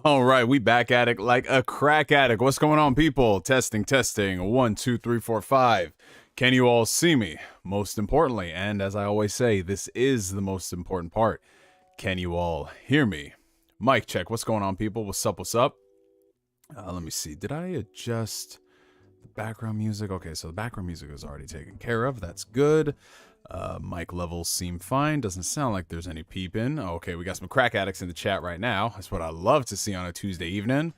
All right, we back at it like a crack addict. What's going on, people? Testing, testing. 1, 2, 3, 4, 5. Can you all see me? Most importantly, and as I always say, this is the most important part. Can you all hear me? Mic check. What's going on, people? What's up? What's up? Let me see. Did I adjust the background music? Okay, so the background music is already taken care of. That's good. Mic levels seem fine. Doesn't sound like there's any peeping. Okay, we got some crack addicts in the chat right now. That's what I love to see on a Tuesday evening.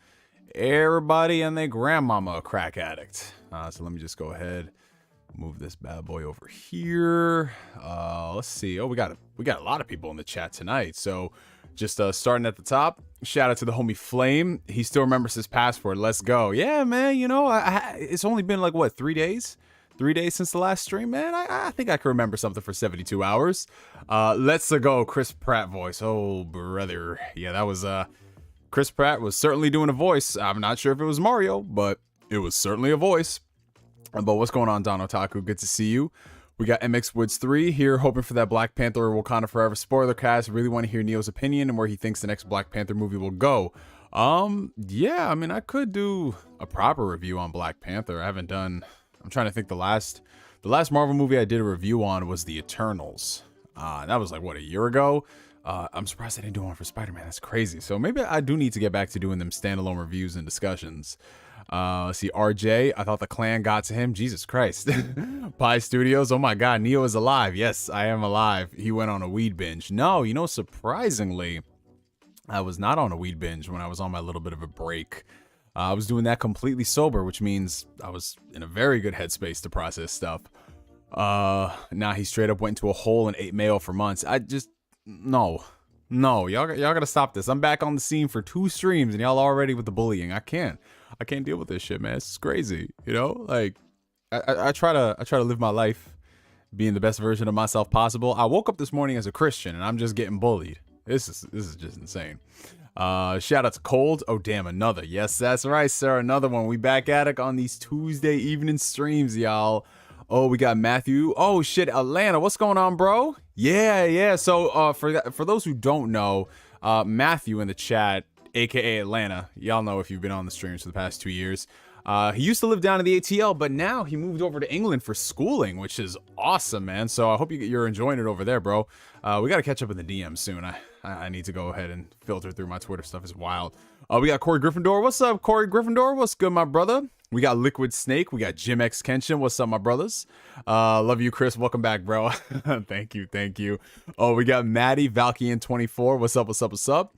Everybody and their grandmama a crack addict. So let me just go ahead, move this bad boy over here. Let's see. Oh, we got a lot of people in the chat tonight. So just starting at the top. Shout out to the homie Flame. He still remembers his password. Let's go. Yeah, man. You know, it's only been like what, 3 days? 3 days since the last stream, man. I think I can remember something for 72 hours. Let's go, Chris Pratt voice. Oh, brother. Yeah, that was, Chris Pratt was certainly doing a voice. I'm not sure if it was Mario, but it was certainly a voice. But what's going on, Don Otaku? Good to see you. We got MX Woods 3 here, hoping for that Black Panther or Wakanda Forever spoiler cast. Really want to hear Neo's opinion and where he thinks the next Black Panther movie will go. Yeah, I mean, I could do a proper review on Black Panther. I'm trying to think, the last Marvel movie I did a review on was The Eternals. That was like, what, a year ago? I'm surprised I didn't do one for Spider-Man. That's crazy. So maybe I do need to get back to doing them standalone reviews and discussions. Let's see, RJ, I thought the clan got to him. Jesus Christ. Pie Studios, oh my God, Neo is alive. Yes, I am alive. He went on a weed binge. No, you know, surprisingly, I was not on a weed binge when I was on my little bit of a break. I was doing that completely sober, which means I was in a very good headspace to process stuff. Now he straight up went into a hole and ate mayo for months. No, y'all gotta stop this. I'm back on the scene for 2 streams and y'all already with the bullying. I can't deal with this shit, man. It's crazy, you know. Like, I try to live my life being the best version of myself possible. I woke up this morning as a Christian and I'm just getting bullied. This is just insane. Shout out to Cold. Oh damn, another. Yes, that's right, sir. Another one. We back at it on these Tuesday evening streams, y'all. Oh, we got Matthew. Oh shit, Atlanta. What's going on, bro? Yeah. So for those who don't know, Matthew in the chat, aka Atlanta. Y'all know if you've been on the streams for the past 2 years. He used to live down in the ATL, but now he moved over to England for schooling, which is awesome, man. So I hope you're enjoying it over there, bro. We got to catch up in the DM soon. I need to go ahead and filter through my Twitter stuff. It's wild. We got Corey Gryffindor. What's up, Corey Gryffindor? What's good, my brother? We got Liquid Snake. We got Jim X Kenshin. What's up, my brothers? Love you, Chris. Welcome back, bro. Thank you. Oh, we got Maddie Valkian24. What's up?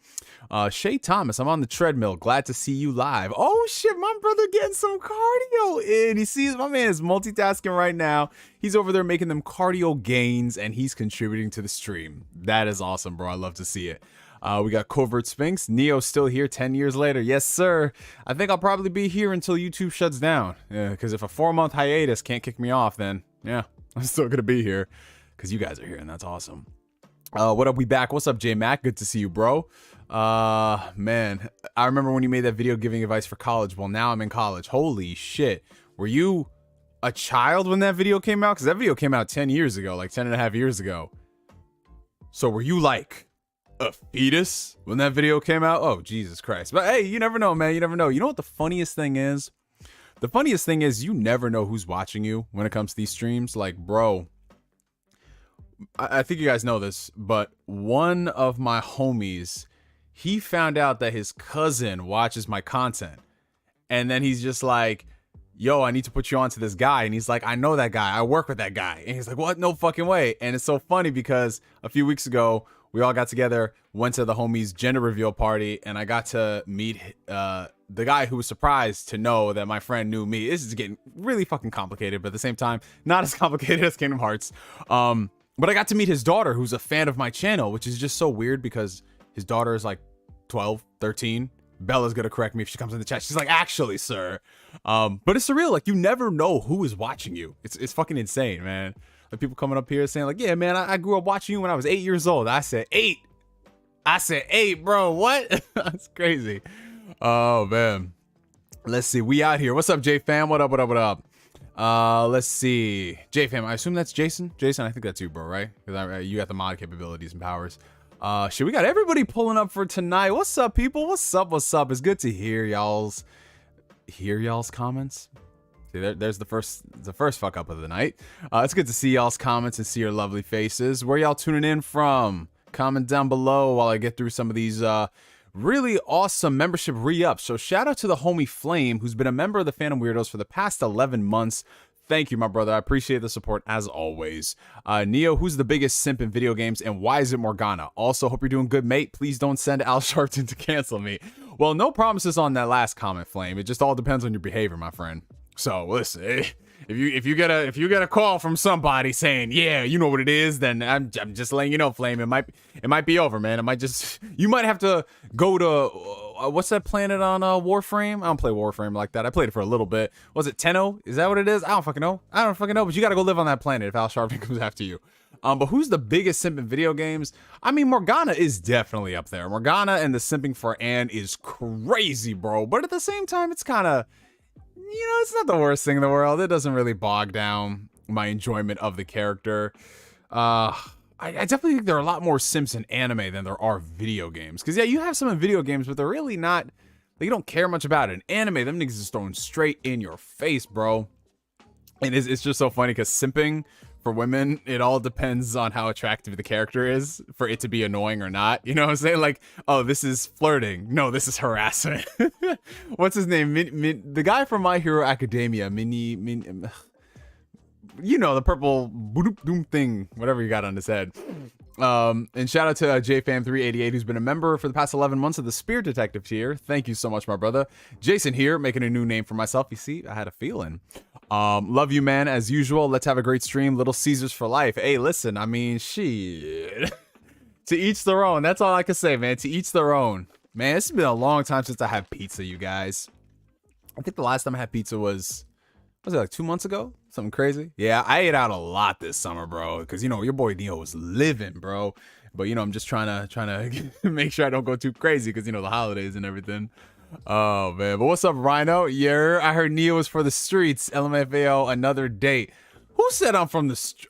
Shay Thomas, I'm on the treadmill. Glad to see you live. Oh shit, my brother getting some cardio in. He sees my man is multitasking right now. He's over there making them cardio gains and he's contributing to the stream. That is awesome, bro. I love to see it. We got Covert Sphinx. Neo's still here 10 years later. Yes, sir. I think I'll probably be here until YouTube shuts down. Yeah, because if a 4-month hiatus can't kick me off, then yeah, I'm still going to be here because you guys are here and that's awesome. What up? We back. What's up, J Mac? Good to see you, bro. Man, I remember when you made that video giving advice for college. Well, now I'm in college. Holy shit. Were you a child when that video came out? Because that video came out 10 years ago, like 10 and a half years ago. So were you like a fetus when that video came out? Oh, Jesus Christ. But hey, you never know, man. You never know. You know what the funniest thing is? The funniest thing is you never know who's watching you when it comes to these streams. Like, bro, I think you guys know this, but one of my homies, he found out that his cousin watches my content. And then he's just like, yo, I need to put you on to this guy. And he's like, I know that guy. I work with that guy. And he's like, what? No fucking way. And it's so funny because a few weeks ago, we all got together, went to the homie's gender reveal party, and I got to meet the guy who was surprised to know that my friend knew me. This is getting really fucking complicated, but at the same time, not as complicated as Kingdom Hearts. But I got to meet his daughter, who's a fan of my channel, which is just so weird because his daughter is like 12, 13. Bella's gonna correct me if she comes in the chat. She's like, actually, sir. But it's surreal. Like, you never know who is watching you. It's fucking insane, man. Like, people coming up here saying like, yeah, man, I grew up watching you when I was 8 years old. I said 8. I said 8, bro. What? That's crazy. Oh, man. Let's see. We out here. What's up, J-Fam? What up? Let's see. J-Fam, I assume that's Jason. Jason, I think that's you, bro, right? Because you got the mod capabilities and powers. Shit, we got everybody pulling up for tonight. What's up, people? What's up? What's up? It's good to hear y'all's comments. See, there's the first fuck up of the night. It's good to see y'all's comments and see your lovely faces. Where y'all tuning in from? Comment down below while I get through some of these really awesome membership re-ups. So shout out to the homie Flame, who's been a member of the Phantom Weirdos for the past 11 months. Thank you, my brother. I appreciate the support as always. Neo, who's the biggest simp in video games, and why is it Morgana? Also, hope you're doing good, mate. Please don't send Al Sharpton to cancel me. Well, no promises on that last comment, Flame. It just all depends on your behavior, my friend. So listen, if you get a call from somebody saying, yeah, you know what it is, then I'm just letting you know, Flame. It might be over, man. You might have to go to what's that planet on Warframe? I don't play Warframe like that. I played it for a little bit. Was it Tenno? Is that what it is? I don't fucking know. But you gotta go live on that planet if Al Sharpton comes after you. But who's the biggest simp in video games? I mean, Morgana is definitely up there. Morgana and the simping for Anne is crazy, bro. But at the same time, it's kind of, you know, it's not the worst thing in the world. It doesn't really bog down my enjoyment of the character. I definitely think there are a lot more simps in anime than there are video games. Because, yeah, you have some in video games, but they're really not, you don't care much about it. In anime, them niggas is thrown straight in your face, bro. And it's just so funny because simping for women, it all depends on how attractive the character is for it to be annoying or not. You know what I'm saying? Like, oh, this is flirting. No, this is harassment. What's his name? The guy from My Hero Academia, you know, the purple doom thing, whatever you got on his head. And shout out to JFam388, who's been a member for the past 11 months of the Spear Detective tier. Thank you so much, my brother. Jason here, making a new name for myself. You see, I had a feeling. Love you, man, as usual. Let's have a great stream. Little Caesars for life. Hey, listen, I mean, shit. To each their own. That's all I can say, man. To each their own. Man, it's been a long time since I had pizza, you guys. I think the last time I had pizza was it like 2 months ago? Something crazy? Yeah, I ate out a lot this summer, bro. Because, you know, your boy Neo was living, bro. But, you know, I'm just trying to make sure I don't go too crazy because, you know, the holidays and everything. Oh, man. But what's up, Rhino? Yeah, I heard Neo was for the streets. LMFAO, another date. Who said I'm from the streets?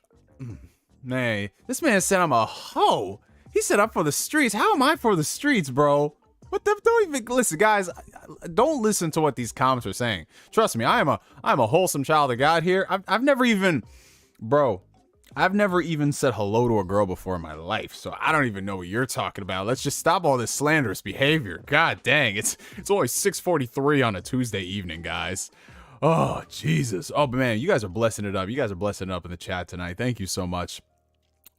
Man, this man said I'm a hoe. He said I'm for the streets. How am I for the streets, bro? What the? Don't even listen, guys. Don't listen to what these comments are saying. Trust me, I'm a wholesome child of God here. I've never even, bro. I've never even said hello to a girl before in my life, so I don't even know what you're talking about. Let's just stop all this slanderous behavior. God dang, it's only 6:43 on a Tuesday evening, guys. Oh, Jesus. Oh, but man, you guys are blessing it up. You guys are blessing it up in the chat tonight. Thank you so much.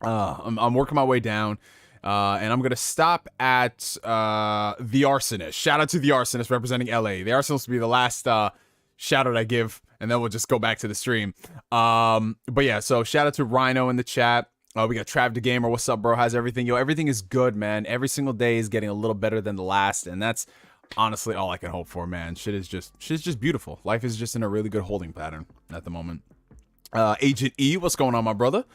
I'm working my way down, and I'm going to stop at The Arsonist. Shout out to The Arsonist representing LA. The Arsonist will be the last shout out I give, and then we'll just go back to the stream. But yeah, so shout out to Rhino in the chat. We got PierretheGamer. What's up, bro? How's everything? Yo, everything is good, man. Every single day is getting a little better than the last, and that's honestly all I can hope for, man. Shit's just beautiful. Life is just in a really good holding pattern at the moment. Agent E, what's going on, my brother?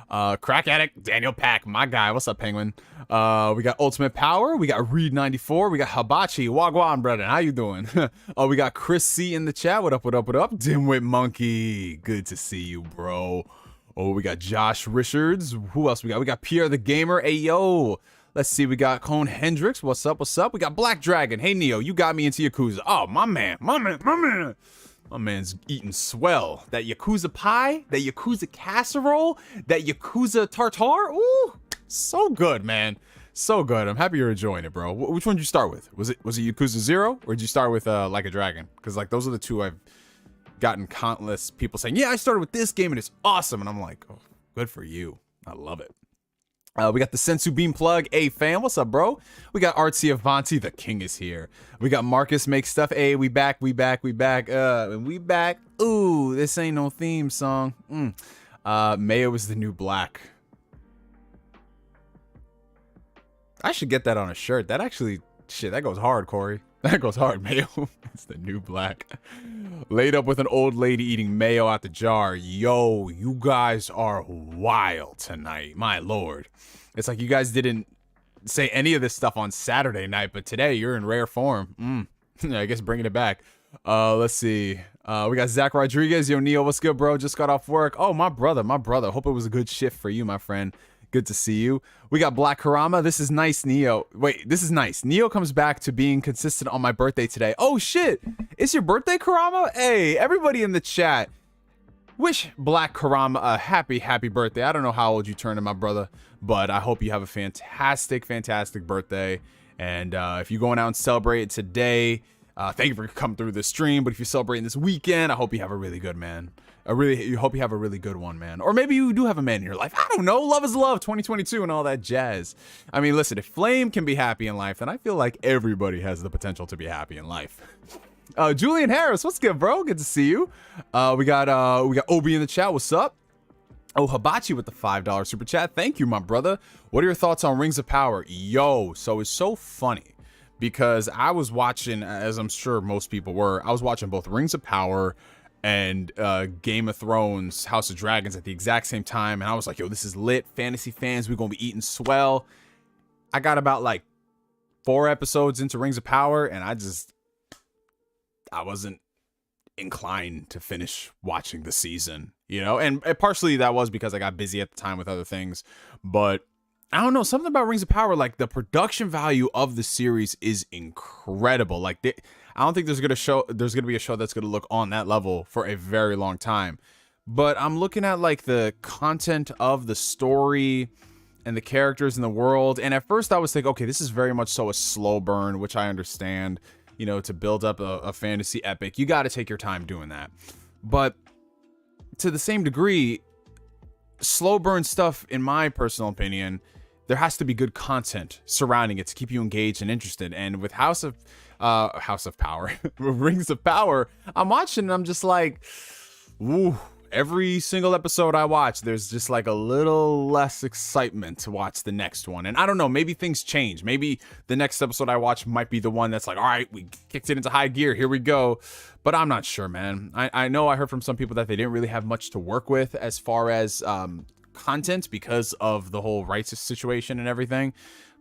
Crack Addict, Daniel Pack, my guy. What's up, Penguin? We got Ultimate Power. We got Reed94. We got Hibachi. Wagwan, brother. How you doing? We got Chris C in the chat. What up, what up, what up? DimWitMonkey. Good to see you, bro. Oh, we got Josh Richards. Who else we got? We got PierretheGamer. Hey, yo. Let's see. We got Cone Hendricks. What's up, what's up? We got Black Dragon. Hey, Neo, you got me into Yakuza. Oh, my man. My man's eating swell. That Yakuza pie, that Yakuza casserole, that Yakuza tartare. Ooh, so good, man. So good. I'm happy you're enjoying it, bro. Which one did you start with? Was it Yakuza 0 or did you start with Like a Dragon? Because like those are the two I've gotten countless people saying, yeah, I started with this game and it's awesome. And I'm like, oh, good for you. I love it. We got the Sensu Beam plug. Hey, fam, what's up, bro? We got Artsy Avanti. The king is here. We got Marcus Make Stuff. Hey, we back. And we back. Ooh, this ain't no theme song. Mayo is the new black. I should get that on a shirt. That actually, shit, that goes hard, Corey. That goes hard, Mayo. It's the new black. Laid up with an old lady eating mayo out the jar. Yo, you guys are wild tonight. My lord. It's like you guys didn't say any of this stuff on Saturday night, but today you're in rare form. I guess bringing it back. Let's see. We got Zack Rodriguez. Yo, Neo, what's good, bro? Just got off work. Oh, my brother. Hope it was a good shift for you, my friend. Good to see you. We got Black Karama. This is nice, Neo. Wait, this is nice. Neo comes back to being consistent on my birthday today. Oh, shit. It's your birthday, Karama? Hey, everybody in the chat. Wish Black Karama a happy, happy birthday. I don't know how old you turned, my brother, but I hope you have a fantastic, fantastic birthday. And if you're going out and celebrate it today, thank you for coming through the stream. But if you're celebrating this weekend, I hope you have a really good, man. You hope you have a really good one, man. Or maybe you do have a man in your life. I don't know. Love is love, 2022 and all that jazz. I mean, listen, if Flame can be happy in life, then I feel like everybody has the potential to be happy in life. Julian Harris, what's good, bro? Good to see you. We got Obi in the chat. What's up? Oh, Hibachi with the $5 super chat. Thank you, my brother. What are your thoughts on Rings of Power? Yo, so it's so funny because I was watching, as I'm sure most people were, I was watching both Rings of Power and Game of Thrones, House of Dragons at the exact same time. And I was like, yo, this is lit. Fantasy fans, we're going to be eating swell. I got about like 4 episodes into Rings of Power and I wasn't inclined to finish watching the season, you know, and partially that was because I got busy at the time with other things, but I don't know, something about Rings of Power, like the production value of the series is incredible. Like I don't think there's going to be a show that's going to look on that level for a very long time, but I'm looking at like the content of the story and the characters in the world. And at first I was thinking, okay, this is very much so a slow burn, which I understand. You know, to build up a fantasy epic, you got to take your time doing that. But to the same degree, slow burn stuff, in my personal opinion, there has to be good content surrounding it to keep you engaged and interested. And with House of Power, Rings of Power, I'm watching and I'm just like, ooh. Every single episode I watch, there's just like a little less excitement to watch the next one. And I don't know, maybe things change. Maybe the next episode I watch might be the one that's like, all right, we kicked it into high gear. Here we go. But I'm not sure, man. I know I heard from some people that they didn't really have much to work with as far as content because of the whole rights situation and everything.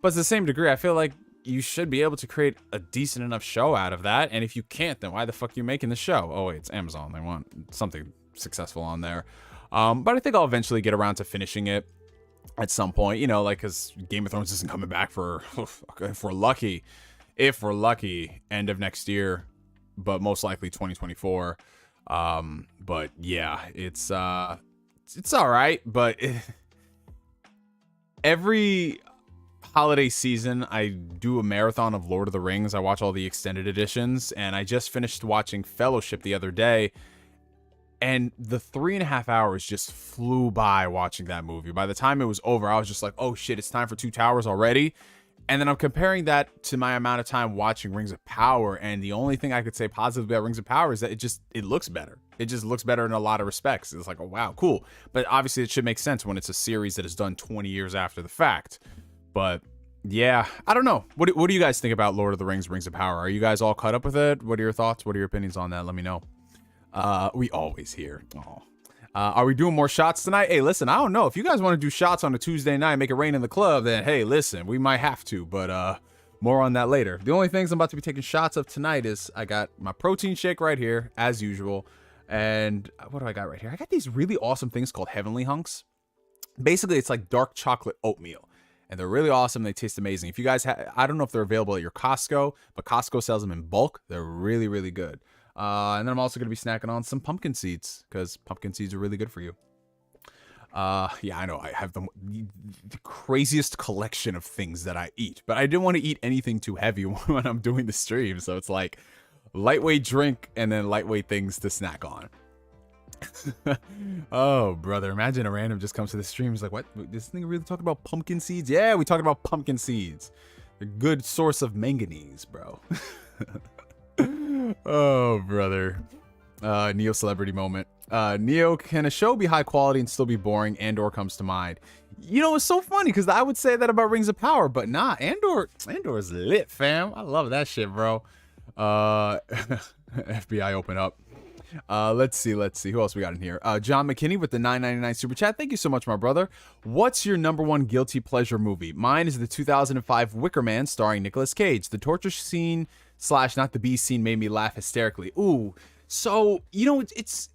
But to the same degree, I feel like you should be able to create a decent enough show out of that. And if you can't, then why the fuck are you making the show? Oh, wait, it's Amazon. They want something successful on there. But I think I'll eventually get around to finishing it at some point, you know, like, because Game of Thrones isn't coming back for, if we're lucky, end of next year, but most likely 2024. But yeah, it's all right, but every holiday season I do a marathon of Lord of the Rings. I watch all the extended editions, and I just finished watching Fellowship the other day. And the 3.5 hours just flew by watching that movie. By the time it was over, I was just like, oh shit, it's time for 2 Towers already. And then I'm comparing that to my amount of time watching Rings of Power. And the only thing I could say positively about Rings of Power is that it looks better. It just looks better in a lot of respects. It's like, oh, wow, cool. But obviously it should make sense when it's a series that is done 20 years after the fact. But yeah, I don't know. What do you guys think about Lord of the Rings, Rings of Power? Are you guys all caught up with it? What are your thoughts? What are your opinions on that? Let me know. We always hear. Are we doing more shots tonight? Hey, listen, I don't know. If you guys want to do shots on a Tuesday night, make it rain in the club, then hey, listen, we might have to, but more on that later. The only things I'm about to be taking shots of tonight is I got my protein shake right here, as usual. And what do I got right here? I got these really awesome things called Heavenly Hunks. Basically, it's like dark chocolate oatmeal. And they're really awesome. They taste amazing. If you guys I don't know if they're available at your Costco, but Costco sells them in bulk. They're really, really good. And then I'm also going to be snacking on some pumpkin seeds because pumpkin seeds are really good for you. Yeah, I know I have the craziest collection of things that I eat, but I didn't want to eat anything too heavy when I'm doing the stream. So it's like lightweight drink and then lightweight things to snack on. Oh, brother, imagine a random just comes to the stream. He's like, what? This thing really talking about pumpkin seeds? Yeah, we talking about pumpkin seeds. A good source of manganese, bro. Oh, brother. Neo celebrity moment. Neo, can a show be high quality and still be boring? Andor comes to mind. You know, it's so funny because I would say that about Rings of Power, but nah, Andor is lit, fam. I love that shit, bro. FBI open up. Let's see who else we got in here. John McKinney with the $9.99 super chat. Thank you so much, my brother. What's your #1 guilty pleasure movie? Mine is the 2005 Wicker Man starring Nicolas Cage. The torture scene / not the bee scene made me laugh hysterically. Ooh, so you know it's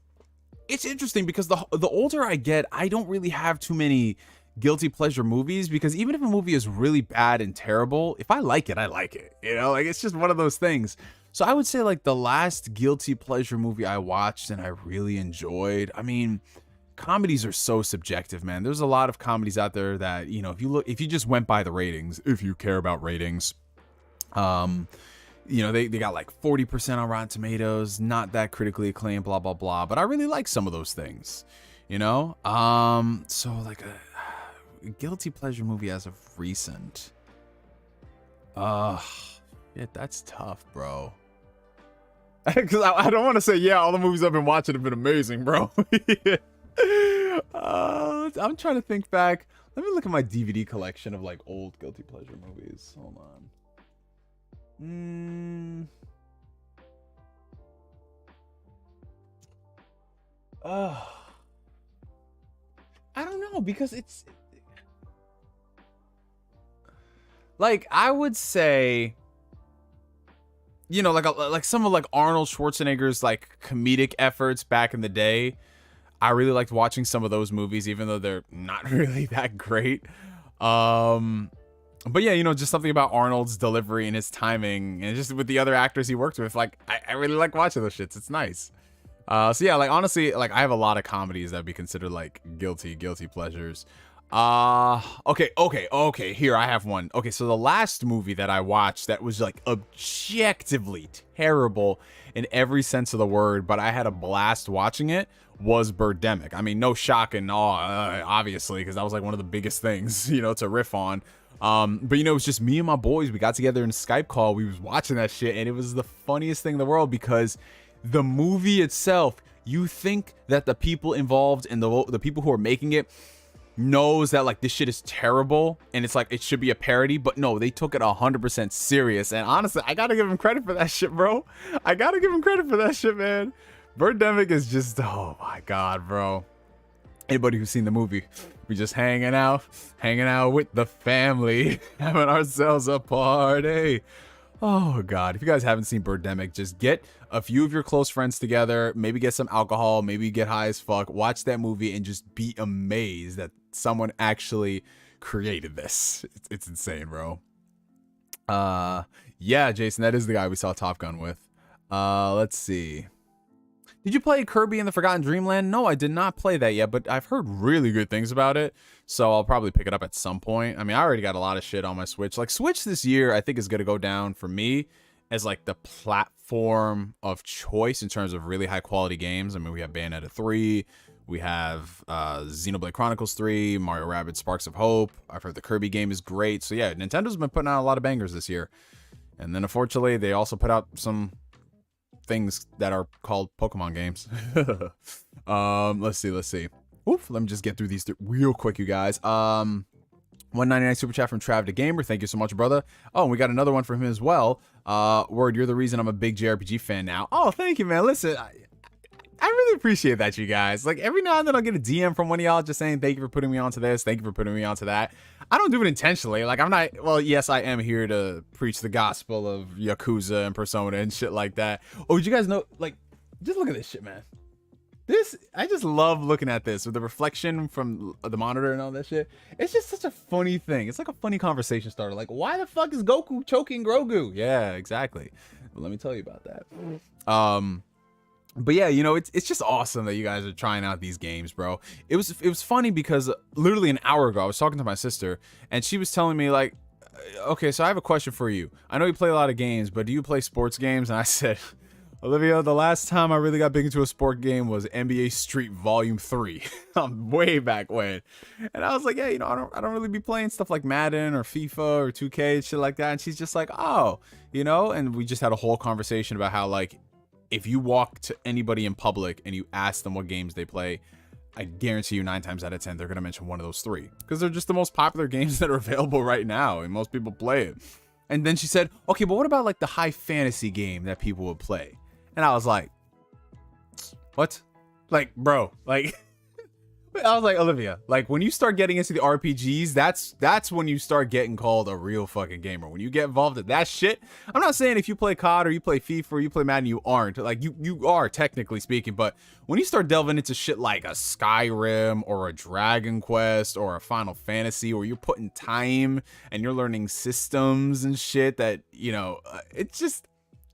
interesting because the older I get, I don't really have too many guilty pleasure movies, because even if a movie is really bad and terrible, if I like it, I like it. You know, like, it's just one of those things. So I would say, like, the last guilty pleasure movie I watched and I really enjoyed, I mean, comedies are so subjective, man. There's a lot of comedies out there that, you know, if you just went by the ratings, if you care about ratings, you know, they got like 40% on Rotten Tomatoes, not that critically acclaimed, blah, blah, blah. But I really like some of those things, you know? So like a guilty pleasure movie as of recent. Yeah, that's tough, bro. Because I don't want to say, yeah, all the movies I've been watching have been amazing, bro. I'm trying to think back. Let me look at my DVD collection of like old guilty pleasure movies. Hold on. I don't know, because it's like, I would say, you know, like some of like Arnold Schwarzenegger's like comedic efforts back in the day. I really liked watching some of those movies, even though they're not really that great. But yeah, you know, just something about Arnold's delivery and his timing, and just with the other actors he worked with, like, I really like watching those shits. It's nice. So yeah, like, honestly, like, I have a lot of comedies that would be considered like guilty pleasures. Okay, here, I have one. Okay, so the last movie that I watched that was like objectively terrible in every sense of the word, but I had a blast watching it, was Birdemic. I mean, no shock and awe, obviously, because that was like one of the biggest things, you know, to riff on. But you know, it was just me and my boys. We got together in a Skype call. We was watching that shit, and it was the funniest thing in the world, because the movie itself, you think that the people involved and the people who are making it knows that like this shit is terrible and it's like it should be a parody, but no, they took it 100% serious. And honestly, I gotta give him credit for that shit, bro. I gotta give him credit for that shit, man. Birdemic is just, oh my god, bro. Anybody who's seen the movie, we just hanging out with the family, having ourselves a party. Oh god, if you guys haven't seen Birdemic, just get a few of your close friends together, maybe get some alcohol, maybe get high as fuck, watch that movie, and just be amazed that someone actually created this. It's insane, bro. Yeah, Jason, that is the guy we saw Top Gun with. Let's see. Did you play Kirby and the Forgotten Dreamland? No, I did not play that yet, but I've heard really good things about it, so I'll probably pick it up at some point. I mean, I already got a lot of shit on my Switch. Like, Switch this year, I think, is going to go down for me as, like, the platform of choice in terms of really high-quality games. I mean, we have Bayonetta 3, we have Xenoblade Chronicles 3, Mario Rabbids Sparks of Hope. I've heard the Kirby game is great. So, yeah, Nintendo's been putting out a lot of bangers this year. And then, unfortunately, they also put out some things that are called Pokemon games. Let's see. Oof, let me just get through these real quick, you guys. 199 super chat from TierretheGamer. Thank you so much, brother. Oh, and we got another one from him as well. Word, you're the reason I'm a big JRPG fan now. Oh, thank you, man. Listen, I really appreciate that, you guys. Like, every now and then I'll get a DM from one of y'all just saying, thank you for putting me onto this. Thank you for putting me onto that. I don't do it intentionally. Like, I'm not, well, yes, I am here to preach the gospel of Yakuza and Persona and shit like that. Oh, did you guys know, like, just look at this shit, man. This, I just love looking at this with the reflection from the monitor and all that shit. It's just such a funny thing. It's like a funny conversation starter. Like, why the fuck is Goku choking Grogu? Yeah, exactly. Well, let me tell you about that. But yeah, you know, it's just awesome that you guys are trying out these games, bro. It was funny because literally an hour ago, I was talking to my sister and she was telling me, like, okay, so I have a question for you. I know you play a lot of games, but do you play sports games? And I said, Olivia, the last time I really got big into a sport game was NBA Street Volume 3. Way back when. And I was like, yeah, you know, I don't really be playing stuff like Madden or FIFA or 2K, shit like that. And she's just like, oh, you know, and we just had a whole conversation about how, like, if you walk to anybody in public and you ask them what games they play, I guarantee you 9 times out of 10, they're going to mention one of those 3. Because they're just the most popular games that are available right now. And most people play it. And then she said, okay, but what about like the high fantasy game that people would play? And I was like, what? Like, bro, like, I was like, Olivia, like when you start getting into the RPGs, that's when you start getting called a real fucking gamer. When you get involved in that shit, I'm not saying if you play COD or you play FIFA or you play Madden, you aren't. Like you are technically speaking, but when you start delving into shit like a Skyrim or a Dragon Quest or a Final Fantasy, where you're putting time and you're learning systems and shit that, you know,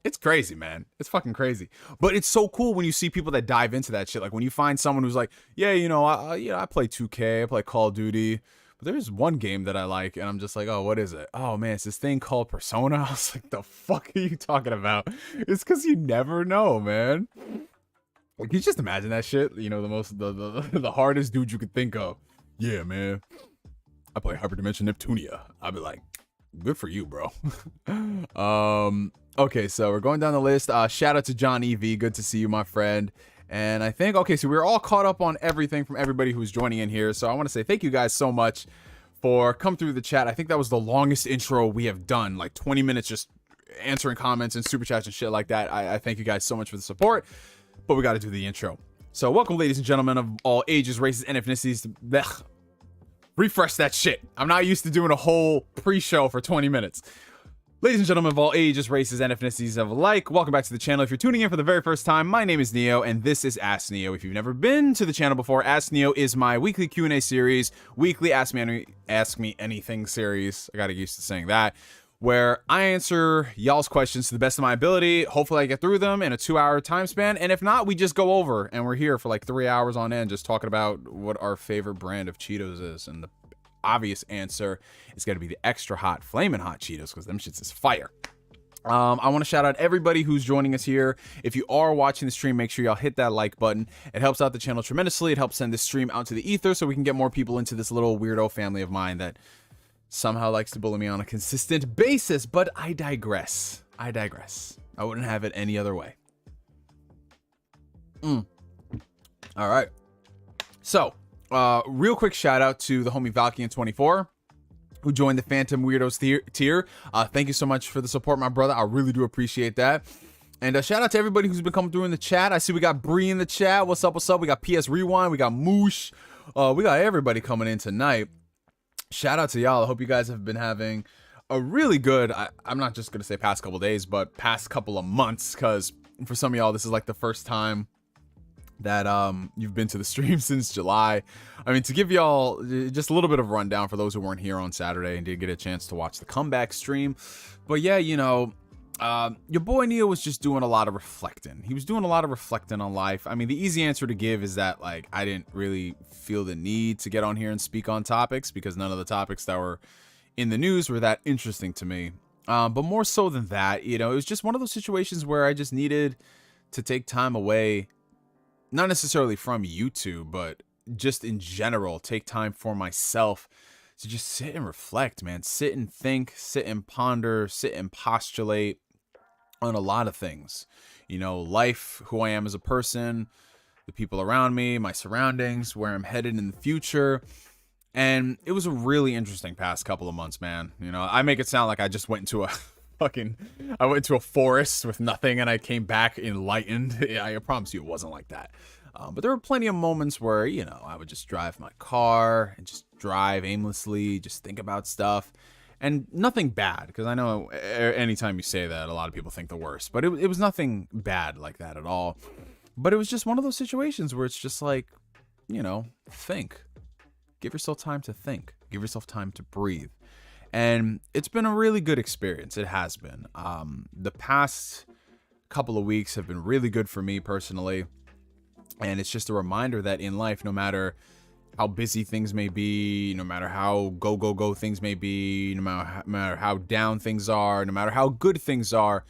it's crazy, man. It's fucking crazy. But it's so cool when you see people that dive into that shit. Like when you find someone who's like, yeah, you know, I play 2K, I play Call of Duty, but there's one game that I like, and I'm just like, oh, what is it? Oh man, it's this thing called Persona. I was like, the fuck are you talking about? It's because you never know, man. Like, you just imagine that shit. You know, the hardest dude you could think of. Yeah, man. I play Hyperdimension Neptunia. I'd be like, good for you, bro. Okay, so we're going down the list. Shout out to John EV. Good to see you, my friend. And I think, okay, so we're all caught up on everything from everybody who's joining in here. So I want to say thank you guys so much for coming through the chat. I think that was the longest intro we have done, like 20 minutes just answering comments and super chats and shit like that. I thank you guys so much for the support, but we got to do the intro. So welcome, ladies and gentlemen of all ages, races, and ethnicities. Blech. Refresh that shit. I'm not used to doing a whole pre-show for 20 minutes. Ladies and gentlemen of all ages, races, and ethnicities of alike, welcome back to the channel. If you're tuning in for the very first time, my name is Neo, and this is Ask Neo. If you've never been to the channel before, Ask Neo is my weekly Q&A series, weekly Ask Me Anything series. I got used to saying that, where I answer y'all's questions to the best of my ability. Hopefully I get through them in a 2-hour time span, and if not, we just go over, and we're here for like 3 hours on end just talking about what our favorite brand of Cheetos is, and the obvious answer is going to be the extra hot, flaming hot Cheetos, because them shits is fire. I want to shout out everybody who's joining us here. If you are watching the stream, make sure y'all hit that like button. It helps out the channel tremendously. It helps send this stream out to the ether so we can get more people into this little weirdo family of mine that somehow likes to bully me on a consistent basis. But I digress. I wouldn't have it any other way. All right. So, real quick shout out to the homie Valkian24 who joined the Phantom Weirdos tier. Thank you so much for the support, my brother. I really do appreciate that. And shout out to everybody who's been coming through in the chat. I see we got Bree in the chat. What's up? We got PS Rewind. We got Moosh. We got everybody coming in tonight. Shout out to y'all. I hope you guys have been having a really good, I'm not just going to say past couple days, but past couple of months, because for some of y'all, this is like the first time that you've been to the stream since July. I mean, to give y'all just a little bit of a rundown for those who weren't here on Saturday and didn't get a chance to watch the comeback stream. But yeah, you know, your boy Neo was just doing a lot of reflecting. He was doing a lot of reflecting on life. I mean, the easy answer to give is that, like, I didn't really feel the need to get on here and speak on topics because none of the topics that were in the news were that interesting to me. But more so than that, you know, it was just one of those situations where I just needed to take time away, not necessarily from YouTube, but just in general, take time for myself to just sit and reflect, man. Sit and think, sit and ponder, sit and postulate on a lot of things. You know, life, who I am as a person, the people around me, my surroundings, where I'm headed in the future. And it was a really interesting past couple of months, man. You know, I make it sound like I just went into a I went to a forest with nothing and I came back enlightened. I promise you it wasn't like that. But there were plenty of moments where, you know, I would just drive my car and just drive aimlessly, just think about stuff. And nothing bad, because I know anytime you say that, a lot of people think the worst. But it was nothing bad like that at all. But it was just one of those situations where it's just like, you know, think. Give yourself time to think. Give yourself time to breathe. And it's been a really good experience. It has been. The past couple of weeks have been really good for me personally. And it's just a reminder that in life, no matter how busy things may be, no matter how go things may be, no matter how down things are, no matter how good things are,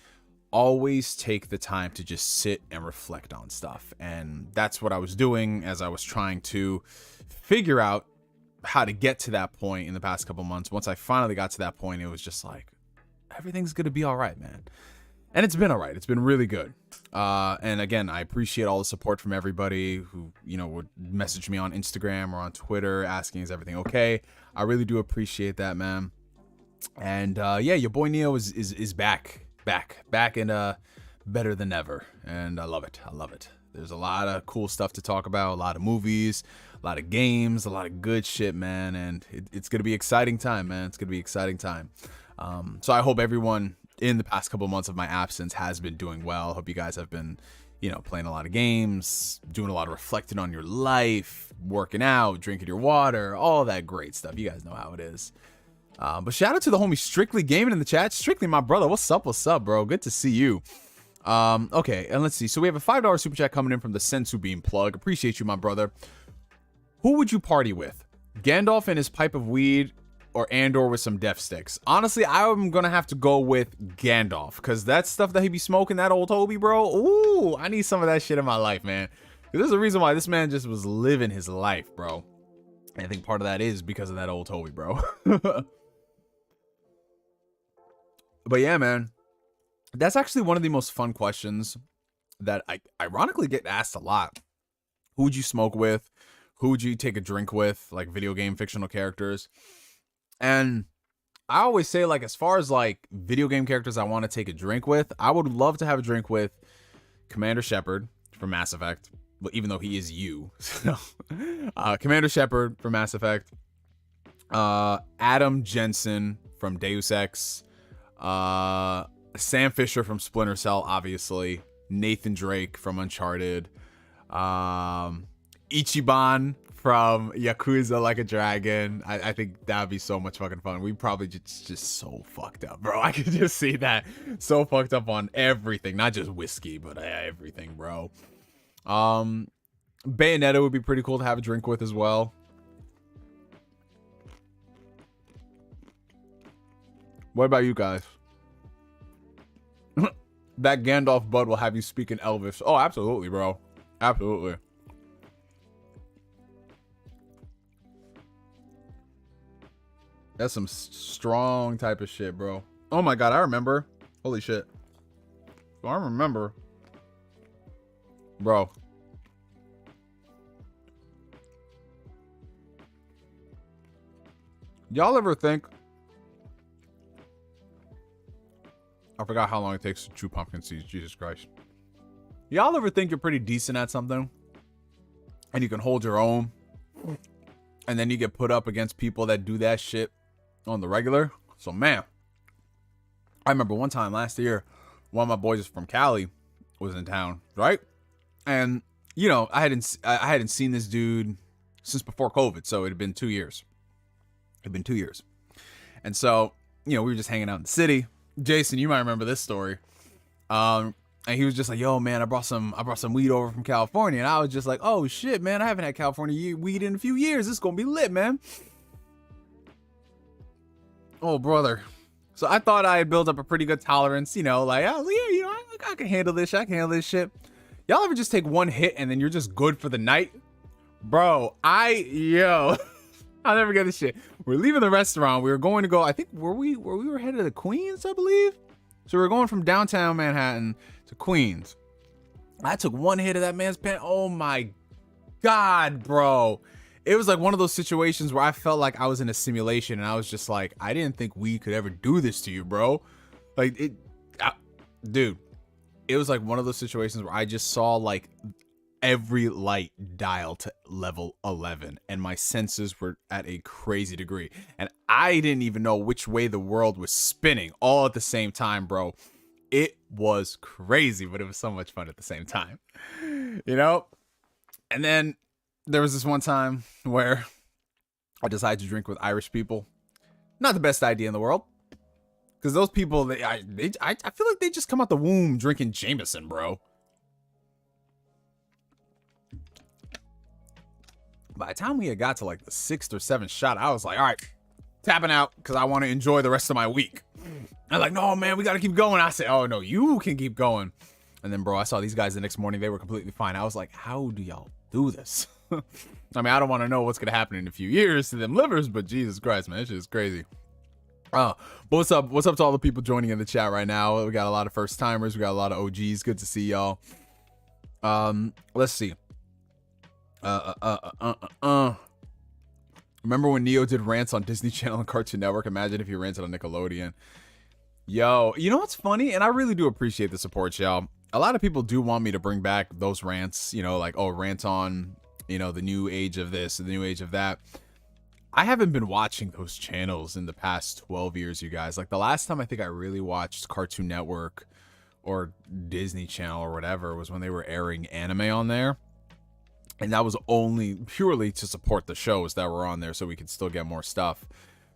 always take the time to just sit and reflect on stuff. And that's what I was doing as I was trying to figure out how to get to that point in the past couple months. Once I finally got to that point, it was just like, everything's gonna be all right, man. And it's been all right. It's been really good. And again, I appreciate all the support from everybody who, you know, would message me on Instagram or on Twitter asking, is everything okay? I really do appreciate that, man. And yeah, your boy Neo is back and better than ever. And I love it. There's a lot of cool stuff to talk about, a lot of movies, a lot of games, a lot of good shit, man. And it's going to be exciting time, man. It's going to be exciting time. So I hope everyone in the past couple months of my absence has been doing well. Hope you guys have been, you know, playing a lot of games, doing a lot of reflecting on your life, working out, drinking your water, all that great stuff. You guys know how it is. But shout out to the homie Strictly Gaming in the chat. Strictly, my brother. What's up, bro? Good to see you. Okay, and let's see. So we have a $5 super chat coming in from the Sensu Beam plug. Appreciate you, my brother. Who would you party with? Gandalf and his pipe of weed, or Andor with some death sticks? Honestly, I'm gonna have to go with Gandalf, because that stuff that he be smoking, that old Toby, bro. Ooh, I need some of that shit in my life, man. There's a reason why this man just was living his life, bro. And I think part of that is because of that old Toby, bro. But yeah, man. That's actually one of the most fun questions that I ironically get asked a lot. Who would you smoke with? Who would you take a drink with? Like video game fictional characters. And I always say, like, as far as like video game characters I want to take a drink with, I would love to have a drink with Commander Shepard from Mass Effect. Well, even though he is you. So, Commander Shepard from Mass Effect. Adam Jensen from Deus Ex. Sam Fisher from Splinter Cell, obviously. Nathan Drake from Uncharted. Ichiban from Yakuza Like a Dragon. I think that would be so much fucking fun. We probably just so fucked up, bro. I could just see that. So fucked up on everything. Not just whiskey, but everything, bro. Bayonetta would be pretty cool to have a drink with as well. What about you guys? That Gandalf bud will have you speak in Elvish. Oh, absolutely, bro. Absolutely. That's some strong type of shit, bro. Oh my god, I remember. Holy shit. I remember. Bro. Y'all ever think... I forgot how long it takes to chew pumpkin seeds. Jesus Christ. Y'all ever think you're pretty decent at something? And you can hold your own? And then you get put up against people that do that shit on the regular? So, man. I remember one time last year, one of my boys from Cali was in town, right? And, you know, I hadn't seen this dude since before COVID. So, it had been 2 years. It had been 2 years. And so, you know, we were just hanging out in the city. Jason, you might remember this story. And he was just like, yo, man, I brought some weed over from California. And I was just like, oh, shit, man, I haven't had California weed in a few years. This is going to be lit, man. Oh, brother. So I thought I had built up a pretty good tolerance, you know, like, oh, yeah, you know, I can handle this shit. I can handle this shit. Y'all ever just take one hit and then you're just good for the night? Bro, I'll never get this shit. We're leaving the restaurant. We were going to go, I think, we were headed to Queens, I believe. So we were going from downtown Manhattan to Queens. I took one hit of that man's pen. Oh my God, bro. It was like one of those situations where I felt like I was in a simulation and I was just like, I didn't think we could ever do this to you, bro. Like, dude, it was like one of those situations where I just saw like every light dial to level 11 and my senses were at a crazy degree and I didn't even know which way the world was spinning all at the same time, bro. It was crazy, but it was so much fun at the same time, you know. And then there was this one time where I decided to drink with Irish people. Not the best idea in the world, because those people, I feel like they just come out the womb drinking Jameson, bro. By the time we had got to like the 6th or 7th shot, I was like, all right, tapping out because I want to enjoy the rest of my week. I'm like, no, man, we got to keep going. I said, oh, no, you can keep going. And then, bro, I saw these guys the next morning. They were completely fine. I was like, how do y'all do this? I mean, I don't want to know what's going to happen in a few years to them livers, but Jesus Christ, man, this shit is crazy. But what's up? What's up to all the people joining in the chat right now? We got a lot of first timers. We got a lot of OGs. Good to see y'all. Let's see. Remember when Neo did rants on Disney Channel and Cartoon Network? Imagine if he ranted on Nickelodeon. Yo, you know what's funny? And I really do appreciate the support, y'all. A lot of people do want me to bring back those rants, you know, like, oh, rant on you know, the new age of this, the new age of that. I haven't been watching those channels in the past 12 years, you guys. Like the last time I think I really watched Cartoon Network or Disney Channel or whatever was when they were airing anime on there. And that was only purely to support the shows that were on there so we could still get more stuff.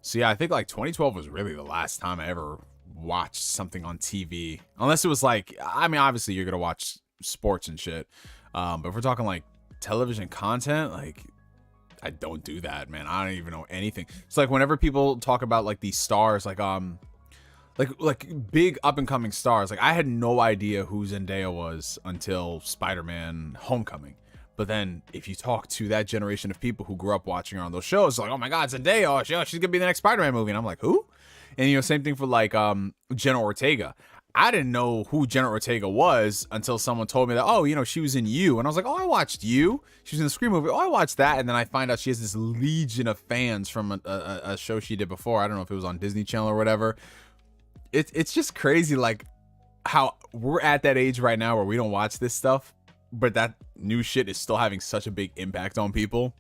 So yeah, I think like 2012 was really the last time I ever watched something on TV. Unless it was like, I mean, obviously you're going to watch sports and shit. But if we're talking like television content, like I don't do that, man. I don't even know anything. It's like whenever people talk about like these stars, like big up and coming stars, like I had no idea who Zendaya was until Spider-Man Homecoming. But then if you talk to that generation of people who grew up watching her on those shows, like, oh my God, Zendaya, oh, she's gonna be the next Spider-Man movie. And I'm like, who? And you know, same thing for like Jenna Ortega. I didn't know who Jenna Ortega was until someone told me that, oh, you know, she was in You. And I was like, oh, I watched You. She was in the Scream movie. Oh, I watched that. And then I find out she has this legion of fans from a show she did before. I don't know if it was on Disney Channel or whatever. It's just crazy, like, how we're at that age right now where we don't watch this stuff, but that new shit is still having such a big impact on people.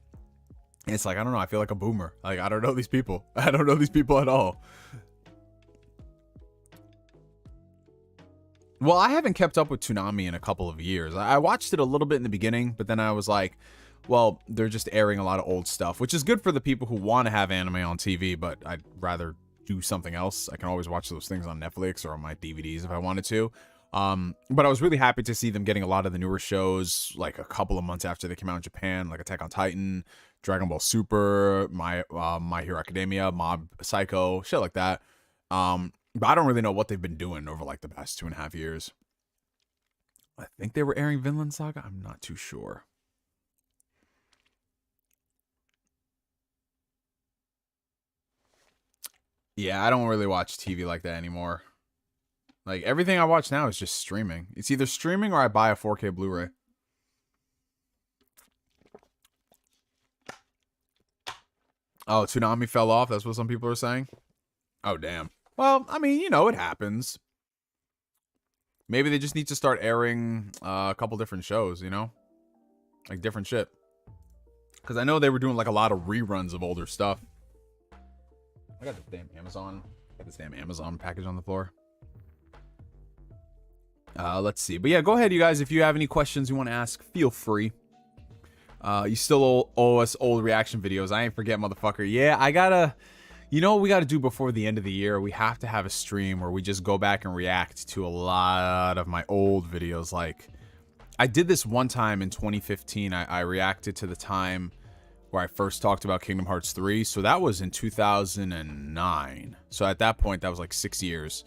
And it's like, I don't know. I feel like a boomer. Like, I don't know these people. I don't know these people at all. Well, I haven't kept up with Toonami in a couple of years. I watched it a little bit in the beginning, but then I was like, well, they're just airing a lot of old stuff, which is good for the people who want to have anime on TV, but I'd rather do something else. I can always watch those things on Netflix or on my DVDs if I wanted to. But I was really happy to see them getting a lot of the newer shows, like a couple of months after they came out in Japan, like Attack on Titan, Dragon Ball Super, My Hero Academia, Mob Psycho, shit like that. But I don't really know what they've been doing over like the past 2.5 years. I think they were airing Vinland Saga. I'm not too sure. Yeah, I don't really watch TV like that anymore. Like everything I watch now is just streaming. It's either streaming or I buy a 4K Blu-ray. Oh, Toonami fell off. That's what some people are saying. Oh, damn. Well, I mean, you know, it happens. Maybe they just need to start airing a couple different shows, you know? Like different shit. Because I know they were doing like a lot of reruns of older stuff. I got this damn Amazon package on the floor. Let's see. But yeah, go ahead, you guys. If you have any questions you want to ask, feel free. You still owe us old reaction videos. I ain't forget, motherfucker. Yeah, I gotta... You know what we got to do before the end of the year? We have to have a stream where we just go back and react to a lot of my old videos. Like, I did this one time in 2015. I reacted to the time where I first talked about Kingdom Hearts 3. So that was in 2009. So at that point, that was like 6 years.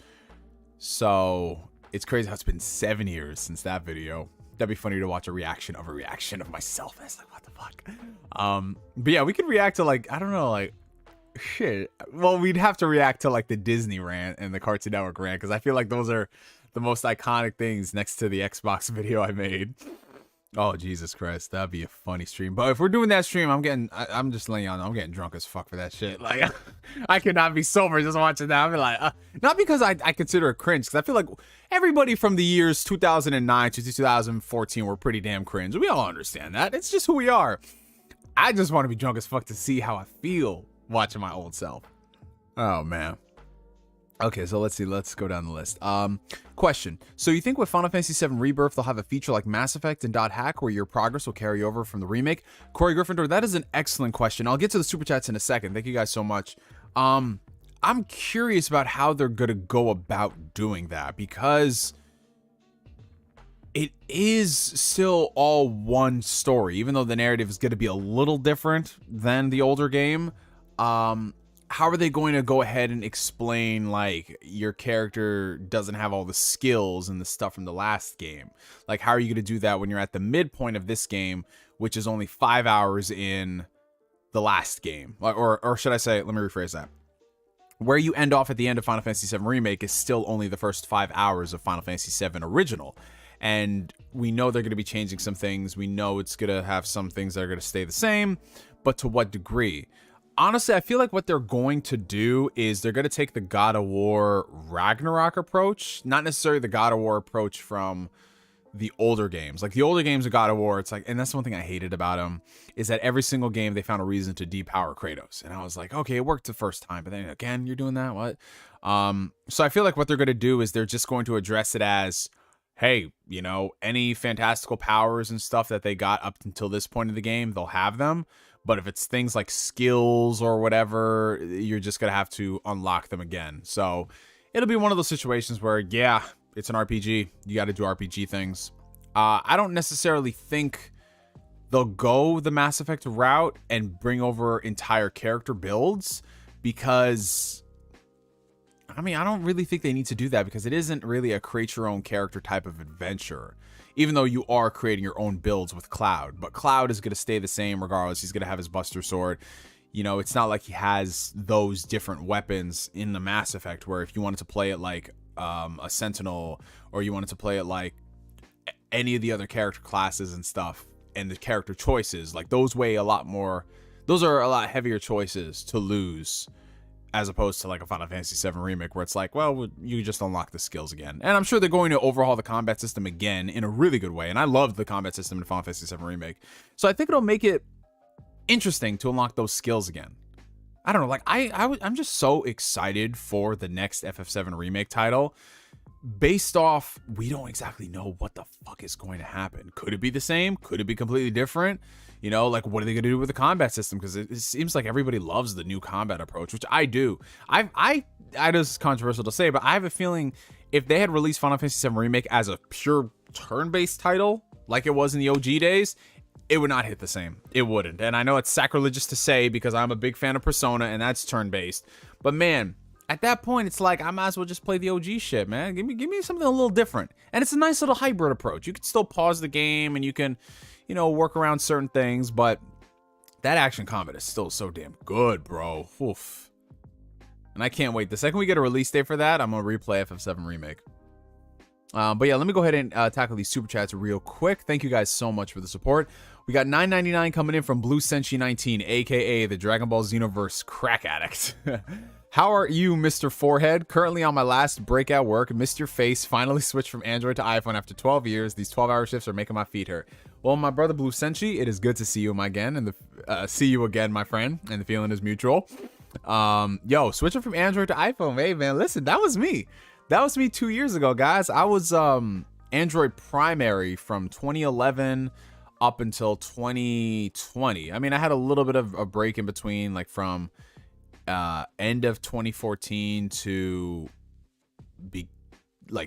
So it's crazy how it's been 7 years since that video. That'd be funny to watch a reaction of myself. It's like, what the fuck? But yeah, we could react to like, I don't know, like, shit. Well, we'd have to react to like the Disney rant and the Cartoon Network rant because I feel like those are the most iconic things next to the Xbox video I made. Oh, Jesus Christ. That'd be a funny stream. But if we're doing that stream, I'm just letting y'all know I'm getting drunk as fuck for that shit. Like, I could not be sober just watching that. I'd be like, not because I consider it cringe, because I feel like everybody from the years 2009 to 2014 were pretty damn cringe. We all understand that. It's just who we are. I just want to be drunk as fuck to see how I feel watching my old self. Oh, man. Okay, so let's see. Let's go down the list. Question. So you think with Final Fantasy VII Rebirth, they'll have a feature like Mass Effect and Dot Hack where your progress will carry over from the remake? Corey Gryffindor, that is an excellent question. I'll get to the super chats in a second. Thank you guys so much. I'm curious about how they're going to go about doing that because it is still all one story, even though the narrative is going to be a little different than the older game. How are they going to go ahead and explain, like, your character doesn't have all the skills and the stuff from the last game? Like, how are you going to do that when you're at the midpoint of this game, which is only 5 hours in the last game? Or should I say, let me rephrase that. Where you end off at the end of Final Fantasy VII Remake is still only the first 5 hours of Final Fantasy VII Original. And we know they're going to be changing some things. We know it's going to have some things that are going to stay the same, but to what degree? Honestly, I feel like what they're going to do is they're going to take the God of War Ragnarok approach, not necessarily the God of War approach from the older games. Like the older games of God of War, it's like, and that's one thing I hated about them, is that every single game they found a reason to depower Kratos. And I was like, okay, it worked the first time, but then again, you're doing that, what? So I feel like what they're going to do is they're just going to address it as, hey, you know, any fantastical powers and stuff that they got up until this point of the game, they'll have them. But if it's things like skills or whatever, you're just going to have to unlock them again. So it'll be one of those situations where, yeah, it's an RPG. You got to do RPG things. I don't necessarily think they'll go the Mass Effect route and bring over entire character builds, because, I mean, I don't really think they need to do that, because it isn't really a create your own character type of adventure, even though you are creating your own builds with Cloud. But Cloud is going to stay the same regardless. He's going to have his Buster Sword. You know, it's not like he has those different weapons in the Mass Effect, where if you wanted to play it like a Sentinel, or you wanted to play it like any of the other character classes and stuff, and the character choices, like those weigh a lot more, those are a lot heavier choices to lose, as opposed to like a Final Fantasy VII Remake, where it's like, well, you just unlock the skills again. And I'm sure they're going to overhaul the combat system again in a really good way, and I loved the combat system in Final Fantasy VII Remake, so I think it'll make it interesting to unlock those skills again. I don't know, like I'm just so excited for the next FF7 Remake title, based off, we don't exactly know what the fuck is going to happen. Could it be the same? Could it be completely different? You know, like, what are they going to do with the combat system? Because it seems like everybody loves the new combat approach, which I do. I know this is controversial to say, but I have a feeling if they had released Final Fantasy VII Remake as a pure turn-based title, like it was in the OG days, it would not hit the same. It wouldn't. And I know it's sacrilegious to say, because I'm a big fan of Persona, and that's turn-based. But man, at that point, it's like, I might as well just play the OG shit, man. Give me something a little different. And it's a nice little hybrid approach. You can still pause the game, and you can, you know, work around certain things, but that action combat is still so damn good, bro. Oof. And I can't wait. The second we get a release date for that, I'm going to replay FF7 Remake. But yeah, let me go ahead and tackle these super chats real quick. Thank you guys so much for the support. We got $9.99 coming in from Blue Senshi 19, aka the Dragon Ball Xenoverse crack addict. How are you, Mr. Forehead? Currently on my last breakout work. Missed your face. Finally switched from Android to iPhone after 12 years. These 12-hour shifts are making my feet hurt. Well, my brother Blue Senshi, it is good to see you again, and see you again, my friend. And the feeling is mutual. Yo, switching from Android to iPhone. Hey, man, listen, that was me. That was me 2 years ago, guys. I was Android primary from 2011 up until 2020. I mean, I had a little bit of a break in between, like from end of 2014 to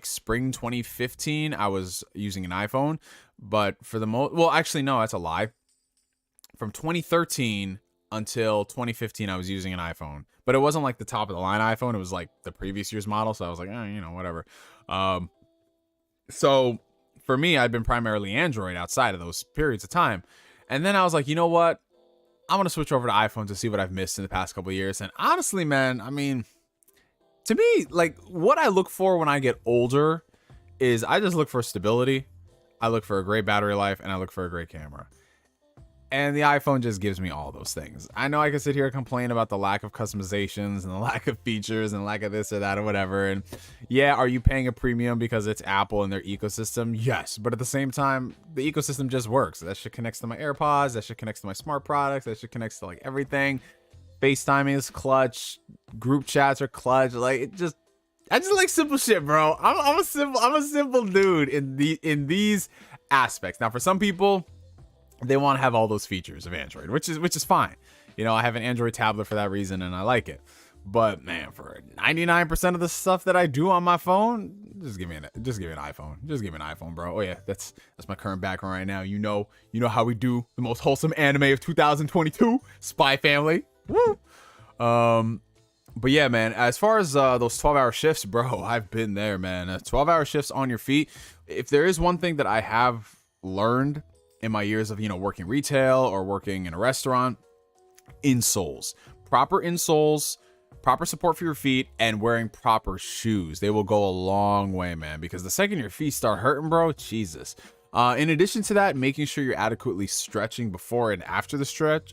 spring 2015. I was using an iPhone, but for the well, actually, no, that's a lie. From 2013 until 2015, I was using an iPhone, but it wasn't like the top of the line iPhone. It was like the previous year's model. So I was like, you know, whatever. So for me, I'd been primarily Android outside of those periods of time. And then I was like, you know what? I want to switch over to iPhone to see what I've missed in the past couple of years. And honestly, man, I mean, to me, like, what I look for when I get older is I just look for stability. I look for a great battery life, and I look for a great camera. And the iPhone just gives me all those things. I know I can sit here and complain about the lack of customizations and the lack of features and lack of this or that or whatever. And yeah, are you paying a premium because it's Apple and their ecosystem? Yes. But at the same time, the ecosystem just works. That shit connects to my AirPods. That shit connects to my smart products. That shit connects to like everything. FaceTiming is clutch. Group chats are clutch. Like, I just like simple shit, bro. I'm a simple dude in these aspects. Now, for some people, they want to have all those features of Android, which is fine. You know, I have an Android tablet for that reason, and I like it. But man, for 99% of the stuff that I do on my phone, just give me an iPhone. Just give me an iPhone, bro. Oh yeah, that's my current background right now. You know how we do the most wholesome anime of 2022, Spy Family. Woo. But yeah, man, as far as those 12-hour shifts, bro, I've been there, man. 12-hour shifts on your feet. If there is one thing that I have learned in my years of, you know, working retail or working in a restaurant, insoles, proper insoles, proper support for your feet, and wearing proper shoes. They will go a long way, man, because the second your feet start hurting, bro, Jesus. In addition to that, making sure you're adequately stretching before and after the shift.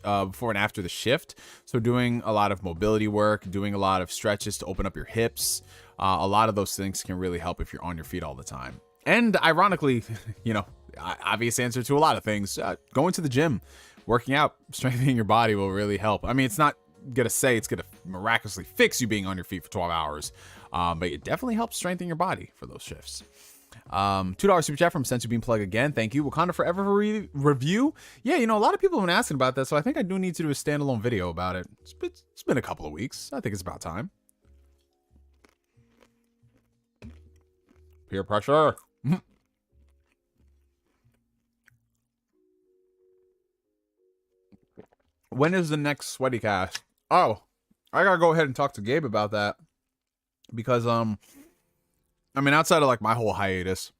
So doing a lot of mobility work, doing a lot of stretches to open up your hips. A lot of those things can really help if you're on your feet all the time. And ironically, you know, obvious answer to a lot of things, going to the gym, working out, strengthening your body will really help. I mean, it's not gonna say it's gonna miraculously fix you being on your feet for 12 hours, but it definitely helps strengthen your body for those shifts. $2 super chat from Sensu Bean Plug again. Thank you. Wakanda Forever review. Yeah, you know, a lot of people have been asking about that, so I think I do need to do a standalone video about it. It's been a couple of weeks. I think it's about time. Peer pressure. When is the next sweaty cast? Oh, I gotta go ahead and talk to Gabe about that. Because, I mean, outside of like my whole hiatus,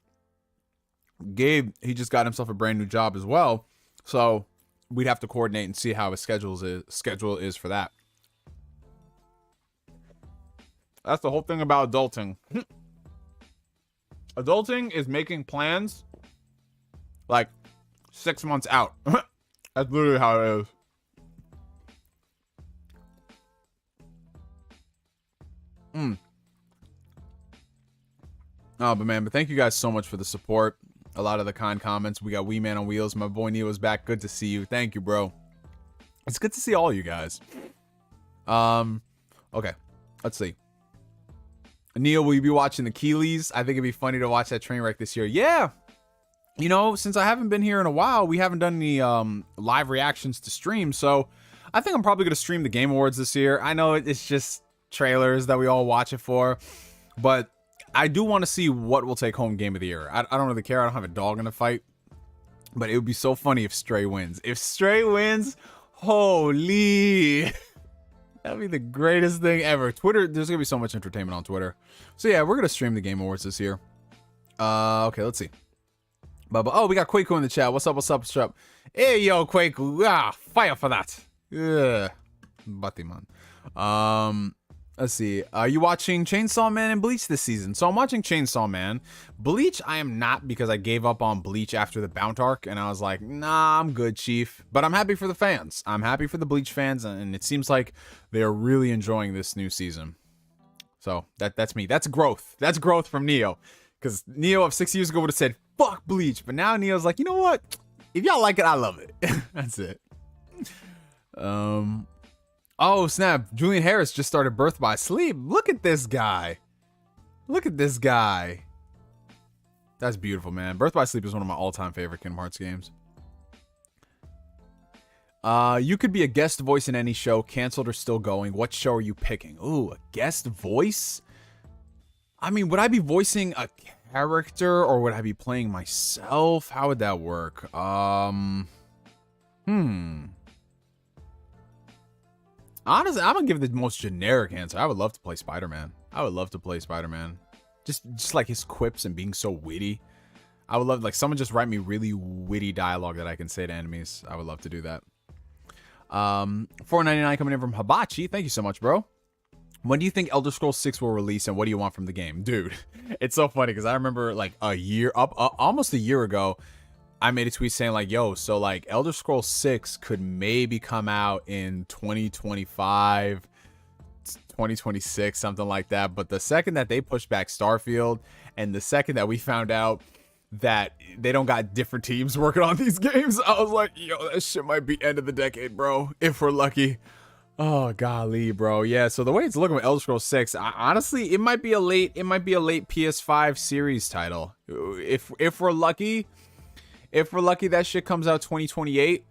Gabe, he just got himself a brand new job as well. So we'd have to coordinate and see how his schedule is for that. That's the whole thing about adulting. Adulting is making plans like 6 months out. That's literally how it is. Oh, but thank you guys so much for the support. A lot of the kind comments. We got Wee Man on Wheels. My boy Neo is back. Good to see you. Thank you, bro. It's good to see all you guys. Okay. Let's see. Neo, will you be watching the Keeleys? I think it'd be funny to watch that train wreck this year. Yeah. You know, since I haven't been here in a while, we haven't done any live reactions to streams. So I think I'm probably going to stream the Game Awards this year. I know it's just trailers that we all watch it for, but I do want to see what will take home Game of the Year. I don't really care. I don't have a dog in the fight, but it would be so funny if Stray wins. If Stray wins, holy, that'd be the greatest thing ever. Twitter, there's gonna be so much entertainment on Twitter. So yeah, we're gonna stream the Game Awards this year. Okay, let's see. Oh, we got Quaku in the chat. What's up? What's up? What's up? Hey, yo, Quaku. Fire for that. Yeah, Batiman. Let's see. Are you watching Chainsaw Man and Bleach this season? So I'm watching Chainsaw Man. Bleach, I am not, because I gave up on Bleach after the Bount arc, and I was like, nah, I'm good, Chief. But I'm happy for the fans. I'm happy for the Bleach fans, and it seems like they are really enjoying this new season. So that's me. That's growth. That's growth from Neo. Because Neo of 6 years ago would have said, fuck Bleach. But now Neo's like, you know what? If y'all like it, I love it. That's it. Oh, snap. Julian Harris just started Birth by Sleep. Look at this guy. Look at this guy. That's beautiful, man. Birth by Sleep is one of my all-time favorite Kingdom Hearts games. You could be a guest voice in any show, canceled or still going. What show are you picking? Ooh, a guest voice? I mean, would I be voicing a character or would I be playing myself? How would that work? Honestly, I'm gonna give the most generic answer. I would love to play Spider-Man. I would love to play Spider-Man. Just like his quips and being so witty. I would love, like, someone just write me really witty dialogue that I can say to enemies. I would love to do that. $4.99 coming in from Hibachi. Thank you so much, bro. When do you think Elder Scrolls 6 will release, and what do you want from the game? Dude, it's so funny because I remember like almost a year ago, I made a tweet saying like, yo, so like Elder Scrolls 6 could maybe come out in 2025, 2026, something like that. But the second that they pushed back Starfield, and the second that we found out that they don't got different teams working on these games, I was like, yo, that shit might be end of the decade, bro, if we're lucky. Oh golly, bro. Yeah, so the way it's looking with Elder Scrolls 6, honestly, it might be a late PS5 series title. If we're lucky, that shit comes out 2028,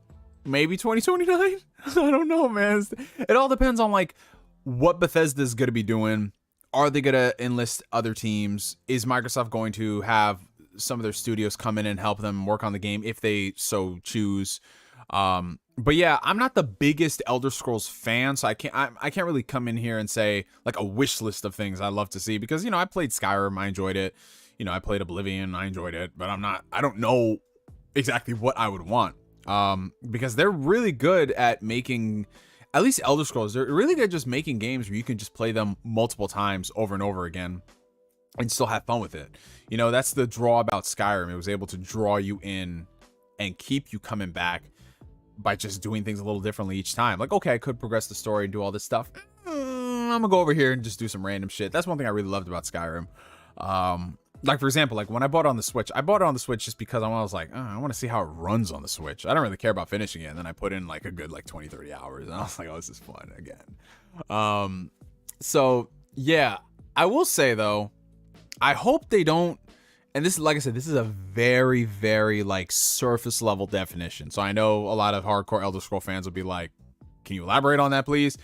maybe 2029. I don't know, man. It all depends on like what Bethesda's gonna be doing. Are they gonna enlist other teams? Is Microsoft going to have some of their studios come in and help them work on the game if they so choose? But yeah, I'm not the biggest Elder Scrolls fan, so I can't really come in here and say like a wish list of things I'd love to see, because, you know, I played Skyrim, I enjoyed it. You know, I played Oblivion, I enjoyed it, but I don't know exactly what I would want. Because they're really good at making, at least Elder Scrolls, they're really good at just making games where you can just play them multiple times over and over again and still have fun with it. You know, that's the draw about Skyrim. It was able to draw you in and keep you coming back by just doing things a little differently each time. Like, okay, I could progress the story and do all this stuff. I'm gonna go over here and just do some random shit. That's one thing I really loved about Skyrim. Like, for example, like when I bought it on the Switch, I bought it on the Switch just because I was like, oh, I want to see how it runs on the Switch. I don't really care about finishing it. And then I put in like a good like 20, 30 hours. And I was like, oh, this is fun again. So yeah, I will say though, I hope they don't. And this is, like I said, this is a very, very like surface level definition. So I know a lot of hardcore Elder Scrolls fans will be like, can you elaborate on that, please?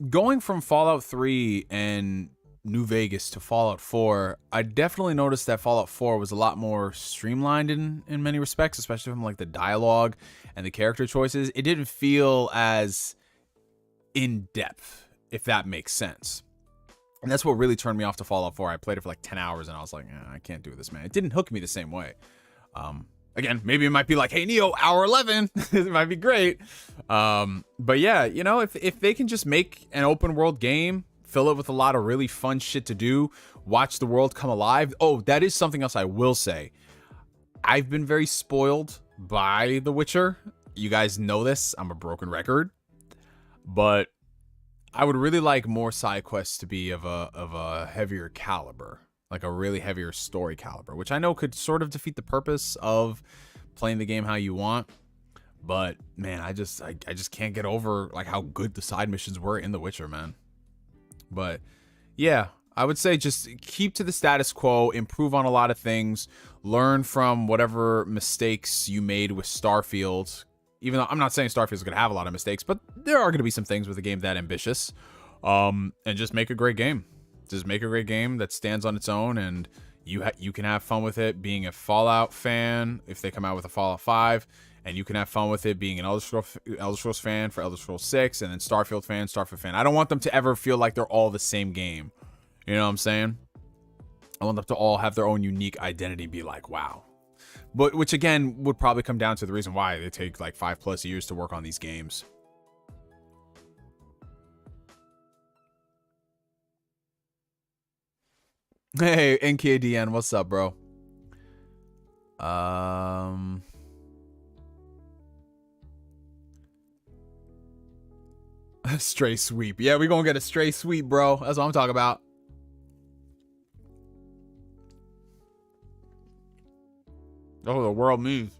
Going from Fallout 3 and New Vegas to Fallout 4, I definitely noticed that Fallout 4 was a lot more streamlined in many respects, especially from like the dialogue and the character choices. It didn't feel as in depth, if that makes sense. And that's what really turned me off to Fallout 4. I played it for like 10 hours and I was like, I can't do this, man. It didn't hook me the same way. Again, maybe it might be like, hey, Neo, hour 11. It might be great. But yeah, you know, if they can just make an open world game, fill it with a lot of really fun shit to do, watch the world come alive. Oh, that is something else I will say. I've been very spoiled by The Witcher. You guys know this. I'm a broken record. But I would really like more side quests to be of a heavier caliber, like a really heavier story caliber, which I know could sort of defeat the purpose of playing the game how you want. But man, I just can't get over like how good the side missions were in The Witcher, man. But yeah, I would say just keep to the status quo, improve on a lot of things, learn from whatever mistakes you made with Starfield. Even though I'm not saying Starfield's going to have a lot of mistakes, but there are going to be some things with a game that ambitious. And just make a great game. Just make a great game that stands on its own, and you can have fun with it being a Fallout fan if they come out with a Fallout 5, and you can have fun with it being an Elder Scrolls fan for Elder Scrolls 6, and then Starfield fan. I don't want them to ever feel like they're all the same game. You know what I'm saying? I want them to all have their own unique identity, be like, wow. But which again would probably come down to the reason why they take like 5+ years to work on these games. Hey, NKDN, what's up, bro? Stray sweep. Yeah, we're gonna get a stray sweep, bro. That's what I'm talking about. Oh, the world moves.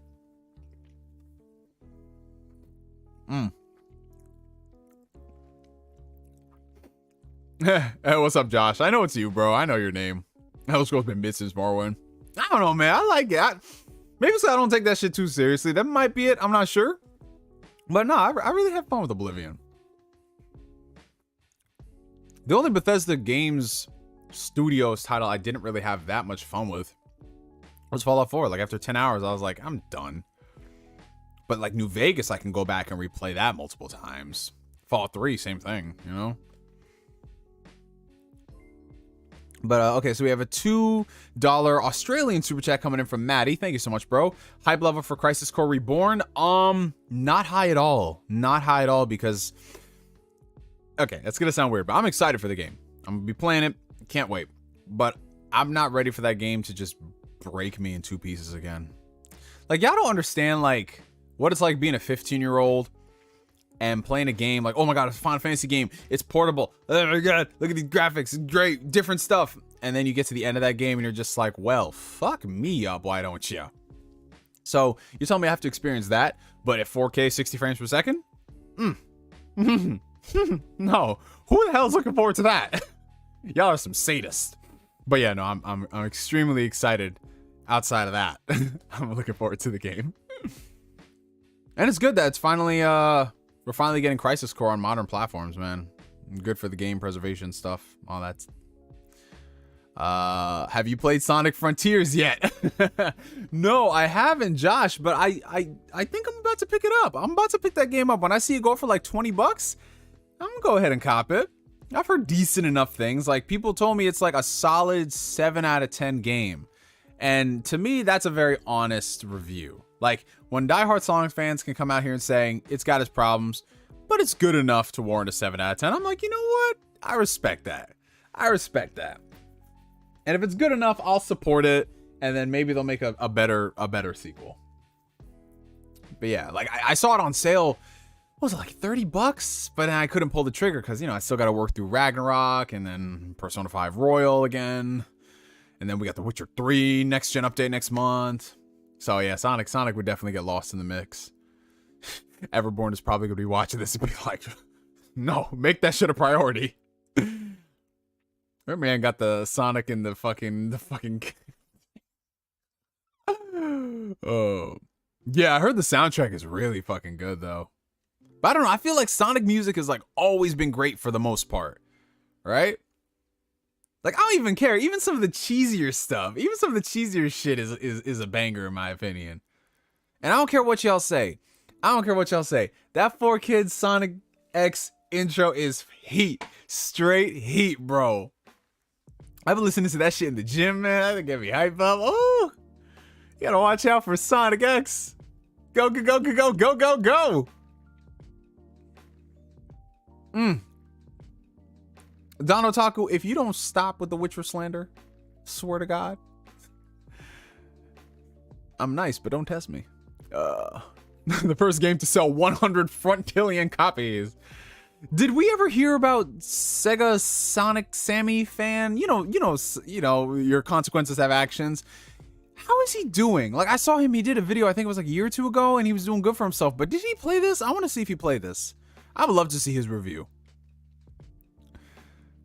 Hey, what's up, Josh? I know it's you, bro. I know your name. Elder Scrolls been mid since Morrowind. I don't know, man. I like it. Maybe so I don't take that shit too seriously. That might be it. I'm not sure. But no, I really have fun with Oblivion. The only Bethesda Games Studios title I didn't really have that much fun with was Fallout 4. Like after 10 hours, I was like, I'm done. But like New Vegas, I can go back and replay that multiple times. Fallout 3, same thing, you know? But okay, so we have a $2 Australian super chat coming in from Maddie. Thank you so much, bro. Hype level for Crisis Core Reborn? Not high at all. Not high at all because... Okay, that's gonna sound weird, but I'm excited for the game. I'm gonna be playing it. Can't wait. But I'm not ready for that game to just break me in two pieces again. Like, y'all don't understand, like, what it's like being a 15-year-old and playing a game like, oh my god, it's a Final Fantasy game. It's portable. Oh my god, look at these graphics. It's great. Different stuff. And then you get to the end of that game and you're just like, well, fuck me up. Why don't you? So you tell me I have to experience that, but at 4K, 60 frames per second? No. Who the hell is looking forward to that? Y'all are some sadists. But yeah, no, I'm extremely excited outside of that. I'm looking forward to the game. And it's good that it's finally, we're finally getting Crisis Core on modern platforms, man. Good for the game preservation stuff, all that. Have you played Sonic Frontiers yet? No, I haven't, Josh, but I think I'm about to pick it up. I'm about to pick that game up. When I see it go for like $20, I'm gonna go ahead and cop it. I've heard decent enough things. Like, people told me it's like a solid 7 out of 10 game. And to me, that's a very honest review. Like, when diehard Sonic fans can come out here and saying it's got its problems, but it's good enough to warrant a 7 out of 10, I'm like, you know what? I respect that. I respect that. And if it's good enough, I'll support it, and then maybe they'll make a better sequel. But yeah, like, I saw it on sale. What was it, like $30? But then I couldn't pull the trigger because, you know, I still got to work through Ragnarok and then Persona 5 Royal again. And then we got The Witcher 3 next gen update next month. So yeah, Sonic would definitely get lost in the mix. Everborn is probably gonna be watching this and be like, no, make that shit a priority. That man got the Sonic in the fucking oh. Yeah, I heard the soundtrack is really fucking good though. But I don't know, I feel like Sonic music has like always been great for the most part. Right? Like, I don't even care. Even some of the cheesier stuff, even some of the cheesier shit is a banger in my opinion. And I don't care what y'all say. I don't care what y'all say. That 4Kids Sonic X intro is heat. Straight heat, bro. I've been listening to that shit in the gym, man. That get me hype up. Oh, you gotta watch out for Sonic X. Go, go, go, go, go, go, go, go. Don Otaku, if you don't stop with the Witcher slander, swear to God, I'm nice, but don't test me. The first game to sell 100 frontillion copies. Did we ever hear about Sega Sonic Sammy fan? You know, your consequences have actions. How is he doing? Like, I saw him, he did a video, I think it was like a year or two ago, and he was doing good for himself. But did he play this? I want to see if he played this. I would love to see his review.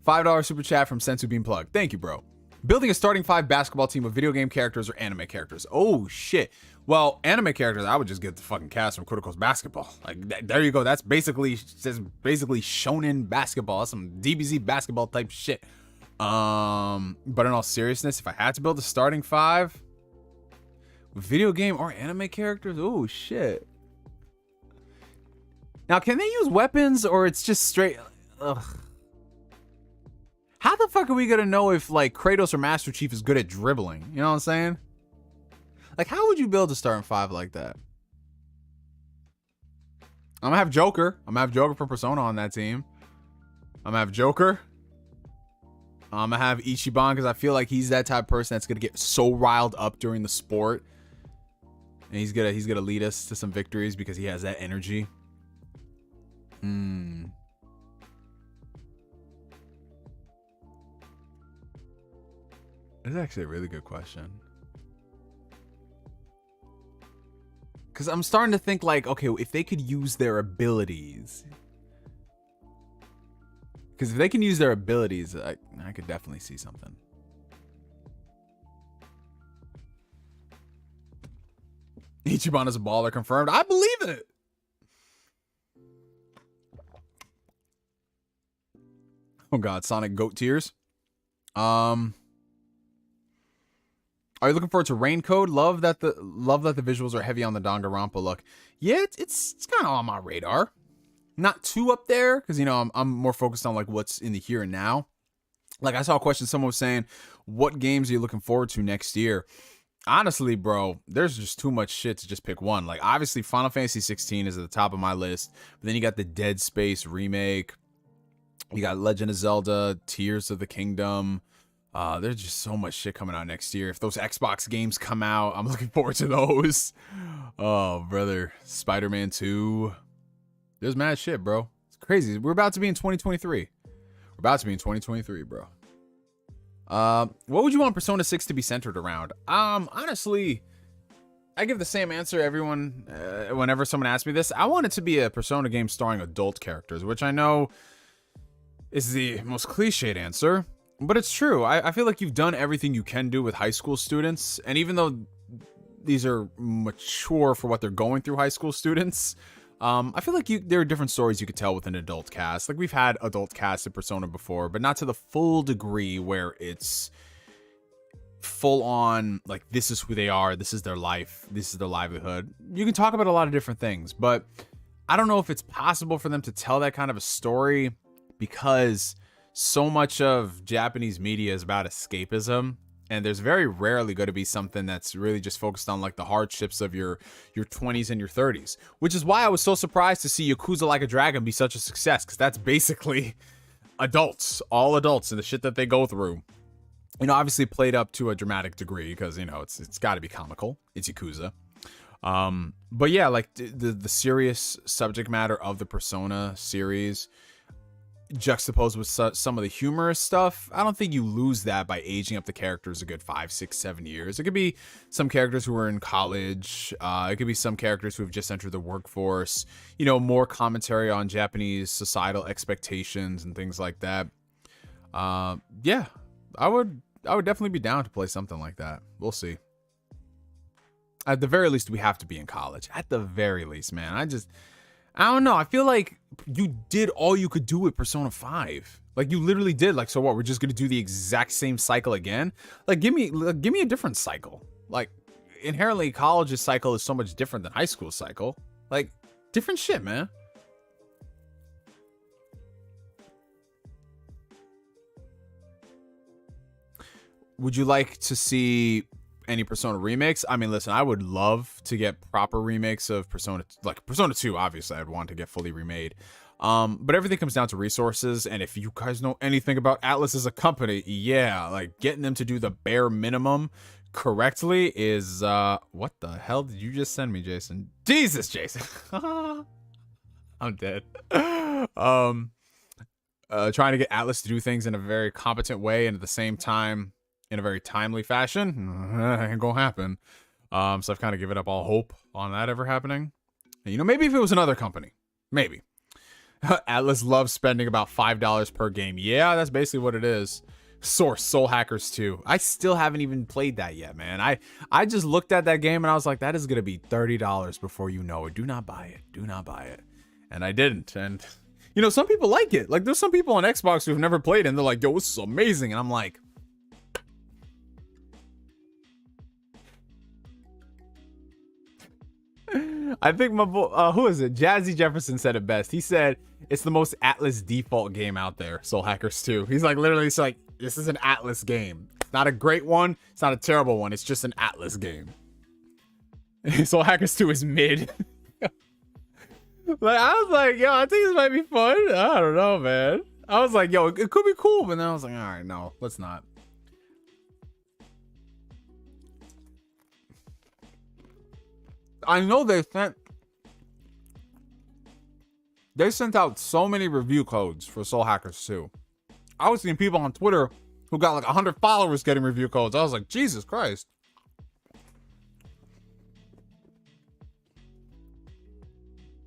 $5 super chat from Sensu Beam Plug. Thank you, bro. Building a starting 5 basketball team of video game characters or anime characters. Oh, shit. Well, anime characters, I would just get the fucking cast from Critical's Basketball. Like, there you go. That's basically shonen basketball. That's some DBZ basketball type shit. But in all seriousness, if I had to build a starting 5 with video game or anime characters, oh, shit. Now, can they use weapons or it's just straight... Ugh. How the fuck are we gonna know if, like, Kratos or Master Chief is good at dribbling? You know what I'm saying? Like, how would you build a starting 5 like that? I'm gonna have Joker. I'm gonna have Joker from Persona on that team. I'm gonna have Joker. I'm gonna have Ichiban because I feel like he's that type of person that's gonna get so riled up during the sport. And he's gonna lead us to some victories because he has that energy. That's actually a really good question. Because I'm starting to think like, okay, if they could use their abilities. Because if they can use their abilities, I could definitely see something. Ichiban is a baller confirmed. I believe it. Oh God, Sonic Goat tears. Are you looking forward to Rain Code? Love that the visuals are heavy on the Danganronpa look. Yeah, it's kind of on my radar. Not too up there because, you know, I'm more focused on like what's in the here and now. Like, I saw a question, someone was saying, what games are you looking forward to next year? Honestly, bro, there's just too much shit to just pick one. Like, obviously Final Fantasy 16 is at the top of my list, but then you got the Dead Space remake. You got Legend of Zelda, Tears of the Kingdom. There's just so much shit coming out next year. If those Xbox games come out, I'm looking forward to those. Oh, brother. Spider-Man 2. There's mad shit, bro. It's crazy. We're about to be in 2023. We're about to be in 2023, bro. What would you want Persona 6 to be centered around? Honestly, I give the same answer everyone whenever someone asks me this. I want it to be a Persona game starring adult characters, which I know is the most cliched answer. But it's true. I feel like you've done everything you can do with high school students. And even though these are mature for what they're going through, high school students, I feel like there are different stories you could tell with an adult cast. Like, we've had adult casts in Persona before, but not to the full degree where it's full on, like, this is who they are, this is their life, this is their livelihood. You can talk about a lot of different things, but I don't know if it's possible for them to tell that kind of a story because so much of Japanese media is about escapism, and there's very rarely going to be something that's really just focused on like the hardships of your 20s and your 30s, which is why I was so surprised to see Yakuza Like a Dragon be such a success, because that's basically adults, all adults, and the shit that they go through. You know, obviously played up to a dramatic degree because, you know, it's got to be comical. It's Yakuza. But yeah, like the serious subject matter of the Persona series juxtaposed with some of the humorous stuff, I don't think you lose that by aging up the characters a good 5, 6, 7 years. It could be some characters who are in college. It could be some characters who have just entered the workforce. You know, more commentary on Japanese societal expectations and things like that. Yeah, I would definitely be down to play something like that. We'll see. At the very least, we have to be in college. At the very least, man. I don't know. I feel like you did all you could do with Persona 5. Like, you literally did. Like, so what? We're just going to do the exact same cycle again? Like, give me a different cycle. Like, inherently, college's cycle is so much different than high school cycle. Like, different shit, man. Would you like to see any Persona remakes? I mean, listen, I would love to get proper remakes of Persona, like Persona 2, obviously I'd want to get fully remade. But everything comes down to resources, and if you guys know anything about Atlus as a company, yeah, like getting them to do the bare minimum correctly is what the hell did you just send me, Jason? Jesus, Jason. I'm dead. Trying to get Atlus to do things in a very competent way and at the same time in a very timely fashion, ain't gonna happen. So I've kind of given up all hope on that ever happening. You know, maybe if it was another company, maybe. Atlus loves spending about $5 per game. Yeah, that's basically what it is. Source, Soul Hackers 2. I still haven't even played that yet, man. I just looked at that game and I was like, that is gonna be $30 before you know it. Do not buy it. Do not buy it. And I didn't. And you know, some people like it. Like, there's some people on Xbox who've never played it and they're like, yo, this is amazing. And I'm like, I think my boy, who is it? Jazzy Jefferson said it best. He said it's the most Atlus default game out there. Soul Hackers 2. He's like, literally, it's like, this is an Atlus game. It's not a great one. It's not a terrible one. It's just an Atlus game. Soul Hackers 2 is mid. Like, I was like, yo, I think this might be fun. I don't know, man. I was like, yo, it could be cool, but then I was like, all right, no, let's not. I know they sent out so many review codes for Soul Hackers 2. I was seeing people on Twitter who got like 100 followers getting review codes. I was like, Jesus Christ.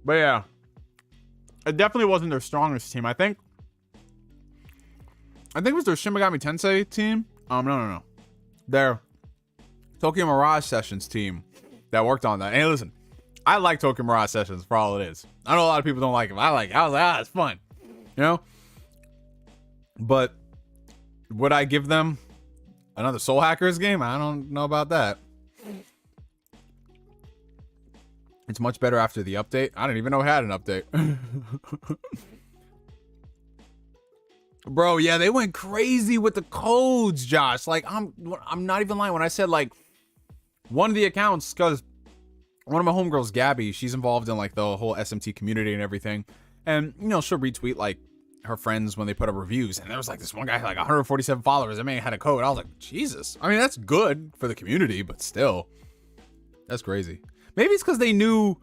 But yeah, it definitely wasn't their strongest team. I think it was their Shin Megami Tensei team. No. Their Tokyo Mirage Sessions team that worked on that. And listen, I like Tokyo Mirage Sessions for all it is. I know a lot of people don't like it. I like it. I was like, it's fun. You know? But would I give them another Soul Hackers game? I don't know about that. It's much better after the update. I didn't even know it had an update. Bro, yeah, they went crazy with the codes, Josh. Like, I'm not even lying when I said, like, one of the accounts, because one of my homegirls, Gabby, she's involved in, like, the whole SMT community and everything. And, you know, she'll retweet, like, her friends when they put up reviews. And there was, like, this one guy had, like, 147 followers. That man had a code. I was like, Jesus. I mean, that's good for the community, but still. That's crazy. Maybe it's because they knew.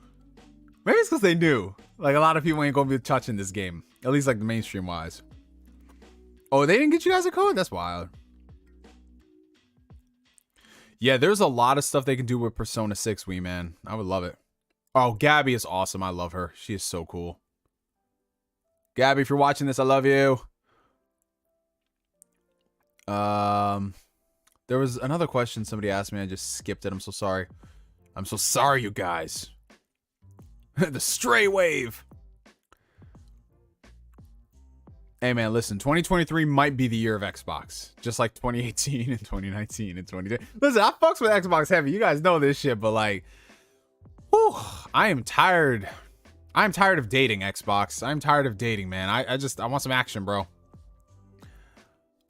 Maybe it's because they knew. Like, a lot of people ain't going to be touching this game. At least, like, the mainstream-wise. Oh, they didn't get you guys a code? That's wild. Yeah, there's a lot of stuff they can do with Persona 6, Wii Man. I would love it. Oh, Gabby is awesome. I love her. She is so cool. Gabby, if you're watching this, I love you. There was another question somebody asked me. I just skipped it. I'm so sorry. I'm so sorry, you guys. The stray wave. Hey, man, listen. 2023 might be the year of Xbox. Just like 2018 and 2019 and 2020. Listen, I fucks with Xbox heavy. You guys know this shit, but like, whew, I am tired. I'm tired of dating, Xbox. I'm tired of dating, man. I want some action, bro.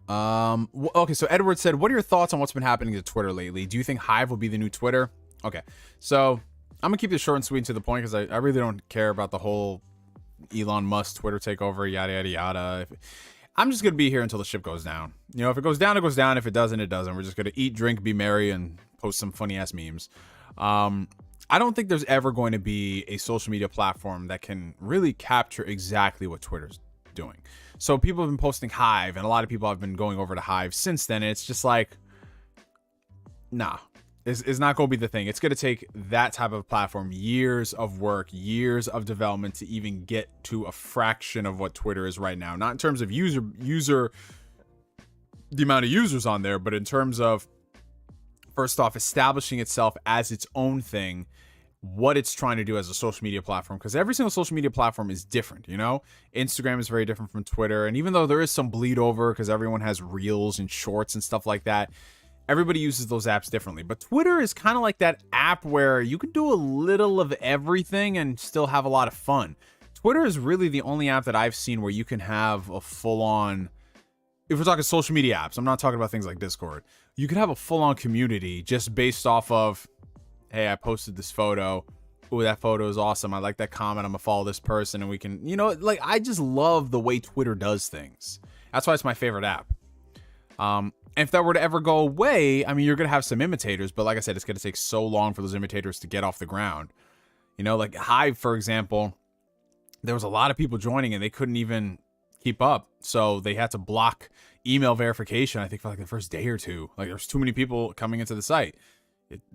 Okay, so Edward said, what are your thoughts on what's been happening to Twitter lately? Do you think Hive will be the new Twitter? Okay, so I'm gonna keep this short and sweet and to the point because I really don't care about the whole Elon Musk Twitter takeover, yada yada yada. I'm just gonna be here until the ship goes down. You know, if it goes down, it goes down. If it doesn't, it doesn't. We're just gonna eat, drink, be merry, and post some funny ass memes. I don't think there's ever going to be a social media platform that can really capture exactly what Twitter's doing. So people have been posting Hive, and a lot of people have been going over to Hive since then. And it's just like, nah, it's not going to be the thing. It's going to take that type of platform years of work, years of development to even get to a fraction of what Twitter is right now. Not in terms of the amount of users on there, but in terms of, first off, establishing itself as its own thing, what it's trying to do as a social media platform, because every single social media platform is different, you know? Instagram is very different from Twitter, and even though there is some bleed over because everyone has reels and shorts and stuff like that, everybody uses those apps differently. But Twitter is kind of like that app where you can do a little of everything and still have a lot of fun. Twitter is really the only app that I've seen where you can have a full-on, if we're talking social media apps, I'm not talking about things like Discord, you can have a full-on community just based off of, hey, I posted this photo. Ooh, that photo is awesome. I like that comment. I'm gonna follow this person, and we can, you know, like, I just love the way Twitter does things. That's why it's my favorite app. And if that were to ever go away, I mean, you're gonna have some imitators, but like I said, it's gonna take so long for those imitators to get off the ground. You know, like Hive, for example, there was a lot of people joining, and they couldn't even keep up, so they had to block email verification, I think, for like the first day or two. Like, there's too many people coming into the site.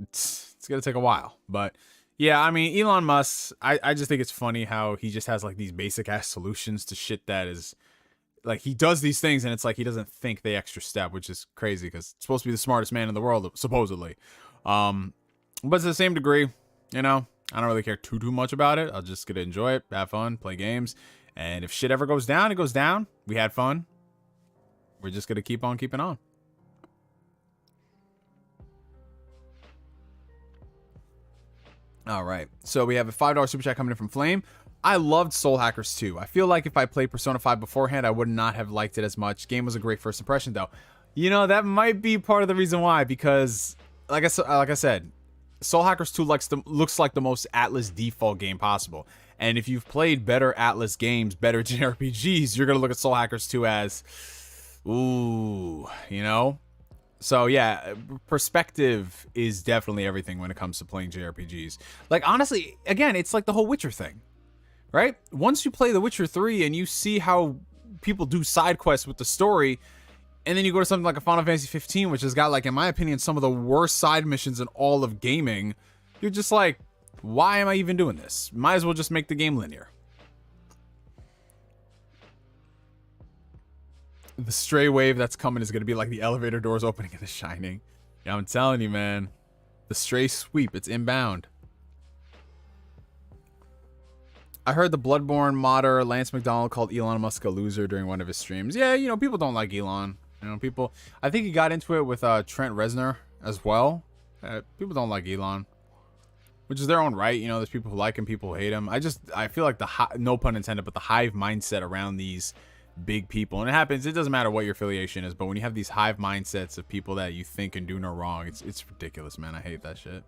It's gonna take a while. But yeah, I mean, Elon Musk, I just think it's funny how he just has like these basic ass solutions to shit that is like, he does these things and it's like he doesn't think the extra step, which is crazy because it's supposed to be the smartest man in the world, supposedly. But to the same degree, you know, I don't really care too much about it. I'll just get to enjoy it, have fun, play games, and if shit ever goes down, it goes down. We had fun. We're just gonna keep on keeping on. All right, so we have a $5 super chat coming in from Flame. I loved Soul Hackers 2. I feel like if I played Persona 5 beforehand, I would not have liked it as much. Game was a great first impression, though. You know, that might be part of the reason why, because, like I said, Soul Hackers 2 looks like the most Atlas default game possible. And if you've played better Atlas games, better JRPGs, you're going to look at Soul Hackers 2 as, ooh, you know? So yeah, perspective is definitely everything when it comes to playing JRPGs. Like, honestly, again, it's like the whole Witcher thing, right? Once you play The Witcher 3 and you see how people do side quests with the story, and then you go to something like a Final Fantasy 15, which has got, like, in my opinion, some of the worst side missions in all of gaming, you're just like, why am I even doing this? Might as well just make the game linear. The stray wave that's coming is going to be like the elevator doors opening in The Shining. Yeah, I'm telling you, man. The stray sweep, it's inbound. I heard the Bloodborne modder Lance McDonald called Elon Musk a loser during one of his streams. Yeah, you know, people don't like Elon. You know, people, I think he got into it with Trent Reznor as well. People don't like Elon, which is their own right. You know, there's people who like him, people who hate him. I feel like no pun intended, but the hive mindset around these big people, and it happens, it doesn't matter what your affiliation is, but when you have these hive mindsets of people that you think can do no wrong, it's ridiculous, man. I hate that shit.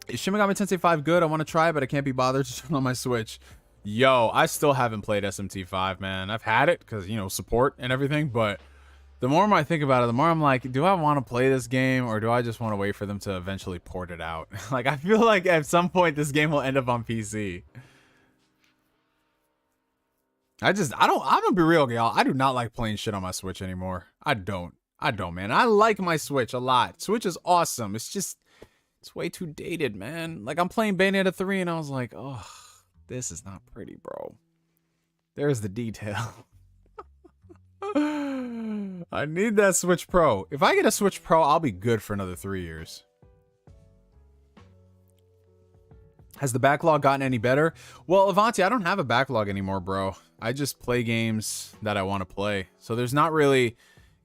Is Shin Megami Tensei 5 good? I want to try, but I can't be bothered to turn on my Switch. Yo, I still haven't played SMT5, man. I've had it because, you know, support and everything, but the more I think about it, the more I'm like, do I want to play this game, or do I just want to wait for them to eventually port it out? Like, I feel like at some point this game will end up on PC. I'm gonna be real, y'all. I do not like playing shit on my Switch anymore. I don't, man. I like my Switch a lot. Switch is awesome. It's just, it's way too dated, man. Like, I'm playing Bayonetta 3 and I was like, oh, this is not pretty, bro. There's the detail. I need that Switch Pro. If I get a Switch Pro, I'll be good for another 3 years. Has the backlog gotten any better? Well, Avanti, I don't have a backlog anymore, bro. I just play games that I want to play. So there's not really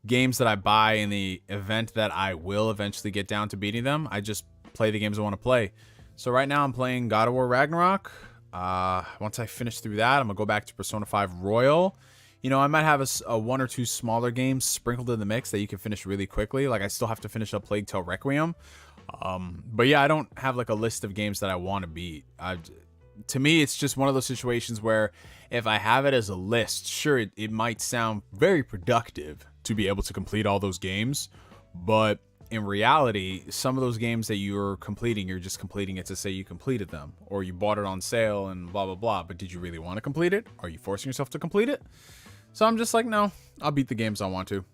games that I buy in the event that I will eventually get down to beating them. I just play the games I want to play. So right now I'm playing God of War Ragnarok. Once I finish through that, I'm going to go back to Persona 5 Royal. You know, I might have a one or two smaller games sprinkled in the mix that you can finish really quickly. Like, I still have to finish up Plague Tale Requiem. But yeah, I don't have like a list of games that I want to beat. To me, it's just one of those situations where if I have it as a list, sure, it might sound very productive to be able to complete all those games, But in reality, some of those games that you're completing, you're just completing it to say you completed them, or you bought it on sale and blah, blah, blah. But did you really want to complete it? Are you forcing yourself to complete it? So I'm just like, no, I'll beat the games I want to.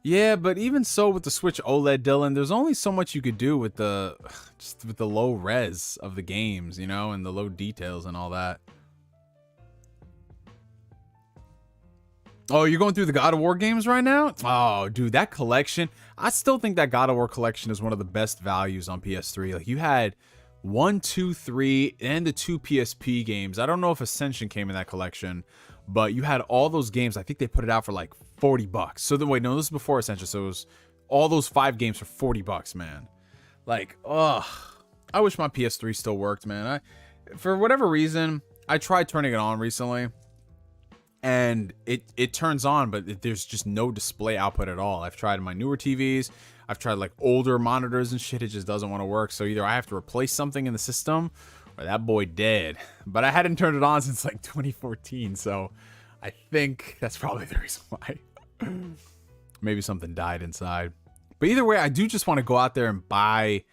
Yeah, but even so with the Switch OLED, Dylan, there's only so much you could do with the just with the low res of the games, you know, and the low details and all that. Oh, you're going through the God of War games right now? Oh, dude, that collection. I still think that God of War collection is one of the best values on PS3. Like, you had 1, 2, 3, and the 2 PSP games. I don't know if Ascension came in that collection, but you had all those games. I think they put it out for like $40. So then, wait, no, this is before Ascension. So it was all those 5 games for $40, man. Like, ugh. I wish my PS3 still worked, man. For whatever reason, I tried turning it on recently. And it turns on, but there's just no display output at all. I've tried my newer TVs. I've tried like older monitors and shit. It just doesn't want to work. So either I have to replace something in the system or that boy dead. But I hadn't turned it on since like 2014. So I think that's probably the reason why. Maybe something died inside. But either way, I do just want to go out there and buy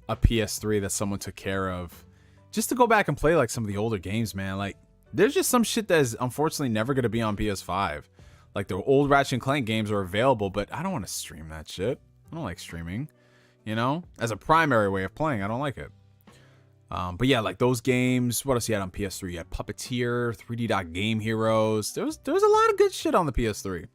a PS3 that someone took care of. Just to go back and play like some of the older games, man. Like, there's just some shit that is unfortunately never going to be on PS5. Like, the old Ratchet & Clank games are available, but I don't want to stream that shit. I don't like streaming, you know? As a primary way of playing, I don't like it. But yeah, like those games. What else you had on PS3? You had Puppeteer, 3D Dot Game Heroes. There was a lot of good shit on the PS3.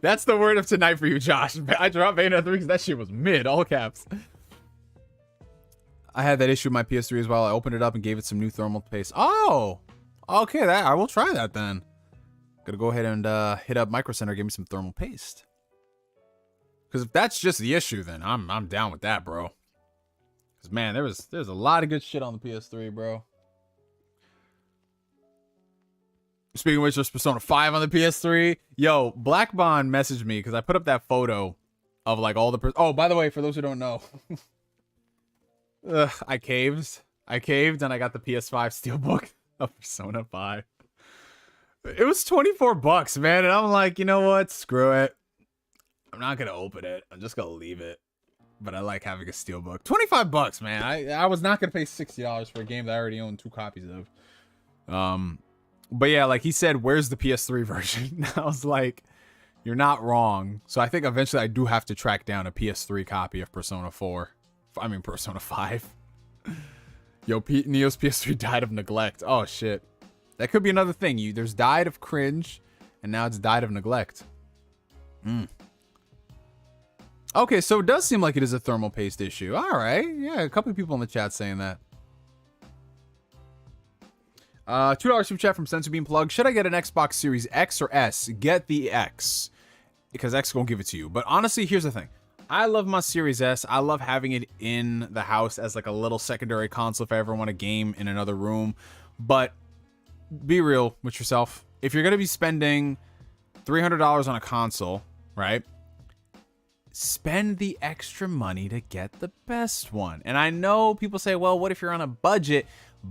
That's the word of tonight for you, Josh. I dropped Bayonetta 3 because that shit was mid, all caps. I had that issue with my PS3 as well. I opened it up and gave it some new thermal paste. Oh, okay. I will try that then. Gonna go ahead and hit up Micro Center, give me some thermal paste. Because if that's just the issue, then I'm down with that, bro. Because man, there's a lot of good shit on the PS3, bro. Speaking of which, there's Persona 5 on the PS3. Yo, Black Bond messaged me because I put up that photo of like all the... Oh, by the way, for those who don't know, I caved and I got the PS5 Steelbook of Persona 5. It was $24, man. And I'm like, you know what? Screw it. I'm not going to open it. I'm just going to leave it. But I like having a Steelbook. $25, man. I was not going to pay $60 for a game that I already own 2 copies of. But yeah, like he said, where's the PS3 version? I was like, you're not wrong. So I think eventually I do have to track down a PS3 copy of Persona 4. I mean, Persona 5. Yo, Neo's PS3 died of neglect. Oh, shit. That could be another thing. There's died of cringe, and now it's died of neglect. Okay, so it does seem like it is a thermal paste issue. All right. Yeah, a couple of people in the chat saying that. $2 super chat from Sensu Bean Plug. Should I get an Xbox Series X or S? Get the X. Because X won't give it to you. But honestly, here's the thing. I love my Series S. I love having it in the house as like a little secondary console if I ever want a game in another room. But be real with yourself. If you're going to be spending $300 on a console, right? Spend the extra money to get the best one. And I know people say, well, what if you're on a budget?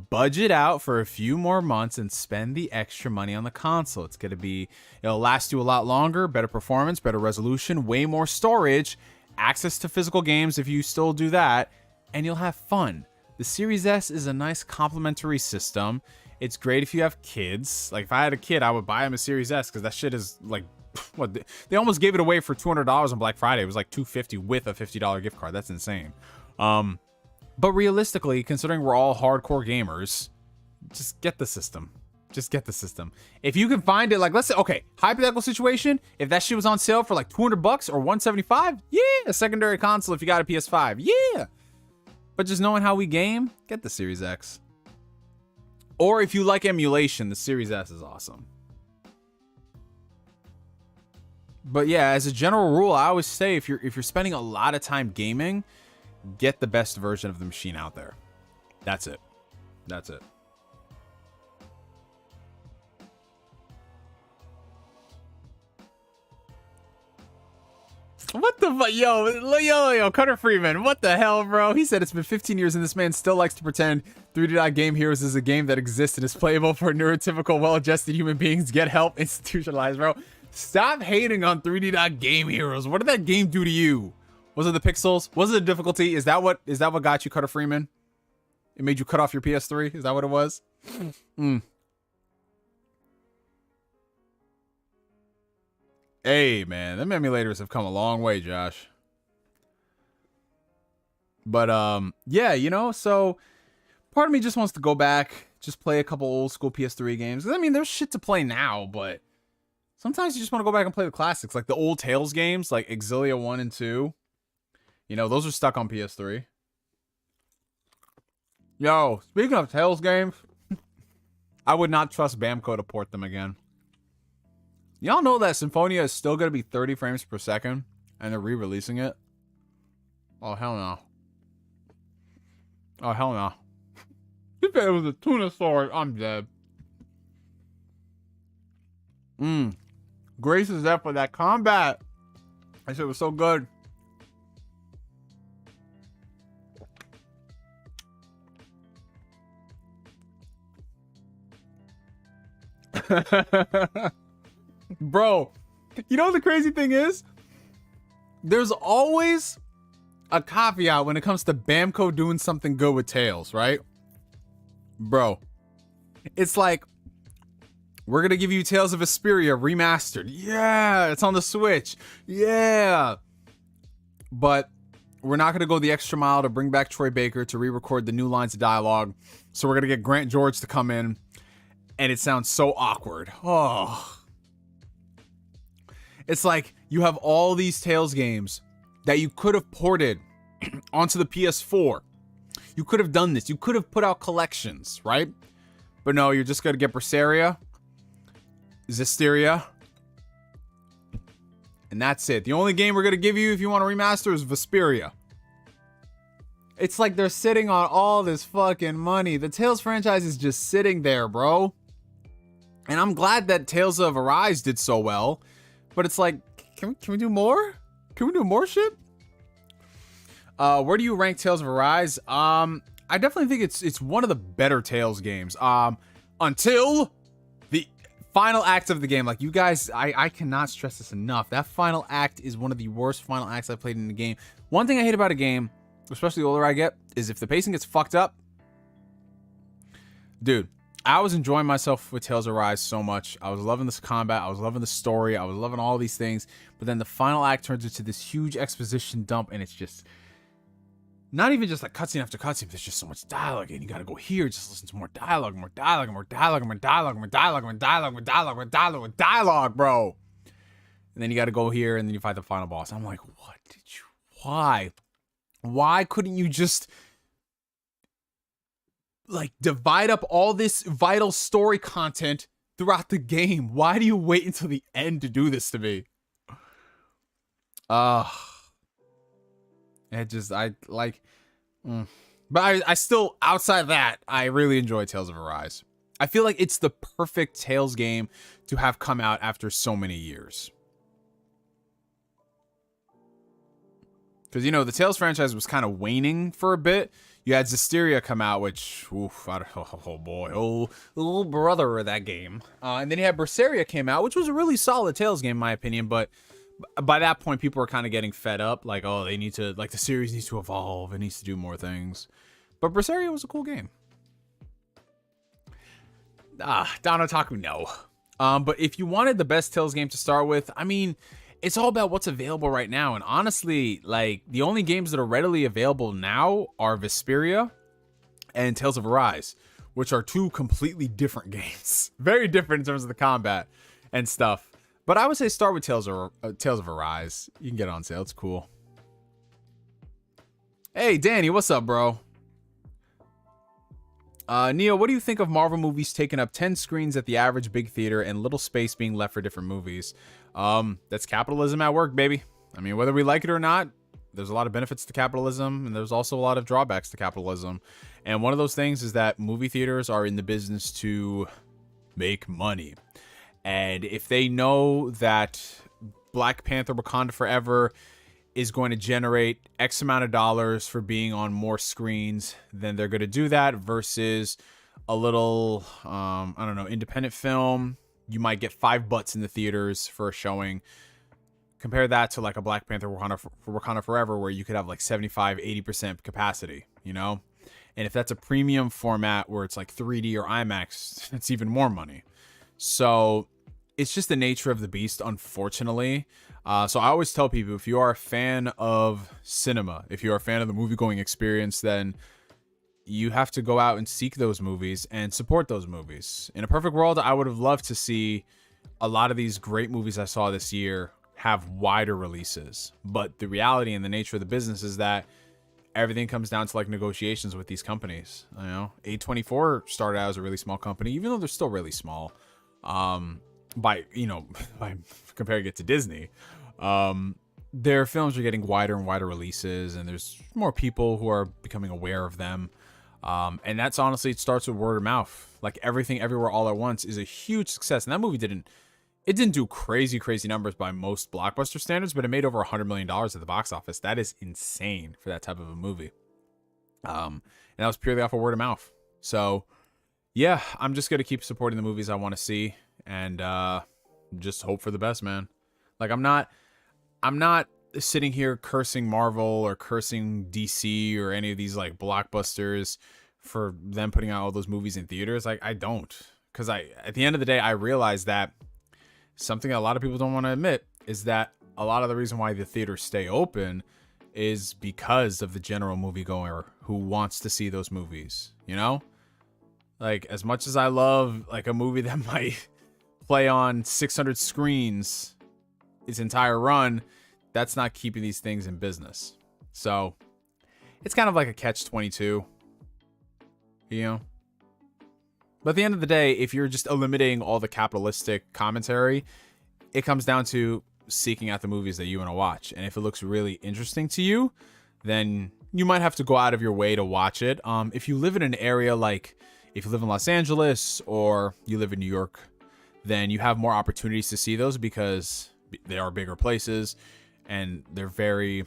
Budget out for a few more months and spend the extra money on the console. It's going to be, it'll last you a lot longer, better performance, better resolution, way more storage, access to physical games if you still do that, and you'll have fun. The Series S is a nice complementary system. It's great if you have kids. Like if I had a kid, I would buy him a Series S because that shit is like, what, they almost gave it away for $200 on Black Friday. It was like $250 with a $50 gift card. That's insane. But realistically, considering we're all hardcore gamers, just get the system. Just get the system. If you can find it, like, let's say, okay, hypothetical situation, if that shit was on sale for like $200 or $175, yeah, a secondary console if you got a PS5, yeah. But just knowing how we game, get the Series X. Or if you like emulation, the Series S is awesome. But yeah, as a general rule, I always say if you're spending a lot of time gaming, get the best version of the machine out there. That's it. That's it. What the fuck? Yo, Cutter Freeman. What the hell, bro? He said it's been 15 years and this man still likes to pretend 3D Game Heroes is a game that exists and is playable for neurotypical, well-adjusted human beings. Get help, institutionalized, bro. Stop hating on 3D Game Heroes. What did that game do to you? Was it the pixels? Was it the difficulty? Is that what got you, Cutter Freeman? It made you cut off your PS3? Is that what it was? Hey, man, them emulators have come a long way, Josh. But, yeah, you know, so part of me just wants to go back, just play a couple old school PS3 games. I mean, there's shit to play now, but sometimes you just want to go back and play the classics, like the old Tales games, like Exilia 1 and 2. You know, those are stuck on PS3. Yo, speaking of Tales games, I would not trust Bamco to port them again. Y'all know that Symphonia is still going to be 30 frames per second, and they're re-releasing it? Oh, hell no. Oh, hell no. If it was a tuna sword, I'm dead. Grace is there for that combat. That shit was so good. Bro, you know what the crazy thing is? There's always a caveat when it comes to Bamco doing something good with Tales, right? Bro, it's like, we're gonna give you Tales of Vesperia remastered. Yeah, it's on the Switch. Yeah. But we're not gonna go the extra mile to bring back Troy Baker to re-record the new lines of dialogue. So we're gonna get Grant George to come in, and it sounds so awkward. Oh. It's like you have all these Tales games that you could have ported onto the PS4. You could have done this. You could have put out collections, right? But no, you're just going to get Berseria, Zestiria, and that's it. The only game we're going to give you if you want to remaster is Vesperia. It's like they're sitting on all this fucking money. The Tales franchise is just sitting there, bro. And I'm glad that Tales of Arise did so well. But it's like, can we do more? Can we do more shit? Where do you rank Tales of Arise? I definitely think it's one of the better Tales games. Until the final act of the game. Like, you guys, I cannot stress this enough. That final act is one of the worst final acts I've played in the game. One thing I hate about a game, especially the older I get, is if the pacing gets fucked up. Dude, I was enjoying myself with Tales of Arise so much. I was loving this combat. I was loving the story. I was loving all these things. But then the final act turns into this huge exposition dump, and it's just not even just like cutscene after cutscene. There's just so much dialogue, and you gotta go here, just listen to more dialogue, more dialogue, more dialogue, more dialogue, more dialogue, more dialogue, more dialogue, more dialogue, more dialogue, bro. And then you gotta go here, and then you fight the final boss. I'm like, what did you? Why? Why couldn't you just like divide up all this vital story content throughout the game? Why do you wait until the end to do this to me? It just, I like, but I still, outside of that, I really enjoy Tales of Arise. I feel like it's the perfect Tales game to have come out after so many years. Because, you know, the Tales franchise was kind of waning for a bit. You had Zestiria come out, which, oof, oh boy, little brother of that game. And then you had Berseria came out, which was a really solid Tales game, in my opinion. But by that point, people were kind of getting fed up. Like, oh, they need to, like, the series needs to evolve. It needs to do more things. But Berseria was a cool game. Don Otaku, no. But if you wanted the best Tales game to start with, I mean, it's all about what's available right now. And honestly, like, the only games that are readily available now are Vesperia and Tales of Arise, which are two completely different games. Very different in terms of the combat and stuff. But I would say start with Tales of Arise. You can get it on sale. It's cool. Hey, Danny, what's up, bro? Neo, what do you think of Marvel movies taking up 10 screens at the average big theater and little space being left for different movies? That's capitalism at work, baby. I mean, whether we like it or not, there's a lot of benefits to capitalism, and there's also a lot of drawbacks to capitalism. And one of those things is that movie theaters are in the business to make money. And if they know that Black Panther Wakanda Forever is going to generate X amount of dollars for being on more screens, then they're going to do that, versus a little, I don't know, independent film. You might get 5 butts in the theaters for a showing. Compare that to like a Black Panther Wakanda Forever, where you could have like 75, 80% capacity, you know? And if that's a premium format where it's like 3D or IMAX, it's even more money. So it's just the nature of the beast, unfortunately. So I always tell people, if you are a fan of cinema, if you are a fan of the movie-going experience, then you have to go out and seek those movies and support those movies. In a perfect world, I would have loved to see a lot of these great movies I saw this year have wider releases. But the reality and the nature of the business is that everything comes down to like negotiations with these companies. You know, A24 started out as a really small company, even though they're still really small. By comparing it to Disney, their films are getting wider and wider releases, and there's more people who are becoming aware of them. And that's honestly, it starts with word of mouth. Like Everything Everywhere All at Once is a huge success, and that movie didn't do crazy numbers by most blockbuster standards, but it made over $100 million at the box office. That is insane for that type of a movie. And that was purely off of word of mouth. So yeah, I'm just gonna keep supporting the movies I want to see, and just hope for the best, man. Like I'm not sitting here cursing Marvel or cursing DC or any of these like blockbusters for them putting out all those movies in theaters. Like I don't, because at the end of the day, I realize that something a lot of people don't want to admit is that a lot of the reason why the theaters stay open is because of the general moviegoer who wants to see those movies, you know? Like, as much as I love like a movie that might play on 600 screens its entire run, that's not keeping these things in business. So it's kind of like a catch-22, you know? But at the end of the day, if you're just eliminating all the capitalistic commentary, it comes down to seeking out the movies that you want to watch. And if it looks really interesting to you, then you might have to go out of your way to watch it. If you live in an area like, if you live in Los Angeles or you live in New York, then you have more opportunities to see those because they are bigger places and they're very,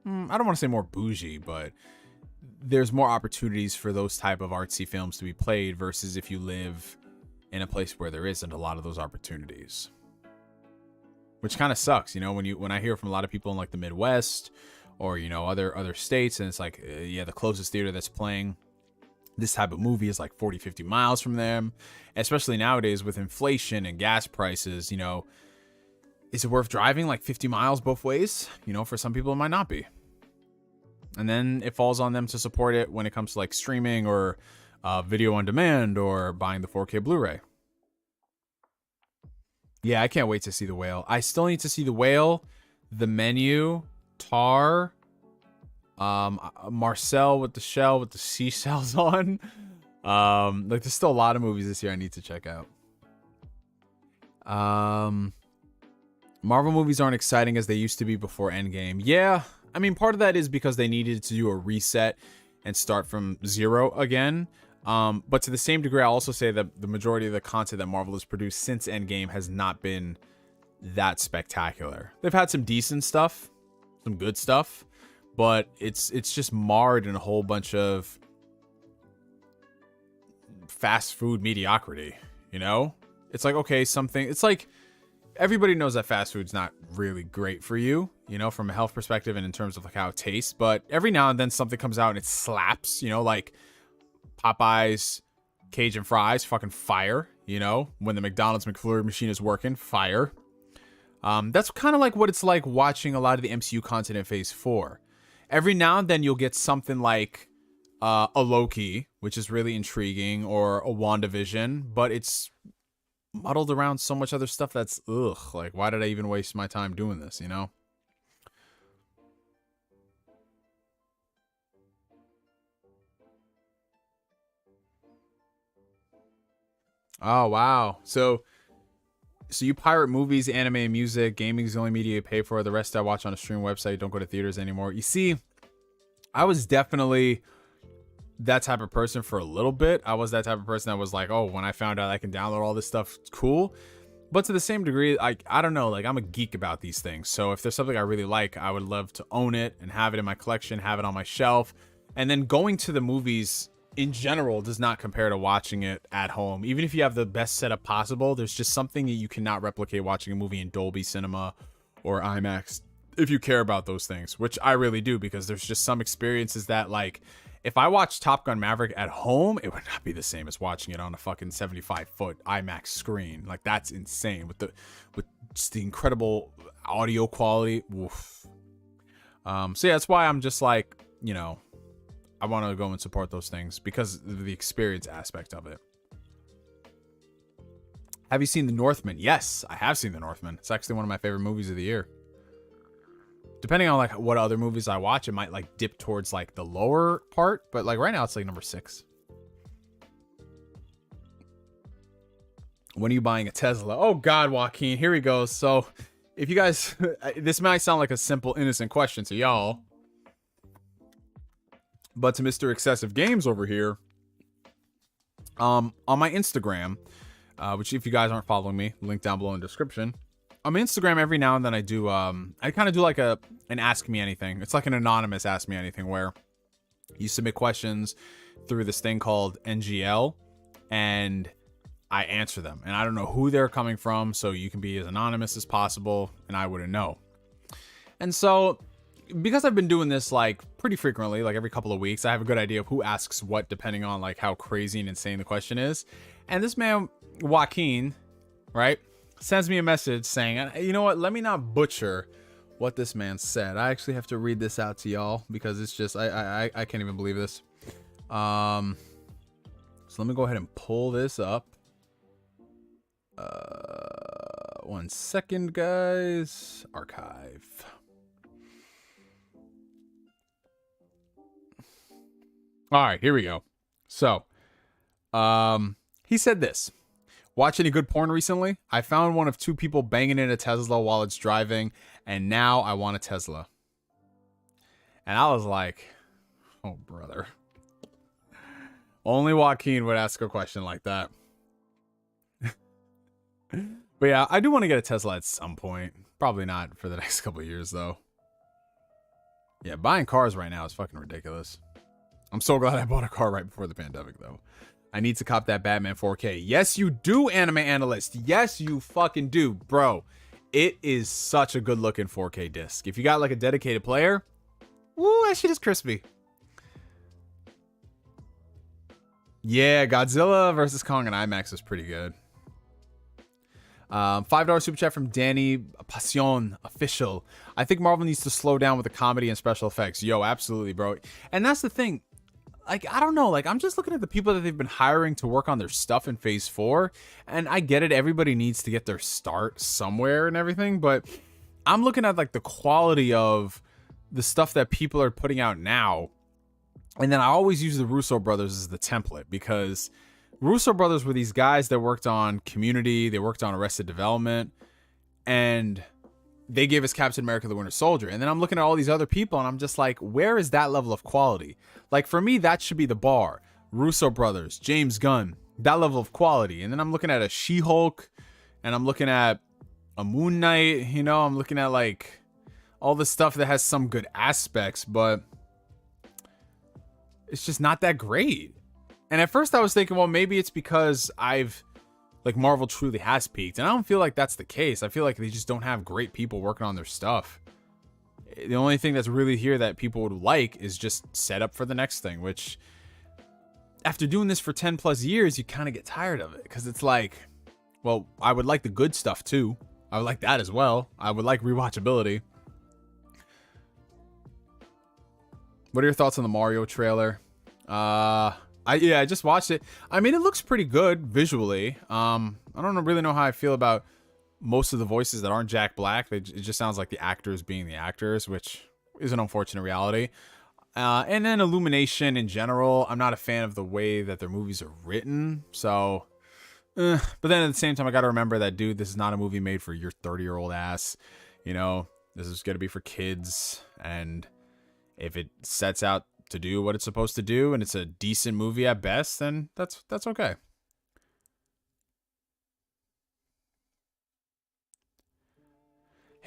I don't want to say more bougie, but there's more opportunities for those type of artsy films to be played versus if you live in a place where there isn't a lot of those opportunities, which kind of sucks, you know, when I hear from a lot of people in like the Midwest or, you know, other states, and it's like, yeah, the closest theater that's playing this type of movie is like 40-50 miles from them, especially nowadays with inflation and gas prices. You know, is it worth driving like 50 miles both ways? You know, for some people it might not be. And then it falls on them to support it when it comes to like streaming or video on demand or buying the 4K Blu-ray. Yeah, I can't wait to see The Whale. I still need to see The Whale, The Menu, Tar, Marcel with the shell with the seashells on. Like there's still a lot of movies this year I need to check out. Marvel movies aren't exciting as they used to be before Endgame. Yeah, I mean, part of that is because they needed to do a reset and start from zero again. But to the same degree, I'll also say that the majority of the content that Marvel has produced since Endgame has not been that spectacular. They've had some decent stuff, some good stuff, but it's just marred in a whole bunch of fast food mediocrity, you know? It's like, okay, it's like everybody knows that fast food's not really great for you, you know, from a health perspective and in terms of like how it tastes, but every now and then something comes out and it slaps, you know, like Popeyes Cajun fries, fucking fire, you know, when the McDonald's McFlurry machine is working, fire. That's kind of like what it's like watching a lot of the MCU content in Phase 4. Every now and then you'll get something like a Loki, which is really intriguing, or a WandaVision, but it's muddled around so much other stuff that's like, why did I even waste my time doing this, you know? Oh wow. So you pirate movies, anime, and music. Gaming is the only media you pay for. The rest I watch on a stream website. Don't go to theaters anymore. You see, I was definitely that type of person for a little bit. I was that type of person that was like, oh, when I found out I can download all this stuff, it's cool. But to the same degree, like, I don't know, like, I'm a geek about these things. So if there's something I really like, I would love to own it and have it in my collection, have it on my shelf. And then going to the movies in general does not compare to watching it at home. Even if you have the best setup possible, there's just something that you cannot replicate watching a movie in Dolby Cinema or IMAX, if you care about those things, which I really do, because there's just some experiences that, like, if I watch Top Gun Maverick at home, it would not be the same as watching it on a fucking 75-foot IMAX screen. Like, that's insane with just the incredible audio quality. Oof. So yeah, that's why I'm just like, you know, I want to go and support those things because of the experience aspect of it. Have you seen The Northman? Yes, I have seen The Northman. It's actually one of my favorite movies of the year. Depending on like what other movies I watch, it might like dip towards like the lower part, but like right now it's like number 6. When are you buying a Tesla? Oh God, Joaquin, here he goes. So if you guys, this might sound like a simple, innocent question to y'all, but to Mr. Excessive Games over here, on my Instagram, which if you guys aren't following me, link down below in the description. On my Instagram, every now and then I do, I kind of do like an Ask Me Anything. It's like an anonymous Ask Me Anything where you submit questions through this thing called NGL and I answer them. And I don't know who they're coming from, so you can be as anonymous as possible and I wouldn't know. And so because I've been doing this like pretty frequently, like every couple of weeks, I have a good idea of who asks what depending on like how crazy and insane the question is. And this man, Joaquin, right, sends me a message saying, you know what, let me not butcher what this man said. I actually have to read this out to y'all because it's just, I can't even believe this. So let me go ahead and pull this up. 1 second, guys. Archive. All right, here we go. So, he said this. Watch any good porn recently? I found one of 2 people banging in a Tesla while it's driving, and now I want a Tesla. And I was like, oh, brother. Only Joaquin would ask a question like that. But yeah, I do want to get a Tesla at some point. Probably not for the next couple of years, though. Yeah, buying cars right now is fucking ridiculous. I'm so glad I bought a car right before the pandemic, though. I need to cop that Batman 4K. Yes, you do, Anime Analyst. Yes, you fucking do, bro. It is such a good looking 4K disc. If you got like a dedicated player, woo, that shit is crispy. Yeah, Godzilla versus Kong and IMAX is pretty good. $5 super chat from Danny Passion Official. I think Marvel needs to slow down with the comedy and special effects. Yo, absolutely, bro. And that's the thing. Like, I don't know, like, I'm just looking at the people that they've been hiring to work on their stuff in Phase 4, and I get it, everybody needs to get their start somewhere and everything, but I'm looking at, like, the quality of the stuff that people are putting out now, and then I always use the Russo brothers as the template, because Russo brothers were these guys that worked on Community, they worked on Arrested Development, and they gave us Captain America: The Winter Soldier. And then I'm looking at all these other people and I'm just like, where is that level of quality? Like, for me, that should be the bar. Russo brothers, James Gunn, that level of quality. And then I'm looking at a She-Hulk and I'm looking at a Moon Knight, you know, I'm looking at like all the stuff that has some good aspects, but it's just not that great. And at first I was thinking, well, maybe it's because like Marvel truly has peaked, and I don't feel like that's the case. I feel like they just don't have great people working on their stuff. The only thing that's really here that people would like is just set up for the next thing, which after doing this for 10 plus years, you kind of get tired of it because it's like, well, I would like the good stuff too. I would like that as well. I would like rewatchability. What are your thoughts on the Mario trailer? I just watched it. I mean, it looks pretty good visually. I don't really know how I feel about most of the voices that aren't Jack Black. It just sounds like the actors being the actors, which is an unfortunate reality. And then Illumination in general, I'm not a fan of the way that their movies are written. So, but then at the same time, I got to remember that, dude, this is not a movie made for your 30-year-old ass. You know, this is going to be for kids. And if it sets out to do what it's supposed to do and it's a decent movie at best, then that's okay.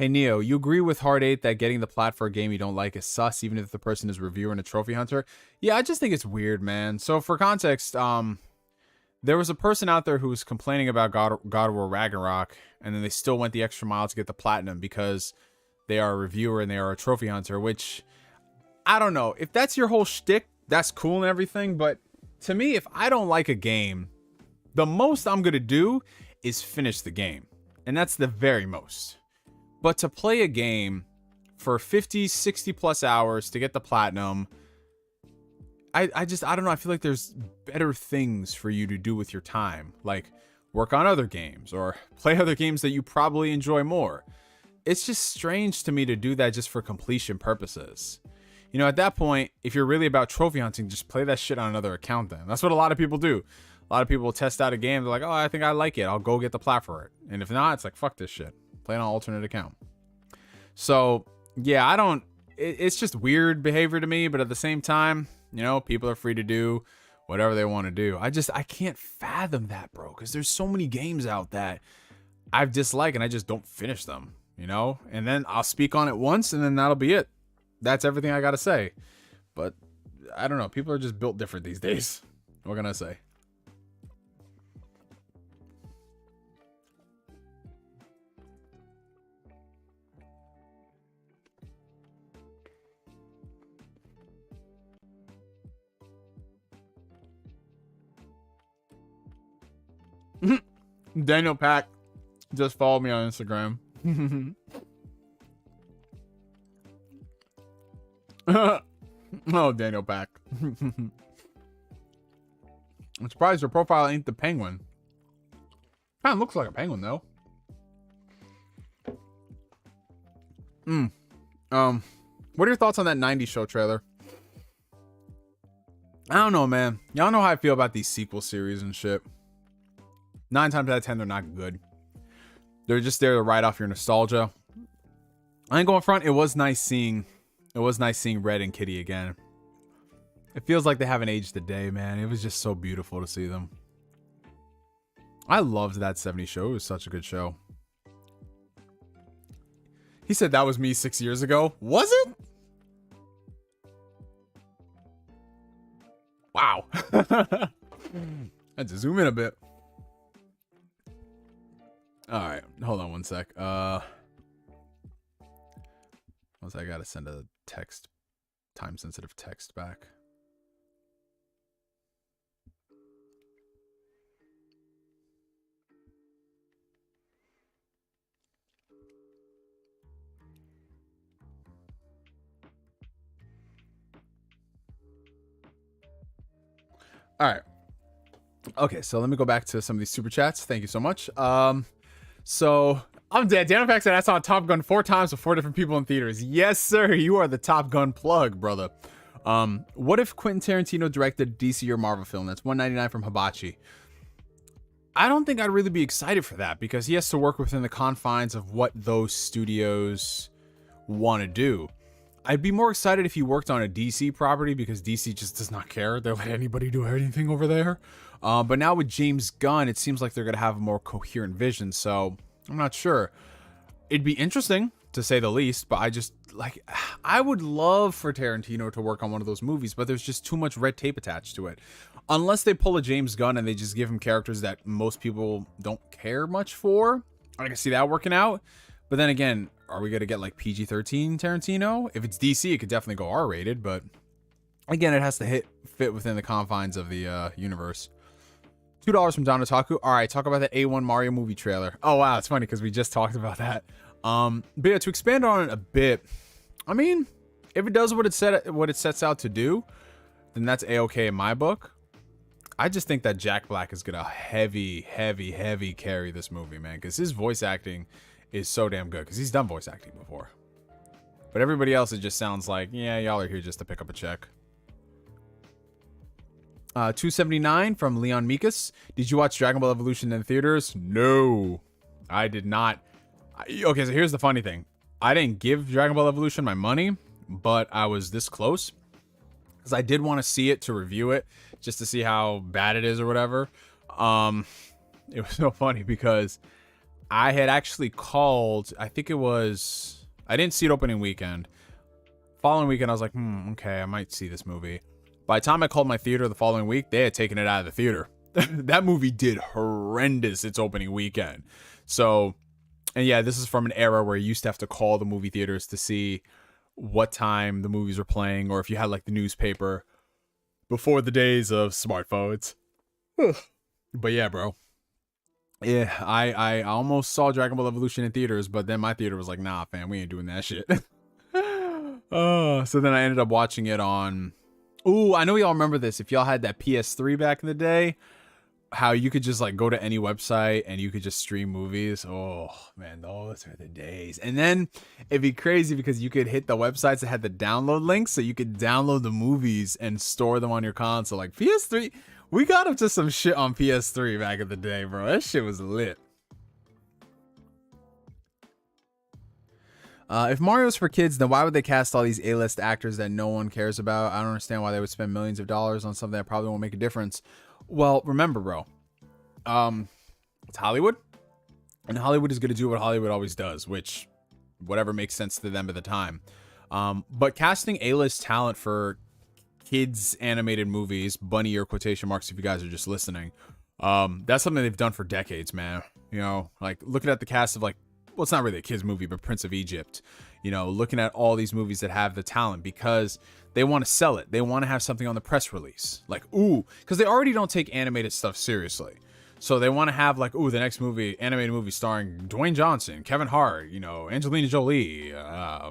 Hey Neo, you agree with Hard 8 that getting the plat for a game you don't like is sus, even if the person is a reviewer and a trophy hunter? Yeah, I just think it's weird, man. So for context, there was a person out there who was complaining about God of War Ragnarok, and then they still went the extra mile to get the platinum because they are a reviewer and they are a trophy hunter, which, I don't know. If that's your whole shtick, that's cool and everything, but to me, if I don't like a game, the most I'm going to do is finish the game. And that's the very most. But to play a game for 50, 60 plus hours to get the platinum, I don't know. I feel like there's better things for you to do with your time. Like work on other games or play other games that you probably enjoy more. It's just strange to me to do that just for completion purposes. You know, at that point, if you're really about trophy hunting, just play that shit on another account then. That's what a lot of people do. A lot of people will test out a game. They're like, oh, I think I like it. I'll go get the plat for it. And if not, it's like, fuck this shit. Play on an alternate account. So, yeah, it's just weird behavior to me. But at the same time, you know, people are free to do whatever they want to do. I can't fathom that, bro. Because there's so many games out that I've disliked and I just don't finish them, you know? And then I'll speak on it once and then that'll be it. That's everything I got to say. But I don't know. People are just built different these days. What can I say? Daniel Pack just followed me on Instagram. Oh, Daniel Pack. I'm surprised your profile ain't the penguin. Kind of looks like a penguin though. What are your thoughts on that 90s show trailer? I don't know, man. Y'all know how I feel about these sequel series and shit. 9 times out of 10, they're not good. They're just there to write off your nostalgia. I ain't going front. It was nice seeing Red and Kitty again. It feels like they haven't aged a day, man. It was just so beautiful to see them. I loved that 70s show. It was such a good show. He said that was me 6 years ago. Was it? Wow. I had to zoom in a bit. All right, hold on one sec. Once I gotta send a text, time-sensitive text back. All right. Okay, so let me go back to some of these super chats. Thank you so much. So I'm dead. Dan Fact said I saw Top Gun 4 times with 4 different people in theaters. Yes, sir. You are the Top Gun plug, brother. What if Quentin Tarantino directed DC or Marvel film? That's $1.99 from Hibachi. I don't think I'd really be excited for that because he has to work within the confines of what those studios want to do. I'd be more excited if he worked on a DC property because DC just does not care. They'll let anybody do anything over there. But now with James Gunn, it seems like they're going to have a more coherent vision. So I'm not sure. It'd be interesting to say the least, but I would love for Tarantino to work on one of those movies, but there's just too much red tape attached to it. Unless they pull a James Gunn and they just give him characters that most people don't care much for. I can see that working out. But then again, are we going to get like PG-13 Tarantino? If it's DC, it could definitely go R-rated, but again, it has to fit within the confines of the universe. $2 from Don Otaku. All right, talk about the A1 Mario movie trailer. Oh, wow, it's funny because we just talked about that. But yeah, to expand on it a bit, I mean, if it does what it sets out to do, then that's A-okay in my book. I just think that Jack Black is going to heavy carry this movie, man, because his voice acting is so damn good because he's done voice acting before. But everybody else, it just sounds like, yeah, y'all are here just to pick up a check. 279 from Leon Mikas. Did you watch Dragon Ball Evolution in theaters? No, I did not. Okay, so here's the funny thing. I didn't give Dragon Ball Evolution my money, but I was this close because I did want to see it to review it just to see how bad it is or whatever. It was so funny because I had actually called, I think it was, I didn't see it opening weekend. Following weekend, I was like, okay, I might see this movie. By the time I called my theater the following week, they had taken it out of the theater. That movie did horrendous its opening weekend. So, and yeah, this is from an era where you used to have to call the movie theaters to see what time the movies were playing, or if you had like the newspaper before the days of smartphones. But yeah, bro. Yeah, I almost saw Dragon Ball Evolution in theaters, but then my theater was like, nah, fam, we ain't doing that shit. So then I ended up watching it on... Ooh, I know y'all remember this. If y'all had that PS3 back in the day, how you could just like go to any website and you could just stream movies. Oh, man, those are the days. And then it'd be crazy because you could hit the websites that had the download links, so you could download the movies and store them on your console. Like PS3... We got up to some shit on PS3 back in the day, bro. That shit was lit. If Mario's for kids, then why would they cast all these A-list actors that no one cares about? I don't understand why they would spend millions of dollars on something that probably won't make a difference. Well, remember, bro. It's Hollywood. And Hollywood is going to do what Hollywood always does, which whatever makes sense to them at the time. But casting A-list talent for kids animated movies, bunny or quotation marks if you guys are just listening, that's something they've done for decades, man. You know, like looking at the cast of like, well, it's not really a kids movie, but Prince of Egypt, you know, looking at all these movies that have the talent because they want to sell it. They want to have something on the press release, like, ooh, because they already don't take animated stuff seriously. So they want to have like, ooh, the next movie, animated movie starring Dwayne Johnson, Kevin Hart, you know, Angelina Jolie,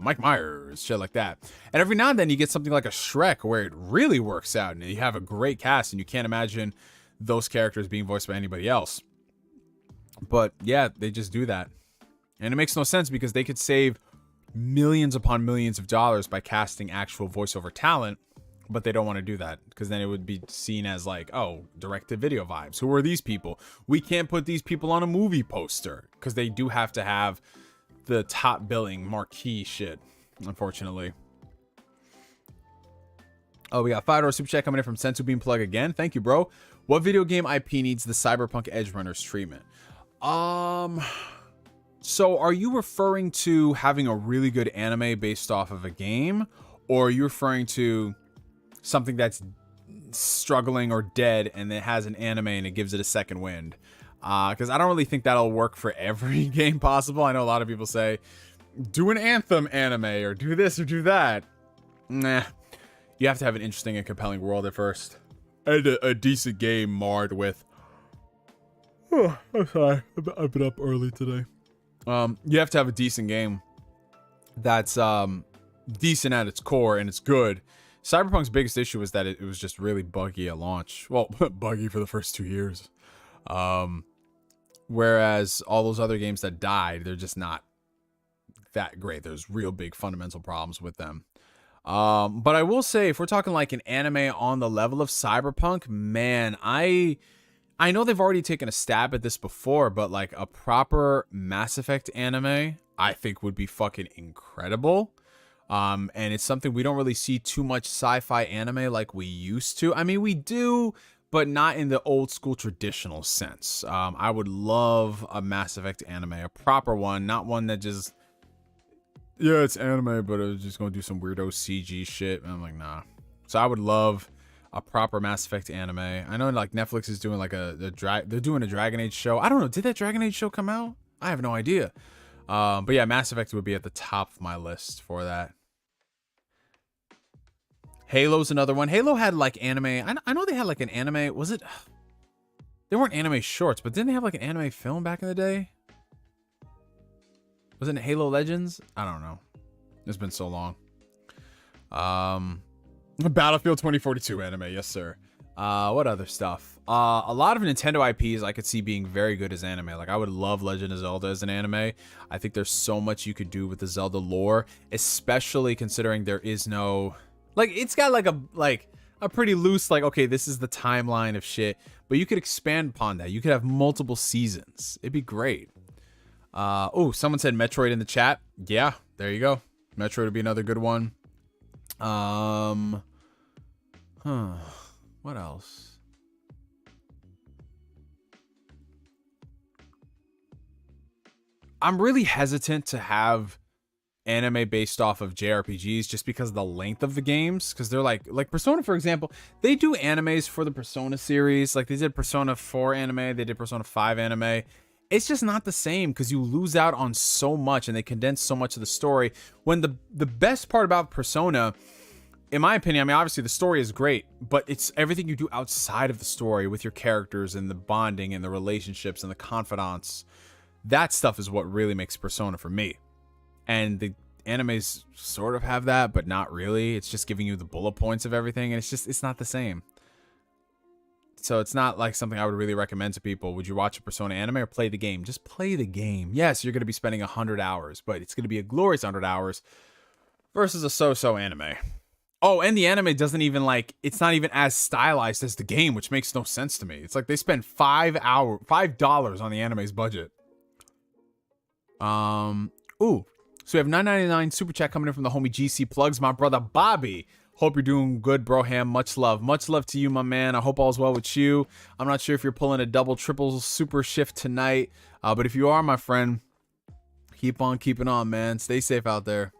Mike Myers, shit like that. And every now and then you get something like a Shrek where it really works out and you have a great cast and you can't imagine those characters being voiced by anybody else. But yeah, they just do that. And it makes no sense because they could save millions upon millions of dollars by casting actual voiceover talent. But they don't want to do that because then it would be seen as like, oh, direct-to-video vibes. Who are these people? We can't put these people on a movie poster because they do have to have the top billing marquee shit, unfortunately. Oh, we got $5 super chat coming in from Sensu Beam Plug again. Thank you, bro. What video game IP needs the Cyberpunk Edge Runners treatment? So are you referring to having a really good anime based off of a game? Or are you referring to something that's struggling or dead and it has an anime and it gives it a second wind? Because I don't really think that'll work for every game possible. I know a lot of people say, do an Anthem anime or do this or do that. Nah. You have to have an interesting and compelling world at first. And a decent game marred with... Oh, I'm sorry. I've been up early today. You have to have a decent game that's decent at its core and it's good. Cyberpunk's biggest issue was that it was just really buggy at launch. Well, buggy for the first 2 years. Whereas all those other games that died, they're just not that great. There's real big fundamental problems with them. But I will say, if we're talking like an anime on the level of Cyberpunk, man, I know they've already taken a stab at this before, but like a proper Mass Effect anime, I think would be fucking incredible. And it's something we don't really see too much sci-fi anime like we used to. I mean, we do, but not in the old school traditional sense. I would love a Mass Effect anime, a proper one, not one that just, yeah, it's anime, but it's just gonna do some weirdo CG shit. And I'm like, nah. So I would love a proper Mass Effect anime. I know like Netflix is doing like they're doing a Dragon Age show. I don't know. Did that Dragon Age show come out? I have no idea. But yeah, Mass Effect would be at the top of my list for that. Halo's another one. Halo had like anime. I know they had like an anime. Was it? They weren't anime shorts, but didn't they have like an anime film back in the day? Wasn't it Halo Legends? I don't know. It's been so long. Battlefield 2042 anime. Yes, sir. What other stuff? A lot of Nintendo IPs I could see being very good as anime. Like I would love Legend of Zelda as an anime. I think there's so much you could do with the Zelda lore, especially considering there is no, like, it's got like a pretty loose, like, okay, this is the timeline of shit, but you could expand upon that. You could have multiple seasons. It'd be great. Oh, someone said Metroid in the chat. Yeah, there you go. Metroid would be another good one. What else? I'm really hesitant to have anime based off of JRPGs just because of the length of the games, because they're like Persona, for example. They do animes for the Persona series, like they did Persona 4 anime, they did Persona 5 anime. It's just not the same because you lose out on so much and they condense so much of the story, when the best part about Persona, in my opinion, I mean, obviously the story is great, but it's everything you do outside of the story with your characters and the bonding and the relationships and the confidants. That stuff is what really makes Persona for me. And the animes sort of have that, but not really. It's just giving you the bullet points of everything, and it's not the same. So it's not like something I would really recommend to people. Would you watch a Persona anime or play the game? Just play the game. Yes, you're going to be spending 100 hours, but it's going to be a glorious 100 hours versus a so-so anime. Oh, and the anime doesn't even it's not even as stylized as the game, which makes no sense to me. It's like they spend $5 on the anime's budget. Ooh. So we have $9.99 super chat coming in from the homie GC Plugs, my brother Bobby. Hope you're doing good, bro ham. Much love. Much love to you, my man. I hope all's well with you. I'm not sure if you're pulling a double, triple super shift tonight. But if you are, my friend, keep on keeping on, man. Stay safe out there.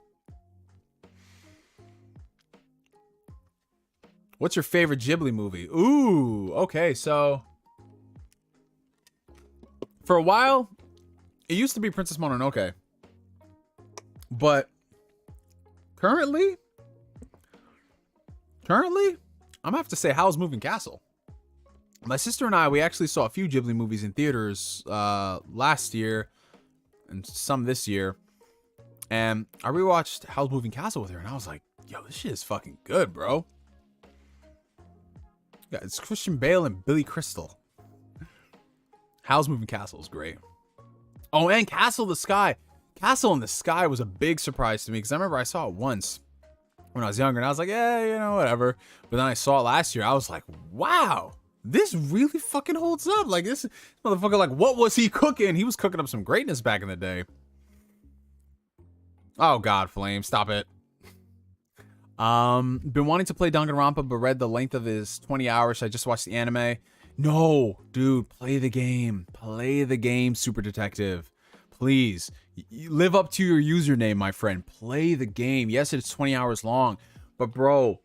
What's your favorite Ghibli movie? Ooh, okay. So for a while, it used to be Princess Mononoke. But currently, I'm gonna have to say Howl's Moving Castle. My sister and I, we actually saw a few Ghibli movies in theaters last year and some this year. And I rewatched Howl's Moving Castle with her, and I was like, yo, this shit is fucking good, bro. Yeah, it's Christian Bale and Billy Crystal. Howl's Moving Castle is great. Oh, and Castle in the Sky. Castle in the Sky was a big surprise to me because I remember I saw it once when I was younger and I was like, yeah, you know, whatever. But then I saw it last year. I was like, wow, this really fucking holds up. Like, this motherfucker, like, what was he cooking? He was cooking up some greatness back in the day. Oh, God, Flame, stop it. Been wanting to play Danganronpa, but read the length of his 20 hours. Should I just watch the anime? No, dude, play the game. Play the game, Super Detective. Please, live up to your username, my friend. Play the game. Yes, it's 20 hours long, but bro,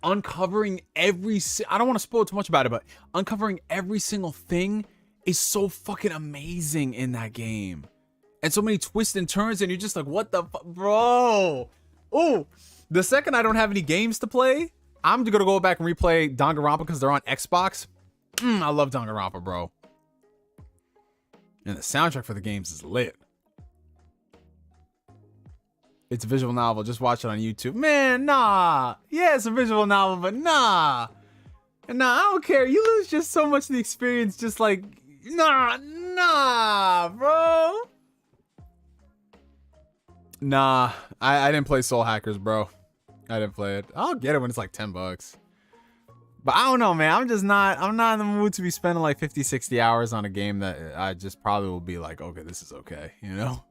uncovering every... I don't want to spoil too much about it, but uncovering every single thing is so fucking amazing in that game. And so many twists and turns, and you're just like, what the fuck, bro? Oh, the second I don't have any games to play, I'm gonna go back and replay Danganronpa because they're on Xbox. I love Danganronpa, bro. And the soundtrack for the games is lit. It's a visual novel. Just watch it on YouTube. Man, nah. Yeah, it's a visual novel, but nah. Nah, I don't care. You lose just so much of the experience. Just like, nah, bro. Nah, I didn't play Soul Hackers, bro. I didn't play it. I'll get it when it's like $10. But I don't know, man. I'm not in the mood to be spending like 50, 60 hours on a game that I just probably will be like, okay, this is okay, you know?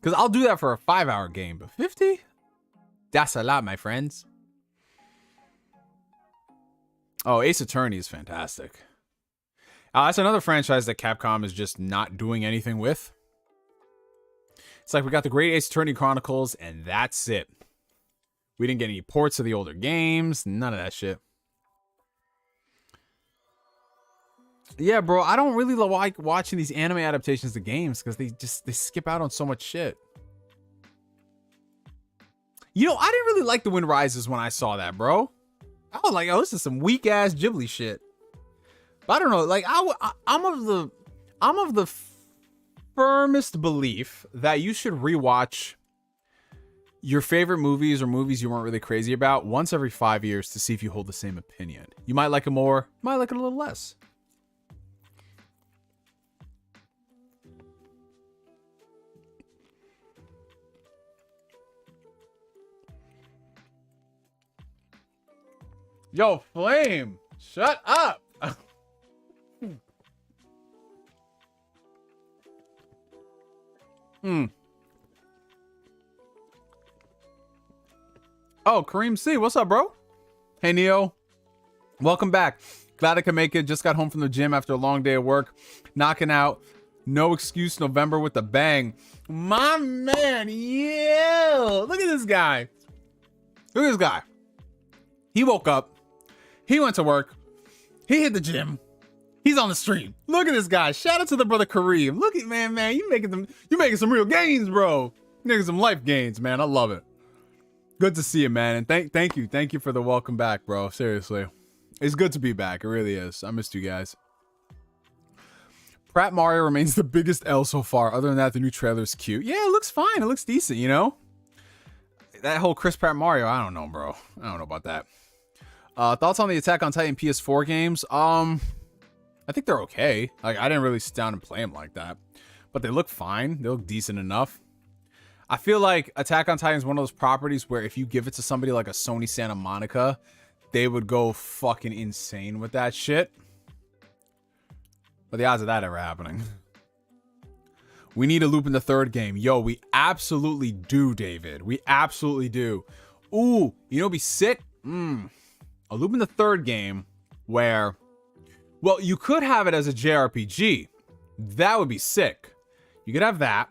Because I'll do that for a 5-hour game, but 50? That's a lot, my friends. Oh, Ace Attorney is fantastic. That's another franchise that Capcom is just not doing anything with. It's like we got the Great Ace Attorney Chronicles, and that's it. We didn't get any ports of the older games, none of that shit. Yeah, bro, I don't really like watching these anime adaptations of games because they skip out on so much shit. You know, I didn't really like The Wind Rises when I saw that, bro. I was like, oh, this is some weak ass Ghibli shit. But I don't know, like I'm of the firmest belief that you should rewatch your favorite movies or movies you weren't really crazy about once every 5 years to see if you hold the same opinion. You might like it more, might like it a little less. Yo, Flame, shut up. Oh, Kareem C, what's up, bro? Hey, Neo. Welcome back. Glad I could make it. Just got home from the gym after a long day of work. Knocking out No excuse November with the bang. My man, yo. Look at this guy. Look at this guy. He woke up. He went to work. He hit the gym. He's on the stream. Look at this guy. Shout out to the brother Kareem. Look at man, you making some real gains, bro. You making some life gains, man. I love it. Good to see you, man. And thank you for the welcome back, bro. Seriously. It's good to be back. It really is. I missed you guys. Pratt Mario remains the biggest L so far. Other than that, the new trailer's cute. Yeah, it looks fine. It looks decent, you know? That whole Chris Pratt Mario, I don't know, bro. I don't know about that. Thoughts on the Attack on Titan PS4 games? I think they're okay. Like, I didn't really sit down and play them like that. But they look fine. They look decent enough. I feel like Attack on Titan is one of those properties where if you give it to somebody like a Sony Santa Monica, they would go fucking insane with that shit. But the odds of that ever happening. We need a loop in the third game. Yo, we absolutely do, David. We absolutely do. Ooh, you know what'd be sick? A loop in the third game where, well, you could have it as a JRPG. That would be sick. You could have that.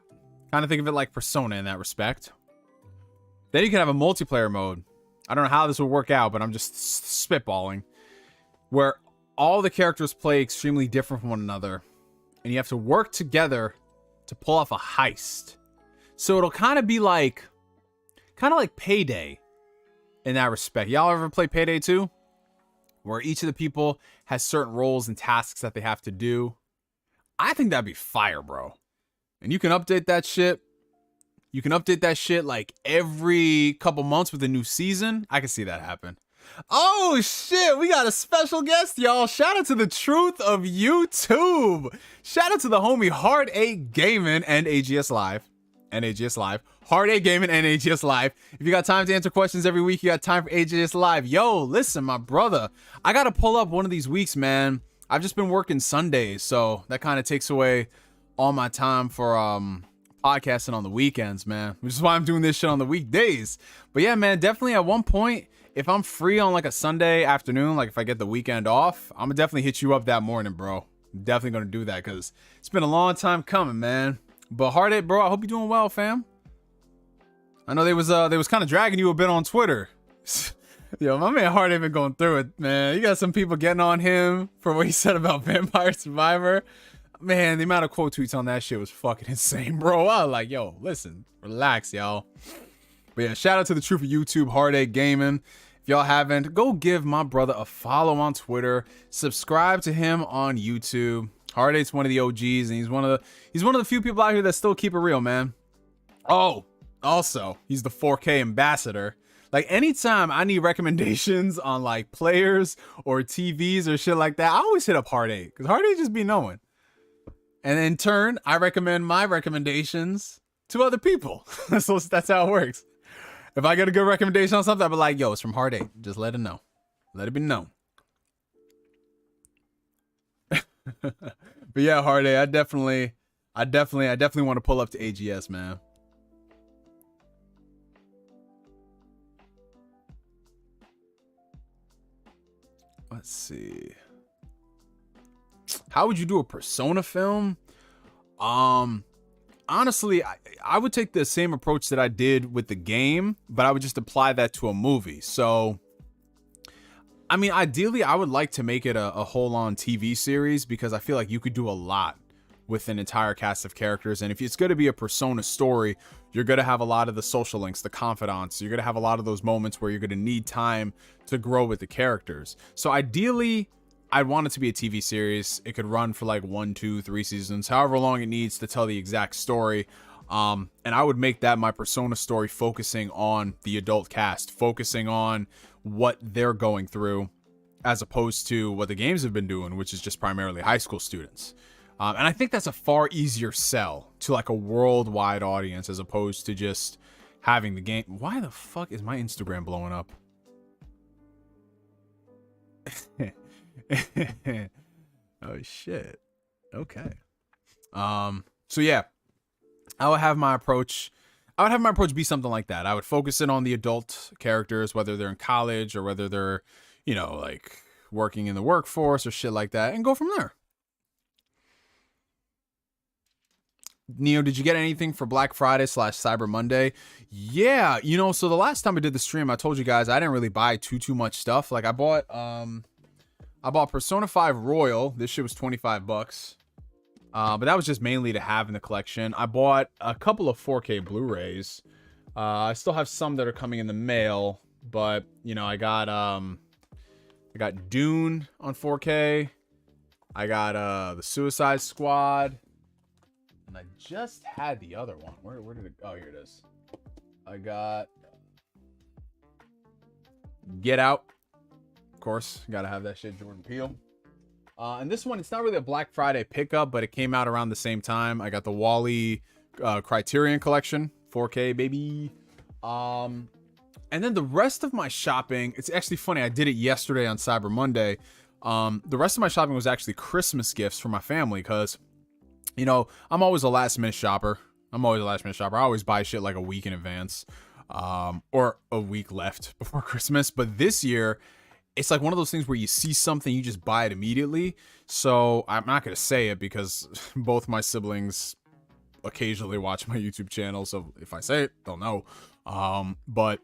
Kind of think of it like Persona in that respect. Then you can have a multiplayer mode. I don't know how this will work out, but I'm just spitballing. Where all the characters play extremely different from one another. And you have to work together to pull off a heist. So it'll kind of be like Payday in that respect. Y'all ever play Payday 2? Where each of the people has certain roles and tasks that they have to do. I think that'd be fire, bro. And you can update that shit. You can update that shit like every couple months with a new season. I can see that happen. Oh shit, we got a special guest, y'all. Shout out to the truth of YouTube. Shout out to the homie Hard 8 Gaming and AGS Live. Hard 8 Gaming and AGS Live. If you got time to answer questions every week, you got time for AGS Live. Yo, listen, my brother. I gotta pull up one of these weeks, man. I've just been working Sundays, so that kind of takes away all my time for podcasting on the weekends, man. Which is why I'm doing this shit on the weekdays. But yeah, man, definitely at one point, if I'm free on like a Sunday afternoon, like if I get the weekend off, I'm gonna definitely hit you up that morning, bro. I'm definitely gonna do that because it's been a long time coming, man. But Hard 8, bro, I hope you're doing well, fam. I know they was kind of dragging you a bit on Twitter. Yo, my man Hard 8 been going through it, man. You got some people getting on him for what he said about Vampire Survivor. Man, the amount of quote tweets on that shit was fucking insane, bro. I was like, yo, listen, relax, y'all. But yeah, shout out to the truth of YouTube, Hard 8 Gaming. If y'all haven't, go give my brother a follow on Twitter. Subscribe to him on YouTube. Hard 8's one of the OGs, and he's one of the few people out here that still keep it real, man. Oh, also, he's the 4K ambassador. Like, anytime I need recommendations on like players or TVs or shit like that, I always hit up Hard 8 because Hard 8 just be knowing. And in turn, I recommend my recommendations to other people. So that's how it works. If I get a good recommendation on something, I'll be like, yo, it's from Hard 8. Just let it know. Let it be known. But yeah, Hard 8, I definitely want to pull up to AGS, man. Let's see. How would you do a Persona film? Honestly, I would take the same approach that I did with the game, but I would just apply that to a movie. So, I mean, ideally, I would like to make it a whole-on TV series because I feel like you could do a lot with an entire cast of characters. And if it's going to be a Persona story, you're going to have a lot of the social links, the confidants. You're going to have a lot of those moments where you're going to need time to grow with the characters. So ideally, I'd want it to be a TV series. It could run for like 1, 2, 3 seasons, however long it needs to tell the exact story. And I would make that my Persona story, focusing on the adult cast, focusing on what they're going through, as opposed to what the games have been doing, which is just primarily high school students. And I think that's a far easier sell to like a worldwide audience as opposed to just having the game. Why the fuck is my Instagram blowing up? Oh shit. Okay. So yeah, I would have my approach be something like that. I would focus in on the adult characters, whether they're in college or whether they're, you know, like working in the workforce or shit like that, and go from there. Neo, did you get anything for Black Friday / Cyber Monday? Yeah, you know, so the last time I did the stream, I told you guys I didn't really buy too much stuff. Like I bought Persona 5 Royal. This shit was 25 bucks. But that was just mainly to have in the collection. I bought a couple of 4K Blu-rays. I still have some that are coming in the mail, but you know, I got Dune on 4K. I got the Suicide Squad. And I just had the other one. Where did it go? Oh, here it is. I got Get Out. Of course, gotta have that shit, Jordan Peele. And this one, it's not really a Black Friday pickup, but it came out around the same time. I got the Wall-E Criterion Collection, 4K, baby. And then the rest of my shopping, it's actually funny. I did it yesterday on Cyber Monday. The rest of my shopping was actually Christmas gifts for my family because, you know, I'm always a last-minute shopper. I always buy shit like a week in advance, or a week left before Christmas. But this year, it's like one of those things where you see something, you just buy it immediately. So I'm not going to say it because both my siblings occasionally watch my YouTube channel. So if I say it, they'll know. But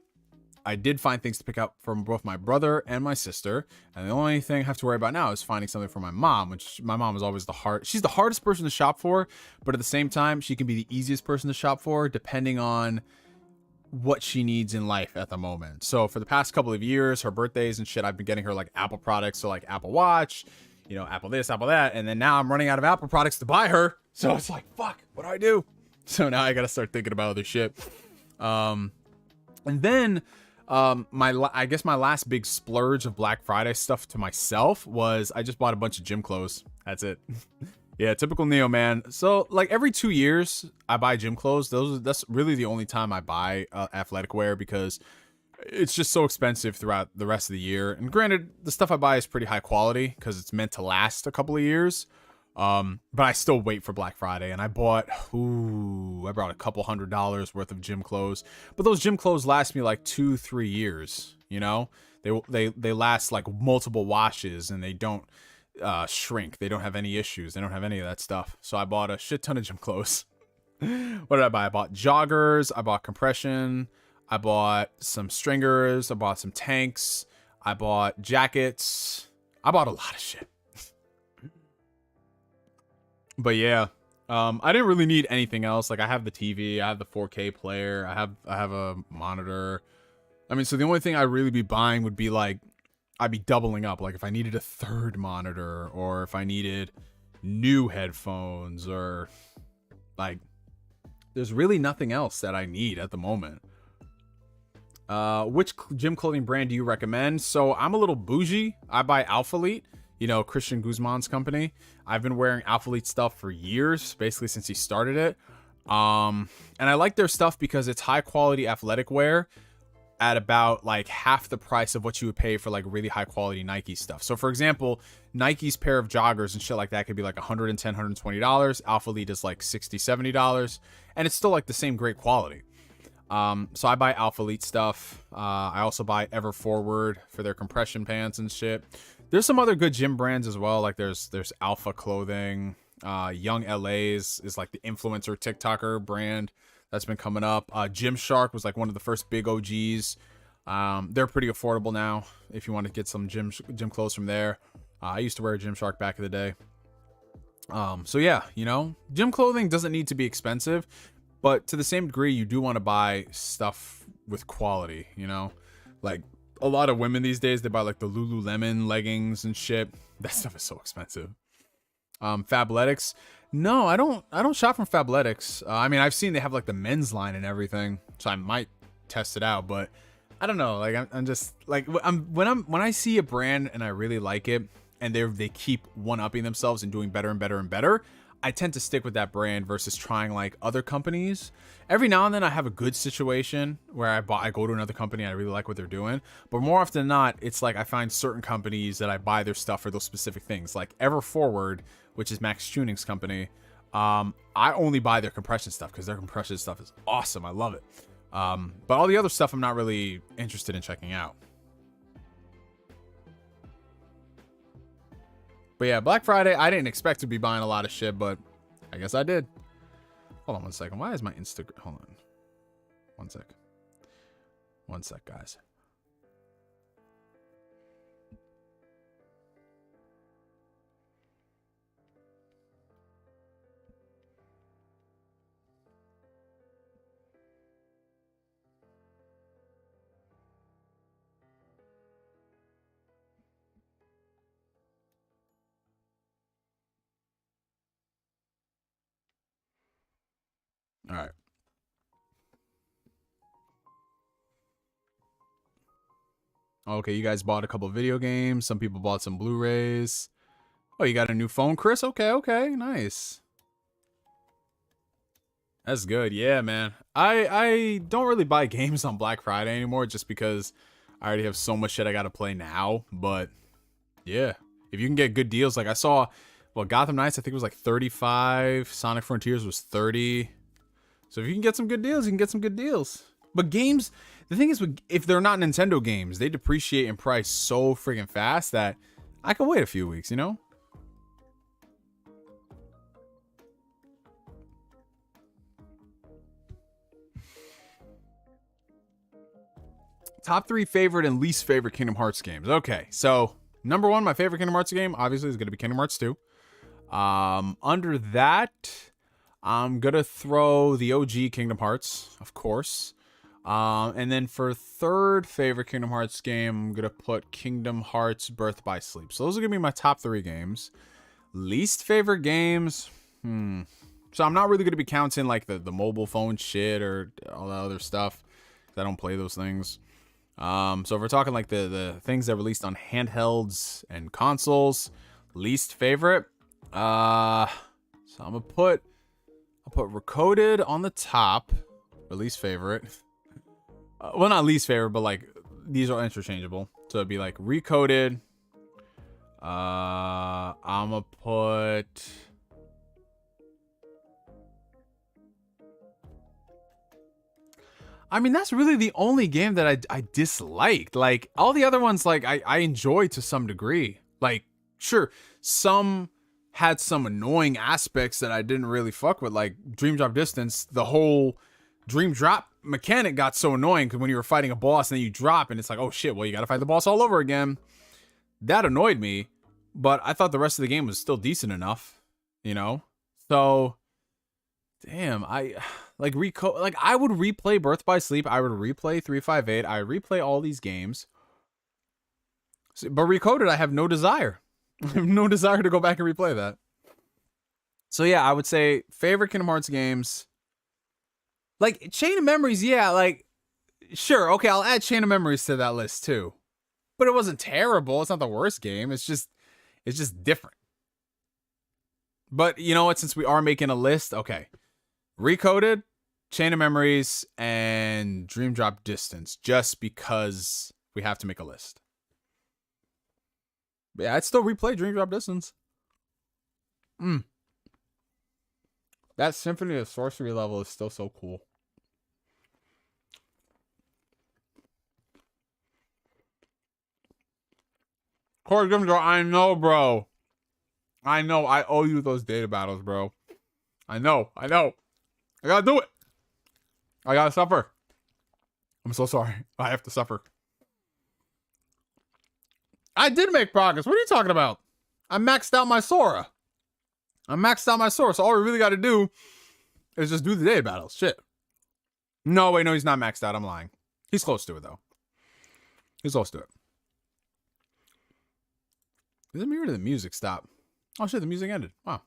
I did find things to pick up from both my brother and my sister. And the only thing I have to worry about now is finding something for my mom, which my mom is always she's the hardest person to shop for, but at the same time, she can be the easiest person to shop for depending on what she needs in life at the moment. So for the past couple of years, her birthdays and shit, I've been getting her like Apple products. So like Apple Watch, you know, Apple this, Apple that. And then now I'm running out of Apple products to buy her. So it's like, fuck, what do I do? So now I got to start thinking about other shit. And then, I guess my last big splurge of Black Friday stuff to myself was I just bought a bunch of gym clothes. That's it. Yeah, typical Neo, man. So like every 2 years I buy gym clothes. That's really the only time I buy athletic wear because it's just so expensive throughout the rest of the year. And granted, the stuff I buy is pretty high quality because it's meant to last a couple of years. But I still wait for Black Friday, and I brought a couple $100 worth of gym clothes. But those gym clothes last me like 2-3 years. You know, they last like multiple washes, and they don't shrink. They don't have any issues. They don't have any of that stuff. So I bought a shit ton of gym clothes. What did I buy? I bought joggers. I bought compression. I bought some stringers. I bought some tanks. I bought jackets. I bought a lot of shit. But yeah, I didn't really need anything else. Like I have the TV, I have the 4K player, I have a monitor. I mean, so the only thing I'd really be buying would be like, I'd be doubling up. Like if I needed a third monitor, or if I needed new headphones, or like, there's really nothing else that I need at the moment. Which gym clothing brand do you recommend? So I'm a little bougie. I buy Alphalete. You know, Christian Guzman's company. I've been wearing Alphalete stuff for years, basically since he started it. And I like their stuff because it's high quality athletic wear at about like half the price of what you would pay for like really high quality Nike stuff. So for example, Nike's pair of joggers and shit like that could be like $110, $120. Alphalete is like $60, $70. And it's still like the same great quality. So I buy Alphalete stuff. I also buy Ever Forward for their compression pants and shit. There's some other good gym brands as well. Like there's Alpha Clothing. Young LA's is like the influencer TikToker brand that's been coming up. Gymshark was like one of the first big OGs. They're pretty affordable now if you want to get some gym clothes from there. I used to wear Gymshark back in the day. So yeah, you know, gym clothing doesn't need to be expensive, but to the same degree, you do want to buy stuff with quality, you know, like a lot of women these days, they buy like the Lululemon leggings and shit. That stuff is so expensive. Fabletics. No, I don't shop from Fabletics. I mean, I've seen they have like the men's line and everything, so I might test it out, but I don't know. Like I'm just like, when I see a brand and I really like it and they keep one-upping themselves and doing better and better and better, I tend to stick with that brand versus trying like other companies. Every now and then I have a good situation where I go to another company and I really like what they're doing, but more often than not, it's like I find certain companies that I buy their stuff for those specific things. Like Ever Forward, which is Max Tuning's company, I only buy their compression stuff because their compression stuff is awesome. I love it. But all the other stuff I'm not really interested in checking out. But yeah, Black Friday, I didn't expect to be buying a lot of shit, but I guess I did. Hold on 1 second. Why is my Instagram? Hold on. 1 sec. 1 sec, guys. All right. Okay, you guys bought a couple video games. Some people bought some Blu-rays. Oh, you got a new phone, Chris? Okay, okay, nice. That's good. Yeah, man. I don't really buy games on Black Friday anymore just because I already have so much shit I got to play now. But yeah, if you can get good deals, like I saw, well, Gotham Knights, I think it was like 35. Sonic Frontiers was 30. So if you can get some good deals, you can get some good deals. But games, the thing is, if they're not Nintendo games, they depreciate in price so freaking fast that I can wait a few weeks, you know? Top 3 favorite and least favorite Kingdom Hearts games. Okay, so number 1, my favorite Kingdom Hearts game, obviously, is going to be Kingdom Hearts 2. Under that, I'm going to throw the OG Kingdom Hearts, of course. And then for third favorite Kingdom Hearts game, I'm going to put Kingdom Hearts Birth by Sleep. So those are going to be my top 3 games. Least favorite games, So I'm not really going to be counting like the mobile phone shit or all that other stuff. I don't play those things. So if we're talking like the things that released on handhelds and consoles, least favorite, so I'm gonna I'll put Recoded on the top, or least favorite. Well, not least favorite, but like these are interchangeable. So it'd be like Recoded. I'm gonna put. I mean, that's really the only game that I disliked. Like, all the other ones, like, I enjoyed to some degree. Like, sure, some had some annoying aspects that I didn't really fuck with. Like, Dream Drop Distance, the whole Dream Drop mechanic got so annoying because when you were fighting a boss and then you drop and it's like, oh shit, well, you gotta fight the boss all over again. That annoyed me, but I thought the rest of the game was still decent enough, you know? So, damn, I would replay Birth by Sleep. I would replay 358. I replay all these games. But Recoded, I have no desire. I have no desire to go back and replay that. So yeah, I would say favorite Kingdom Hearts games. Like Chain of Memories, yeah, like sure, okay, I'll add Chain of Memories to that list too. But it wasn't terrible. It's not the worst game. It's just different. But you know what? Since we are making a list, okay. Recoded, Chain of Memories, and Dream Drop Distance, just because we have to make a list. But yeah, I'd still replay Dream Drop Distance. That Symphony of Sorcery level is still so cool. Corey Grimsdor, I know, bro. I know, I owe you those data battles, bro. I know. I gotta do it. I gotta suffer. I'm so sorry. I have to suffer. I did make progress. What are you talking about? I maxed out my Sora. So all we really gotta do is just do the data battles. Shit. No, wait, no, he's not maxed out. I'm lying. He's close to it, though. He's close to it. Is it me or did the music stop? Oh, shit, the music ended. Wow.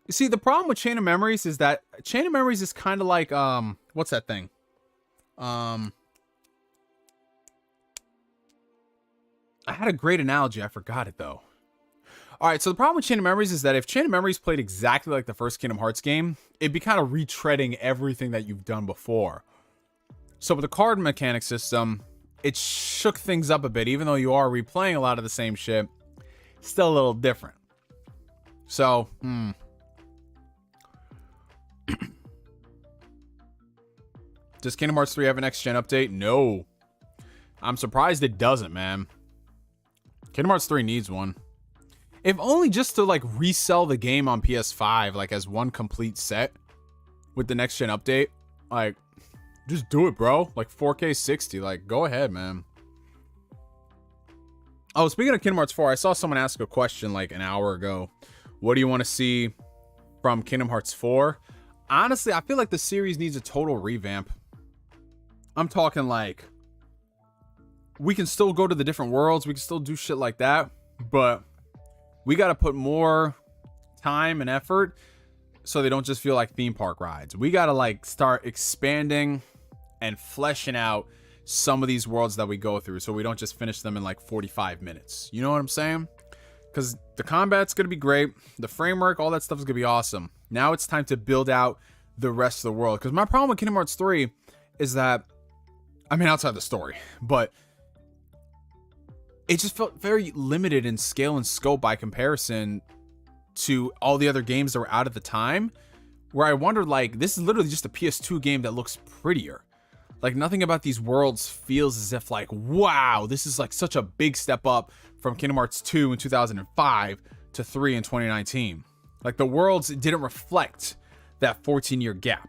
You see, the problem with Chain of Memories is that Chain of Memories is kind of like, what's that thing? I had a great analogy. I forgot it, though. All right, so the problem with Chain of Memories is that if Chain of Memories played exactly like the first Kingdom Hearts game, it'd be kind of retreading everything that you've done before. So with the card mechanic system, it shook things up a bit. Even though you are replaying a lot of the same shit, still a little different. So, Does Kingdom Hearts 3 have an next-gen update? No. I'm surprised it doesn't, man. Kingdom Hearts 3 needs one. If only just to like resell the game on PS5 like as one complete set with the next gen update. Like, just do it, bro. Like 4K 60. Like, go ahead, man. Oh, speaking of Kingdom Hearts 4, I saw someone ask a question like an hour ago. What do you want to see from Kingdom Hearts 4? Honestly, I feel like the series needs a total revamp. I'm talking like, we can still go to the different worlds. We can still do shit like that. But we got to put more time and effort so they don't just feel like theme park rides. We got to like start expanding and fleshing out some of these worlds that we go through so we don't just finish them in like 45 minutes. You know what I'm saying? Because the combat's going to be great. The framework, all that stuff is going to be awesome. Now it's time to build out the rest of the world. Because my problem with Kingdom Hearts 3 is that, I mean, outside the story, but it just felt very limited in scale and scope by comparison to all the other games that were out at the time, where I wondered, like, this is literally just a PS2 game that looks prettier. Like, nothing about these worlds feels as if, like, wow, this is like such a big step up from Kingdom Hearts 2 in 2005 to 3 in 2019. Like, the worlds didn't reflect that 14-year gap.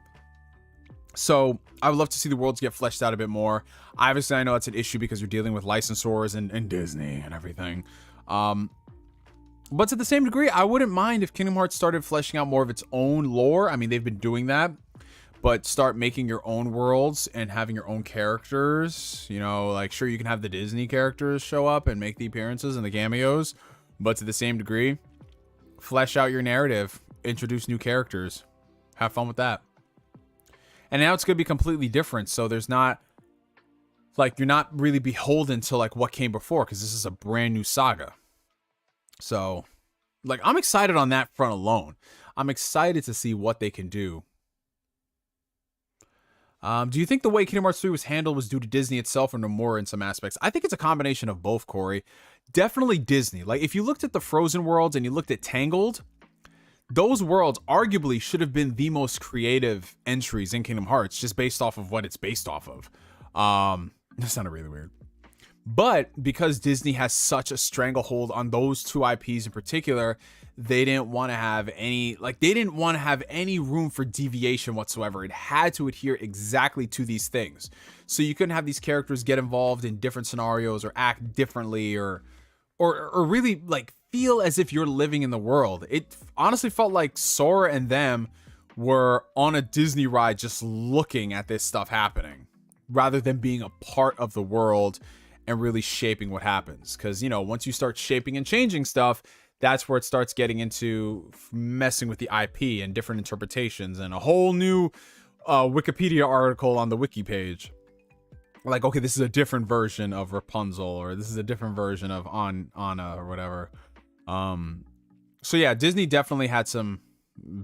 So I would love to see the worlds get fleshed out a bit more. Obviously, I know it's an issue because you're dealing with licensors and Disney and everything. But to the same degree, I wouldn't mind if Kingdom Hearts started fleshing out more of its own lore. I mean, they've been doing that. But start making your own worlds and having your own characters. You know, like, sure, you can have the Disney characters show up and make the appearances and the cameos. But to the same degree, flesh out your narrative. Introduce new characters. Have fun with that. And now it's going to be completely different. So there's not, like, you're not really beholden to, like, what came before. Because this is a brand new saga. So, like, I'm excited on that front alone. I'm excited to see what they can do. Do you think the way Kingdom Hearts 3 was handled was due to Disney itself or Nomura in some aspects? I think it's a combination of both, Corey. Definitely Disney. Like, if you looked at the Frozen worlds and you looked at Tangled, those worlds arguably should have been the most creative entries in Kingdom Hearts, just based off of what it's based off of. That sounded really weird. But because Disney has such a stranglehold on those two IPs in particular, they didn't want to have any, like, they didn't want to have any room for deviation whatsoever. It had to adhere exactly to these things. So you couldn't have these characters get involved in different scenarios or act differently or really, like, feel as if you're living in the world. It honestly felt like Sora and them were on a Disney ride just looking at this stuff happening rather than being a part of the world and really shaping what happens. Because, you know, once you start shaping and changing stuff, that's where it starts getting into messing with the IP and different interpretations and a whole new Wikipedia article on the wiki page. Like, okay, this is a different version of Rapunzel, or this is a different version of Anna or whatever. So yeah, Disney definitely had some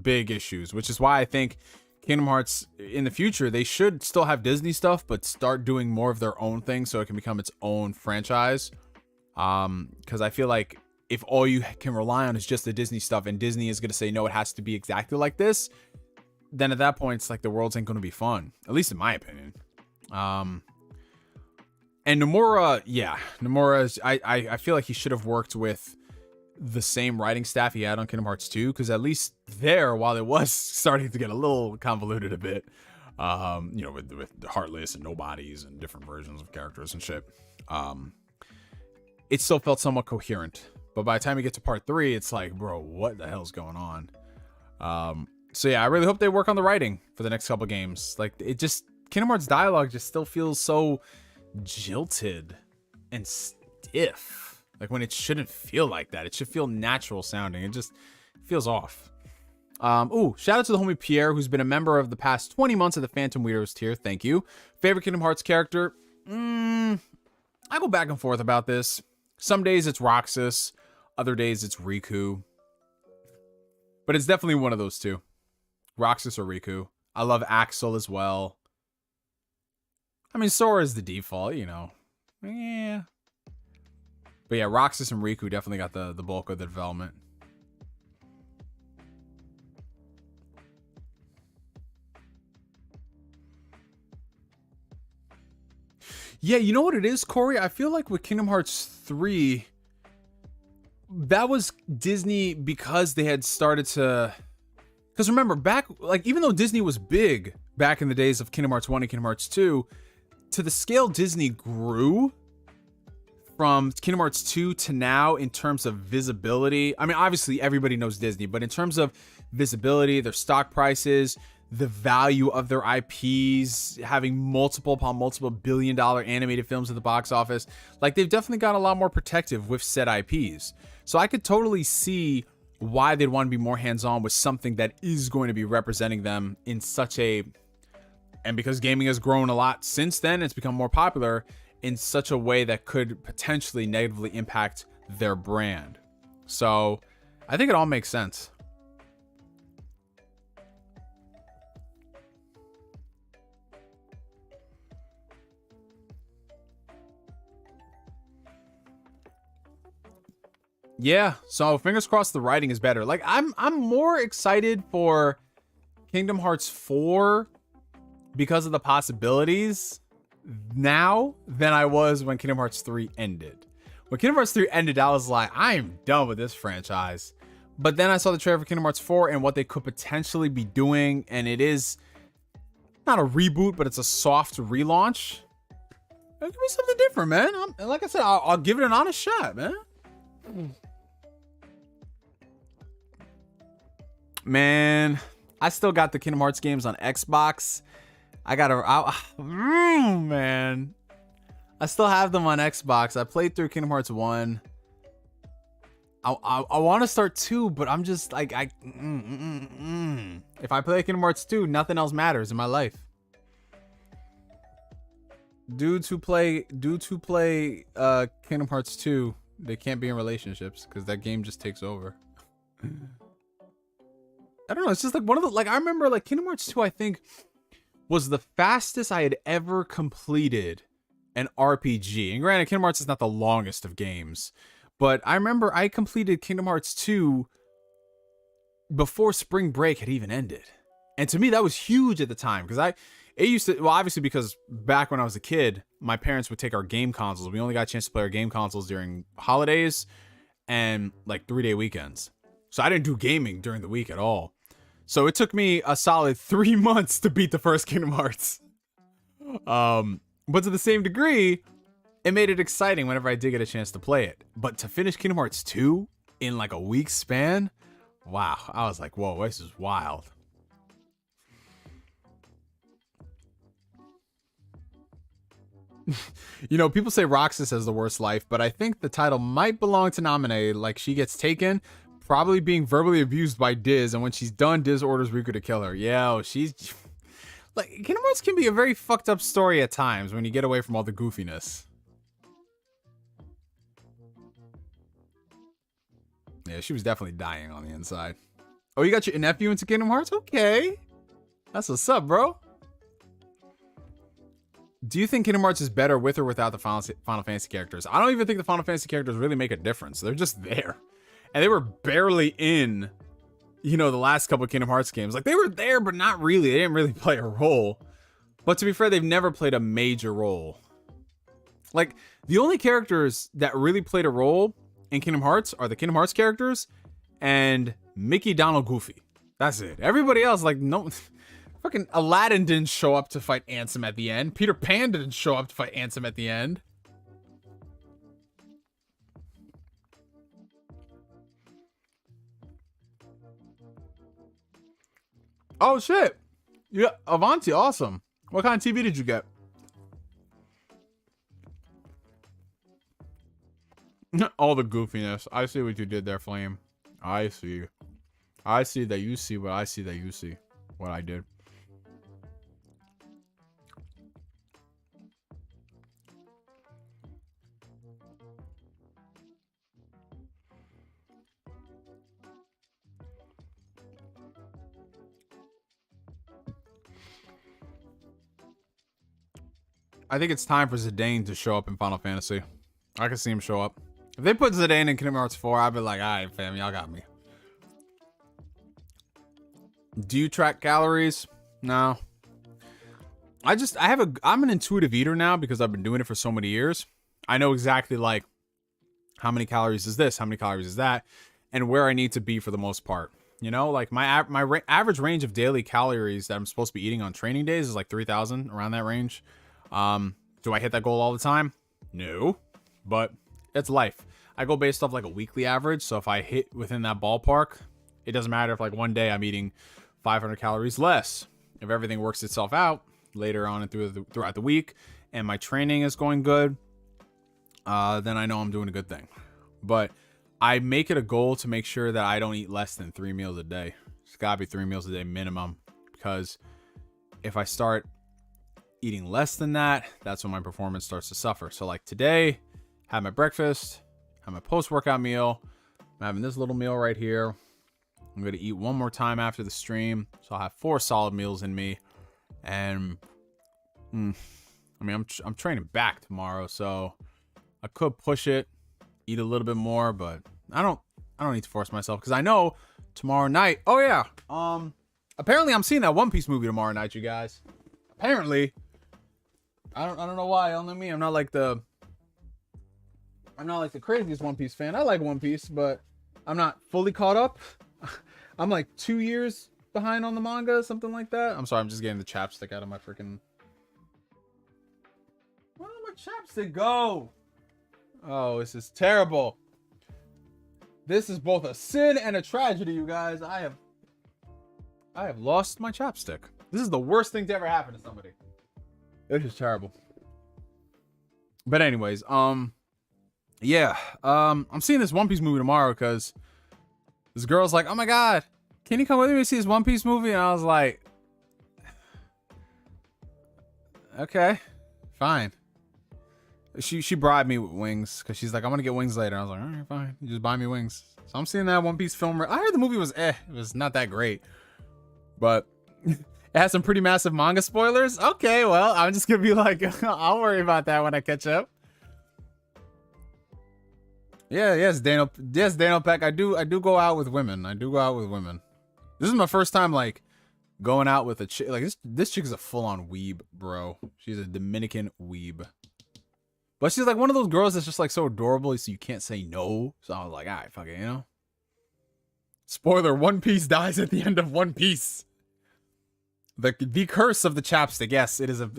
big issues, which is why I think Kingdom Hearts in the future, they should still have Disney stuff, but start doing more of their own thing so it can become its own franchise. Because I feel like if all you can rely on is just the Disney stuff and Disney is going to say, no, it has to be exactly like this, then at that point, it's like the worlds ain't going to be fun, at least in my opinion. And Nomura, yeah, Nomura, I feel like he should have worked with the same writing staff he had on Kingdom Hearts 2, because at least there, while it was starting to get a little convoluted a bit, you know, with Heartless and Nobodies and different versions of characters and shit, it still felt somewhat coherent. But by the time you get to part 3, it's like, bro, what the hell's going on? So yeah, I really hope they work on the writing for the next couple games. Like, it just, Kingdom Hearts dialogue just still feels so jilted and stiff. Like, when it shouldn't feel like that. It should feel natural sounding. It just feels off. Ooh, shout out to the homie Pierre, who's been a member of the past 20 months of the Phantom Weirdos tier. Thank you. Favorite Kingdom Hearts character? I go back and forth about this. Some days it's Roxas. Other days it's Riku. But it's definitely one of those two. Roxas or Riku. I love Axel as well. I mean, Sora is the default, you know. Yeah. But yeah, Roxas and Riku definitely got the bulk of the development. Yeah, you know what it is, Corey? I feel like with Kingdom Hearts 3, that was Disney because they had started to, because remember back, like, even though Disney was big back in the days of Kingdom Hearts 1 and Kingdom Hearts 2, to the scale Disney grew from Kingdom Hearts 2 to now in terms of visibility. I mean, obviously everybody knows Disney, but in terms of visibility, their stock prices, the value of their IPs, having multiple upon multiple billion-dollar animated films at the box office, like, they've definitely got a lot more protective with said IPs. So I could totally see why they'd want to be more hands-on with something that is going to be representing them in such a, and because gaming has grown a lot since then, it's become more popular in such a way that could potentially negatively impact their brand. So I think it all makes sense. Yeah, so fingers crossed the writing is better. Like, I'm more excited for Kingdom Hearts 4 because of the possibilities now than I was when Kingdom Hearts 3 ended. When Kingdom Hearts 3 ended, I was like, I am done with this franchise. But then I saw the trailer for Kingdom Hearts 4 and what they could potentially be doing, and it is not a reboot, but it's a soft relaunch. Give me something different, man. Like I said, I'll give it an honest shot, man. Man, I still got the Kingdom Hearts games on Xbox. Man, I still have them on Xbox. I played through Kingdom Hearts 1. I want to start 2, but I'm just like, if I play Kingdom Hearts 2, nothing else matters in my life. Dudes who play Kingdom Hearts 2, they can't be in relationships because that game just takes over. I don't know. It's just like one of the, like, I remember like Kingdom Hearts 2, I think, was the fastest I had ever completed an RPG. And granted, Kingdom Hearts is not the longest of games, but I remember I completed Kingdom Hearts 2 before spring break had even ended. And to me, that was huge at the time because it used to, well, obviously because back when I was a kid, my parents would take our game consoles. We only got a chance to play our game consoles during holidays and like 3-day weekends. So I didn't do gaming during the week at all. So it took me a solid 3 months to beat the first Kingdom Hearts. But to the same degree, it made it exciting whenever I did get a chance to play it. But to finish Kingdom Hearts 2 in like a week's span, wow. I was like, whoa, this is wild. You know, people say Roxas has the worst life, but I think the title might belong to Naminé. Like, she gets taken, probably being verbally abused by Diz, and when she's done, Diz orders Riku to kill her. Yeah, she's like, Kingdom Hearts can be a very fucked up story at times when you get away from all the goofiness. Yeah, she was definitely dying on the inside. Oh, you got your nephew into Kingdom Hearts? Okay. That's what's up, bro. Do you think Kingdom Hearts is better with or without the Final Fantasy characters? I don't even think the Final Fantasy characters really make a difference. They're just there. And they were barely in, you know, the last couple of Kingdom Hearts games. Like, they were there, but not really. They didn't really play a role. But to be fair, they've never played a major role. Like, the only characters that really played a role in Kingdom Hearts are the Kingdom Hearts characters and Mickey, Donald, Goofy. That's it. Everybody else, like, no... Fucking Aladdin didn't show up to fight Ansem at the end. Peter Pan didn't show up to fight Ansem at the end. Oh, shit. Yeah, Avanti, awesome. What kind of TV did you get? All the goofiness. I see what you did there, Flame. I see. I see that you see what I see that you see. What I did. I think it's time for Zidane to show up in Final Fantasy. I can see him show up. If they put Zidane in Kingdom Hearts 4, I'd be like, all right, fam, y'all got me. Do you track calories? No. I'm an intuitive eater now because I've been doing it for so many years. I know exactly, like, how many calories is this, how many calories is that, and where I need to be for the most part. You know, like my average range of daily calories that I'm supposed to be eating on training days is like 3,000, around that range. Do I hit that goal all the time? No, but it's life. I go based off like a weekly average. So if I hit within that ballpark, it doesn't matter if like one day I'm eating 500 calories less. If everything works itself out later on and throughout the week, and my training is going good, then I know I'm doing a good thing. But I make it a goal to make sure that I don't eat less than 3 meals a day. It's gotta be 3 meals a day minimum, because if I start eating less than that, that's when my performance starts to suffer. So like today, have my breakfast, have my post-workout meal. I'm having this little meal right here. I'm gonna eat one more time after the stream, so I'll have 4 solid meals in me. And I mean, I'm training back tomorrow, so I could push it, eat a little bit more, but I don't need to force myself, because I know tomorrow night. Oh yeah, apparently I'm seeing that One Piece movie tomorrow night, you guys. Apparently, I don't know why. Only me. I'm not like the craziest One Piece fan. I like One Piece, but I'm not fully caught up. I'm like 2 years behind on the manga, something like that. I'm sorry, I'm just getting the chapstick out of my freaking. Where did my chapstick go? Oh, this is terrible. This is both a sin and a tragedy, you guys. I have lost my chapstick. This is the worst thing to ever happen to somebody. This is terrible. But anyways, yeah, I'm seeing this One Piece movie tomorrow because this girl's like, "Oh my god, can you come with me to see this One Piece movie?" And I was like, "Okay, fine." She bribed me with wings because she's like, "I'm gonna get wings later." I was like, "All right, fine. You just buy me wings." So I'm seeing that One Piece film. I heard the movie was It was not that great, but it has some pretty massive manga spoilers. Okay, well, I'm just gonna be like, I'll worry about that when I catch up. Yeah, yes, Daniel Peck. I do go out with women. This is my first time like going out with a chick. Like this chick is a full-on weeb, bro. She's a Dominican weeb. But she's like one of those girls that's just like so adorable, so you can't say no. So I was like, all right, fuck it, you know. Spoiler: One Piece dies at the end of One Piece. The curse of the chapstick. Yes, it is a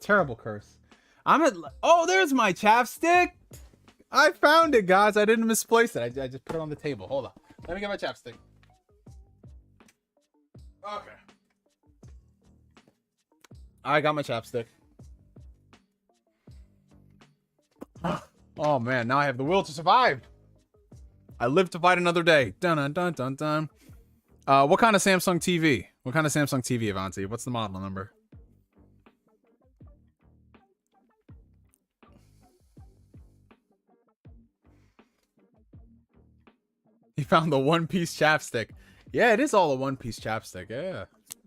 terrible curse. Oh, there's my chapstick. I found it, guys. I didn't misplace it. I just put it on the table. Hold on. Let me get my chapstick. Okay. I got my chapstick. Oh man, now I have the will to survive. I live to fight another day. Dun dun dun dun dun. What kind of Samsung TV? What kind of Samsung TV, Avanti? What's the model number? He found the One Piece chapstick. Yeah, it is all a One Piece chapstick. Yeah.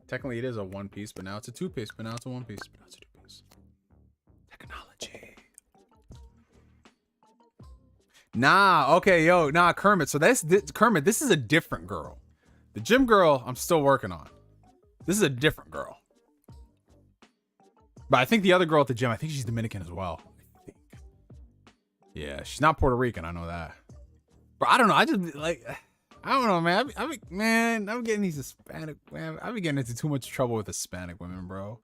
Technically it is a One Piece, but now it's a two-piece, but now it's a One Piece, but now it's a two-piece. Technology. Nah, okay, yo, nah, Kermit. So Kermit, this is a different girl. The gym girl, I'm still working on. This is a different girl. But I think the other girl at the gym, I think she's Dominican as well. I think. Yeah, she's not Puerto Rican, I know that. But I don't know, I just, like, I don't know, man. I'm getting these Hispanic, man. I've been getting into too much trouble with Hispanic women, bro.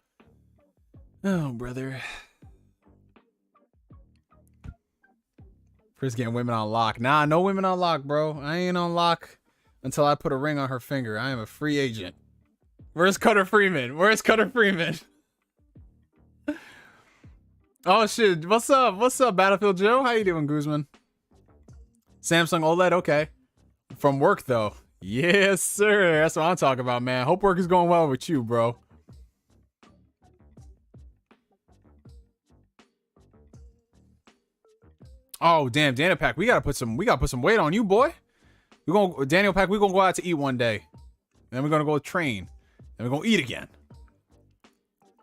Oh, brother. Chris getting women on lock. Nah, no women on lock, bro. I ain't on lock until I put a ring on her finger. I am a free agent. Where's Cutter Freeman? Where's Cutter Freeman? Oh shit. What's up? What's up, Battlefield Joe? How you doing, Guzman? Samsung OLED, okay. From work though. Yes, sir. That's what I'm talking about, man. Hope work is going well with you, bro. Oh damn, Daniel Pack, we gotta put some weight on you, boy. Daniel Pack, we're gonna go out to eat one day. Then we're gonna go train. Then we're gonna eat again.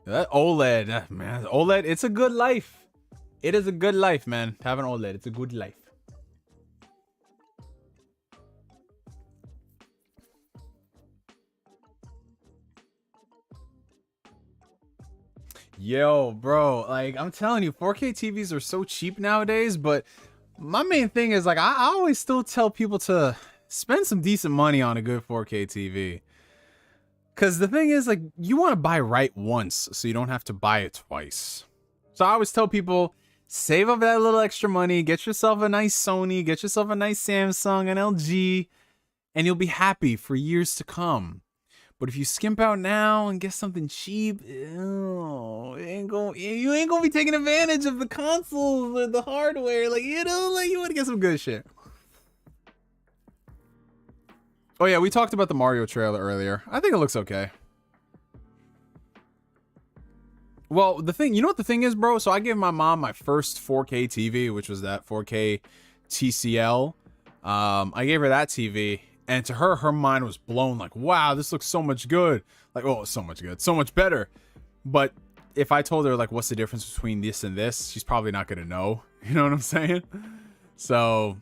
That OLED, man, OLED, it's a good life. It is a good life, man. Have an OLED, it's a good life. Yo, bro, like I'm telling you, 4K TVs are so cheap nowadays, but my main thing is like I always still tell people to spend some decent money on a good 4K TV. Cause the thing is, like, you want to buy right once so you don't have to buy it twice. So I always tell people, save up that little extra money, get yourself a nice Sony, get yourself a nice Samsung, an LG, and you'll be happy for years to come. But if you skimp out now and get something cheap, you ain't gonna be taking advantage of the consoles or the hardware. Like, you know, like, you want to get some good shit. Oh yeah, we talked about the Mario trailer earlier. I think it looks okay. Well, the thing, you know what the thing is, bro? So I gave my mom my first 4K TV, which was that 4K TCL. I gave her that TV, and to her, her mind was blown. Like, wow, this looks so much good. Like, oh, so much good, so much better. But if I told her, like, what's the difference between this and this, she's probably not gonna know. You know what I'm saying? So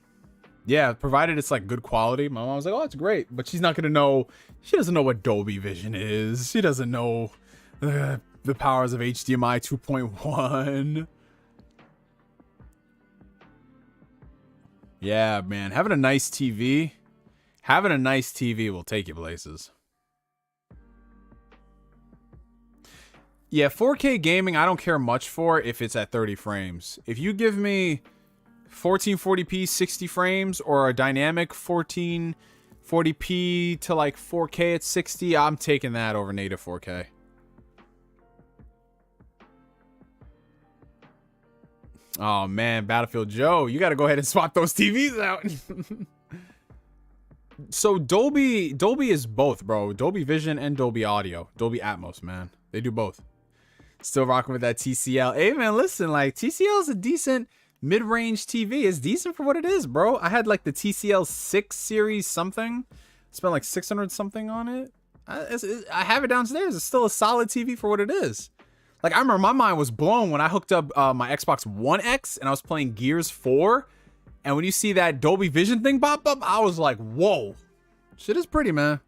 yeah, provided it's like good quality. My mom was like, oh, it's great, but she's not gonna know. She doesn't know what Dolby Vision is. She doesn't know the powers of HDMI 2.1. Yeah, man, having a nice TV will take you places. Yeah, 4K gaming, I don't care much for if it's at 30 frames. If you give me 1440p 60 frames or a dynamic 1440p to like 4K at 60, I'm taking that over native 4K. Oh man, Battlefield Joe, you got to go ahead and swap those TVs out. So Dolby is both, bro. Dolby Vision and Dolby Audio. Dolby Atmos, man. They do both. Still rocking with that TCL. Hey man, listen, like TCL is a decent mid-range TV. It's decent for what it is, bro. I had like the TCL 6 series something. Spent like 600 something on it. I have it downstairs. It's still a solid TV for what it is. Like, I remember my mind was blown when I hooked up my Xbox One X and I was playing Gears 4. And when you see that Dolby Vision thing pop up, I was like, whoa. Shit is pretty, man.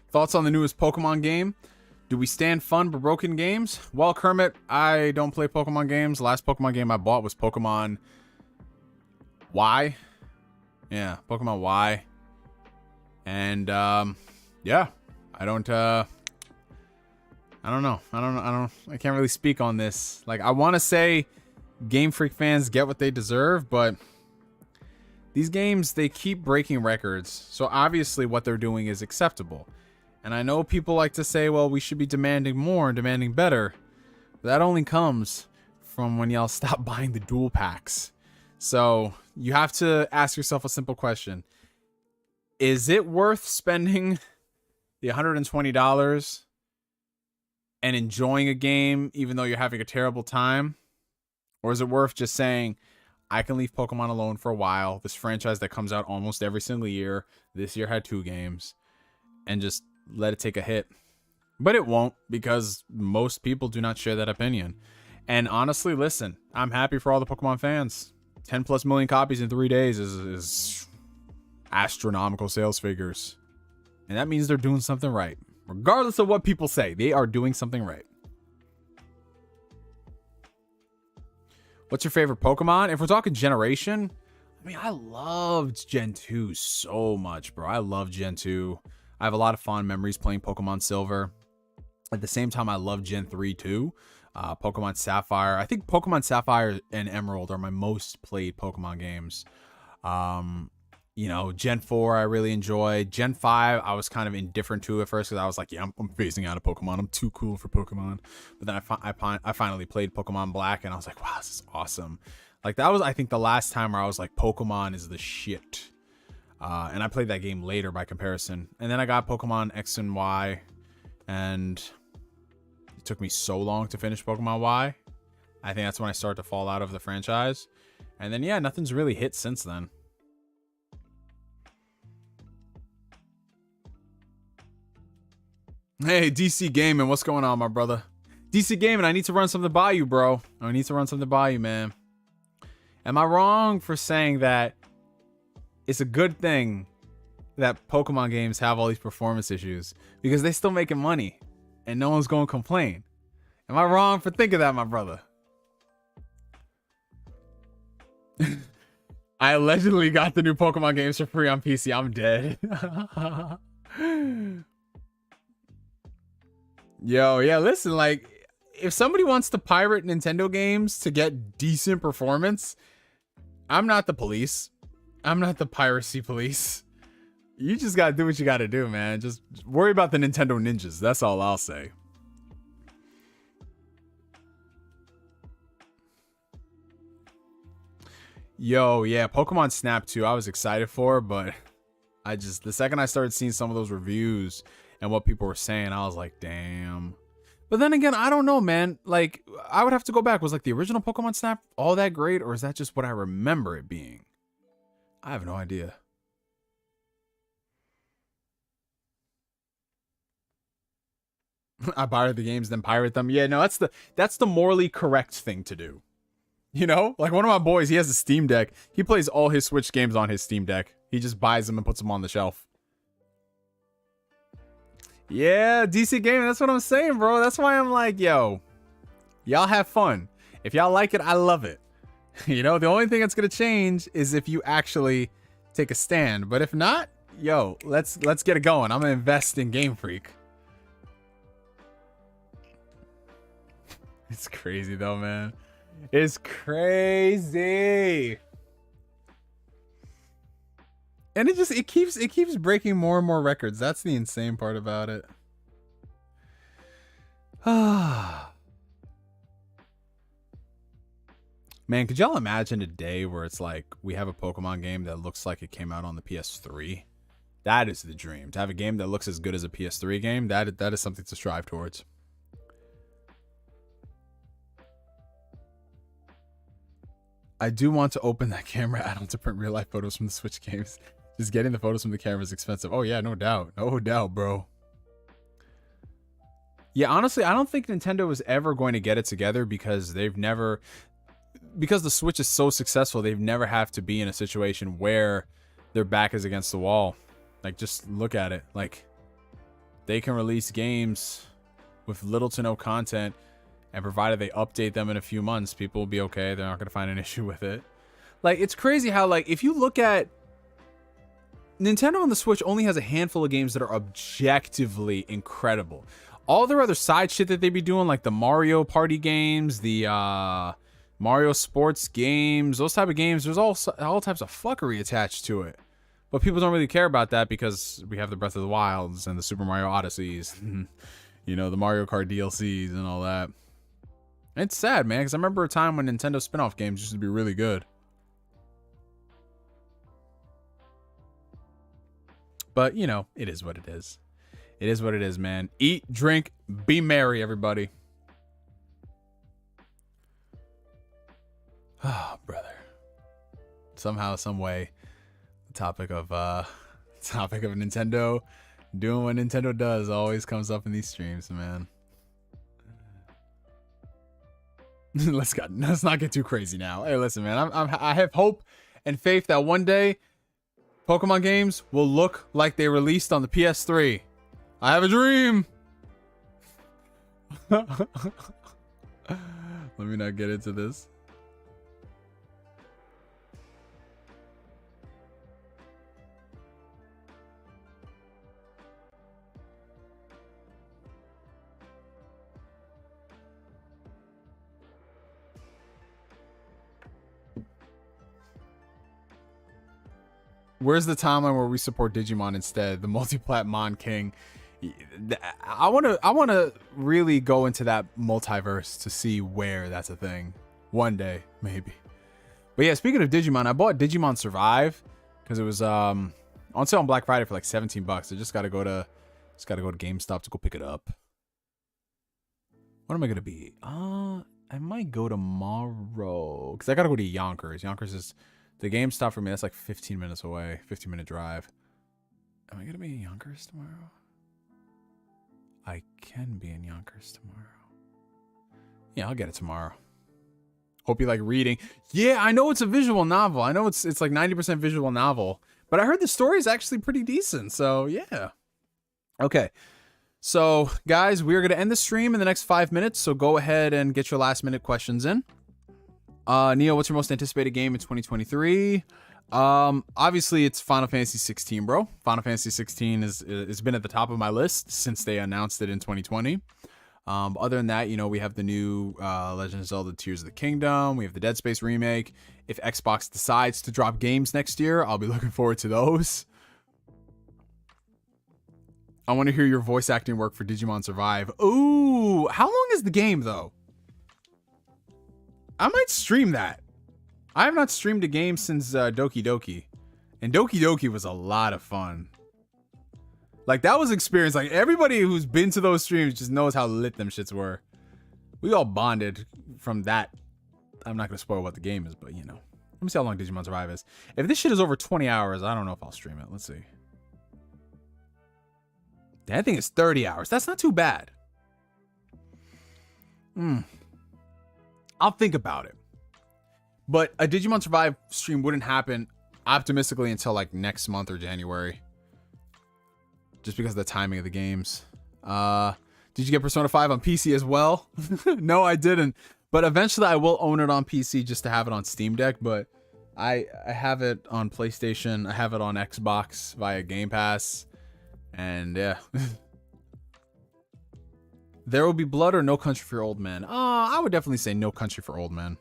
Thoughts on the newest Pokemon game? Do we stand fun for broken games? Well, Kermit, I don't play Pokemon games. The last Pokemon game I bought was Pokemon Y. Yeah, Pokemon Y. And yeah, I don't know. I can't really speak on this. Like, I want to say Game Freak fans get what they deserve, but these games, they keep breaking records. So obviously what they're doing is acceptable. And I know people like to say, well, we should be demanding more and demanding better. But that only comes from when y'all stop buying the dual packs. So you have to ask yourself a simple question. Is it worth spending the $120 and enjoying a game even though you're having a terrible time? Or is it worth just saying, I can leave Pokemon alone for a while, this franchise that comes out almost every single year, this year had 2 games, and just let it take a hit? But it won't, because most people do not share that opinion. And honestly, listen, I'm happy for all the Pokemon fans. 10+ million copies in 3 days is astronomical sales figures. And that means they're doing something right. Regardless of what people say, they are doing something right. What's your favorite Pokemon? If we're talking generation, I mean, I loved Gen 2 so much, bro. I love Gen 2. I have a lot of fond memories playing Pokemon Silver. At the same time, I love Gen 3 too. Pokemon Sapphire. I think Pokemon Sapphire and Emerald are my most played Pokemon games. You know, Gen 4 I really enjoyed. Gen 5 I was kind of indifferent to at first because I was like, yeah, I'm phasing out of Pokemon. I'm too cool for Pokemon. But then I finally played Pokemon Black and I was like, wow, this is awesome. Like, that was, I think, the last time where I was like, Pokemon is the shit. And I played that game later by comparison. And then I got Pokemon X and Y. And it took me so long to finish Pokemon Y. I think that's when I started to fall out of the franchise. And then, yeah, nothing's really hit since then. Hey, DC Gaming, what's going on, my brother? DC Gaming, I need to run something by you, bro. I need to run something by you, man. Am I wrong for saying that it's a good thing that Pokemon games have all these performance issues? Because they still making money. and no one's gonna complain. Am I wrong for thinking that, my brother? I allegedly got the new Pokemon games for free on PC. I'm dead. Yo, yeah, listen, like, if somebody wants to pirate Nintendo games to get decent performance, I'm not the police. I'm not the piracy police. You just gotta do what you gotta do, man. Just worry about the Nintendo ninjas. That's all I'll say. Yo, yeah, Pokemon Snap 2, I was excited for, but the second I started seeing some of those reviews and what people were saying, I was like, damn. But then again, I don't know, man. Like, I would have to go back. Was like the original Pokemon Snap all that great, or is that just what I remember it being? I have no idea. I buy the games, then pirate them. Yeah, no, that's the morally correct thing to do. You know, like one of my boys, he has a Steam Deck. He plays all his Switch games on his Steam Deck. He just buys them and puts them on the shelf. Yeah, DC gaming. That's what I'm saying, bro. That's why I'm like, yo, y'all have fun. If y'all like it, I love it. You know, the only thing that's gonna change is if you actually take a stand. But if not, yo, let's get it going. I'm gonna invest in Game Freak. It's crazy though, man. It's crazy. And it keeps breaking more and more records. That's the insane part about it. Man, could y'all imagine a day where it's like we have a Pokemon game that looks like it came out on the PS3? That is the dream. To have a game that looks as good as a PS3 game, that is something to strive towards. I do want to open that camera add-on to print real life photos from the Switch games. Just getting the photos from the camera is expensive. Oh yeah, no doubt. No doubt, bro. Yeah, honestly, I don't think Nintendo is ever going to get it together because because the Switch is so successful, they've never have to be in a situation where their back is against the wall. Like, just look at it. Like, they can release games with little to no content, and provided they update them in a few months, people will be okay. They're not going to find an issue with it. Like, it's crazy how, like, if you look at Nintendo on the Switch only has a handful of games that are objectively incredible. All their other side shit that they be doing, like the Mario Party games, the Mario sports games, those type of games, there's all types of fuckery attached to it. But people don't really care about that because we have the Breath of the Wilds and the Super Mario Odysseys, you know, the Mario Kart DLCs and all that. It's sad, man, because I remember a time when Nintendo spin-off games used to be really good. But, you know, it is what it is. It is what it is, man. Eat, drink, be merry, everybody. Oh, brother. Somehow, some way, the topic of Nintendo doing what Nintendo does always comes up in these streams, man. Let's not get too crazy now. Hey, listen, man. I have hope and faith that one day Pokemon games will look like they released on the PS3. I have a dream. Let me not get into this. Where's the timeline where we support Digimon instead? The multi-plat Mon King. I want to really go into that multiverse to see where that's a thing. One day, maybe. But yeah, speaking of Digimon, I bought Digimon Survive because it was on sale on Black Friday for like $17. I just gotta go to GameStop to go pick it up. What am I gonna be? I might go tomorrow because I gotta go to Yonkers. Yonkers is the GameStop for me. That's like 15 minutes away, 15-minute drive. Am I gonna be in Yonkers tomorrow? I can be in Yonkers tomorrow. Yeah, I'll get it tomorrow. Hope you like reading. Yeah, I know it's a visual novel. I know it's like 90% visual novel, but I heard the story is actually pretty decent. So yeah. Okay. So, guys, we're going to end the stream in the next 5 minutes, so go ahead and get your last minute questions in. Neo, what's your most anticipated game in 2023? Obviously, it's Final Fantasy 16, bro. Final Fantasy 16 has been at the top of my list since they announced it in 2020. Other than that, you know, we have the new Legend of Zelda Tears of the Kingdom. We have the Dead Space remake. If Xbox decides to drop games next year, I'll be looking forward to those. I want to hear your voice acting work for Digimon Survive. Ooh, how long is the game, though? I might stream that. I have not streamed a game since Doki Doki. And Doki Doki was a lot of fun. Like, that was experience. Like, everybody who's been to those streams just knows how lit them shits were. We all bonded from that. I'm not going to spoil what the game is, but, you know. Let me see how long Digimon Survive is. If this shit is over 20 hours, I don't know if I'll stream it. Let's see. That thing is 30 hours. That's not too bad. I'll think about it. But a Digimon Survive stream wouldn't happen optimistically until like next month or January. Just because of the timing of the games. Did you get Persona 5 on PC as well? No, I didn't. But eventually I will own it on PC just to have it on Steam Deck. But I have it on PlayStation. I have it on Xbox via Game Pass. And yeah. There Will Be Blood or No Country for Old Men? I would definitely say No Country for Old Men.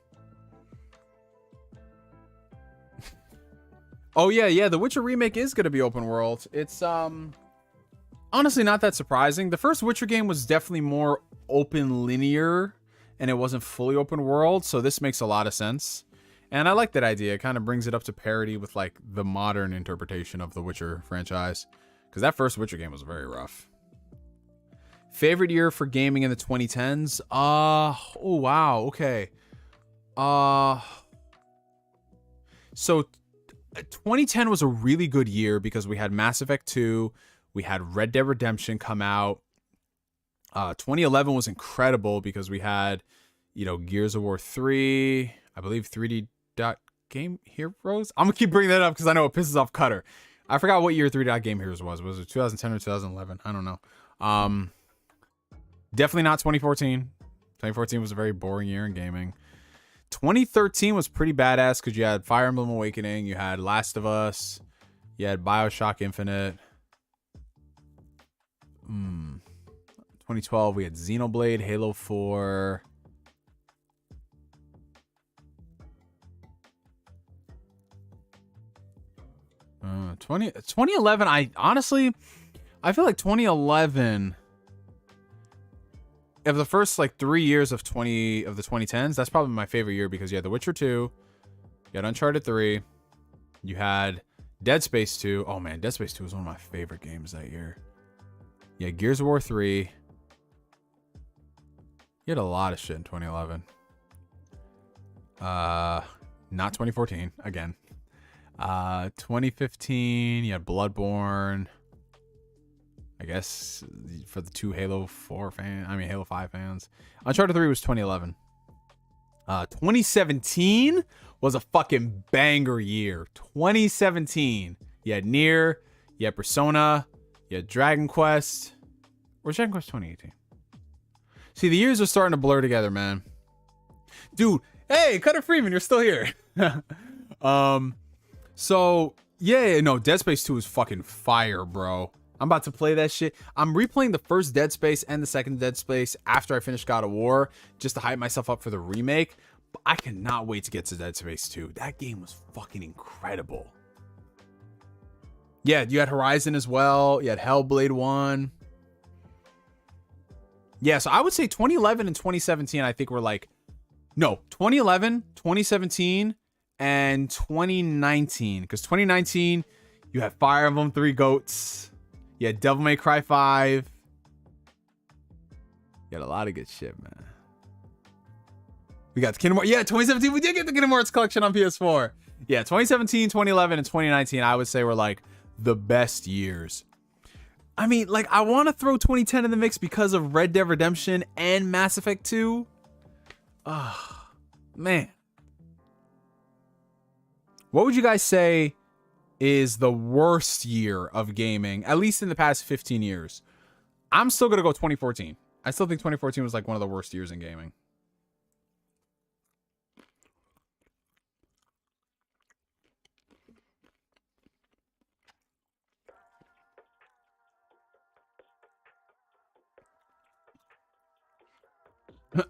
Oh yeah, The Witcher remake is going to be open world. It's honestly not that surprising. The first Witcher game was definitely more open linear and it wasn't fully open world, so this makes a lot of sense. And I like that idea. It kind of brings it up to parity with like the modern interpretation of the Witcher franchise. Because that first Witcher game was very rough. Favorite year for gaming in the 2010s? Oh wow, okay. So 2010 was a really good year because we had Mass Effect 2, we had Red Dead Redemption come out. 2011 was incredible because we had, you know, Gears of War 3, I believe 3D Game Heroes. I'm gonna keep bringing that up because I know it pisses off Cutter. I forgot what year 3D Game Heroes was. Was it 2010 or 2011? I don't know. Definitely not 2014. 2014 was a very boring year in gaming. 2013 was pretty badass because you had Fire Emblem Awakening, you had Last of Us, you had BioShock Infinite. 2012 we had Xenoblade, Halo 4. Uh, 2011, I feel like 2011 of the first like 3 years of the 2010s, that's probably my favorite year because you had The Witcher 2, you had Uncharted 3, you had Dead Space 2. Oh man, Dead Space 2 was one of my favorite games that year. You had Gears of War 3. You had a lot of shit in 2011. Not 2014 again. 2015, you had Bloodborne. I guess for the two Halo 5 fans. Uncharted 3 was 2011. 2017 was a fucking banger year. 2017. You had Nier, you had Persona, you had Dragon Quest. Or Dragon Quest 2018? See, the years are starting to blur together, man. Dude, hey, Cutter Freeman, you're still here. So, yeah, no, Dead Space 2 is fucking fire, bro. I'm about to play that shit. I'm replaying the first Dead Space and the second Dead Space after I finish God of War, just to hype myself up for the remake. But I cannot wait to get to Dead Space 2. That game was fucking incredible. Yeah, you had Horizon as well. You had Hellblade 1. Yeah, so I would say 2011 and 2017, I think were like... No, 2011, 2017, and 2019. Because 2019, you had Fire Emblem 3 Goats. You had Devil May Cry 5. You had a lot of good shit, man. We got the Kingdom Hearts. Yeah, 2017, we did get the Kingdom Hearts collection on PS4. Yeah, 2017, 2011, and 2019, I would say were like the best years. I mean, like, I want to throw 2010 in the mix because of Red Dead Redemption and Mass Effect 2. Oh, man. What would you guys say is the worst year of gaming, at least in the past 15 years? I'm still gonna go 2014. I still think 2014 was like one of the worst years in gaming.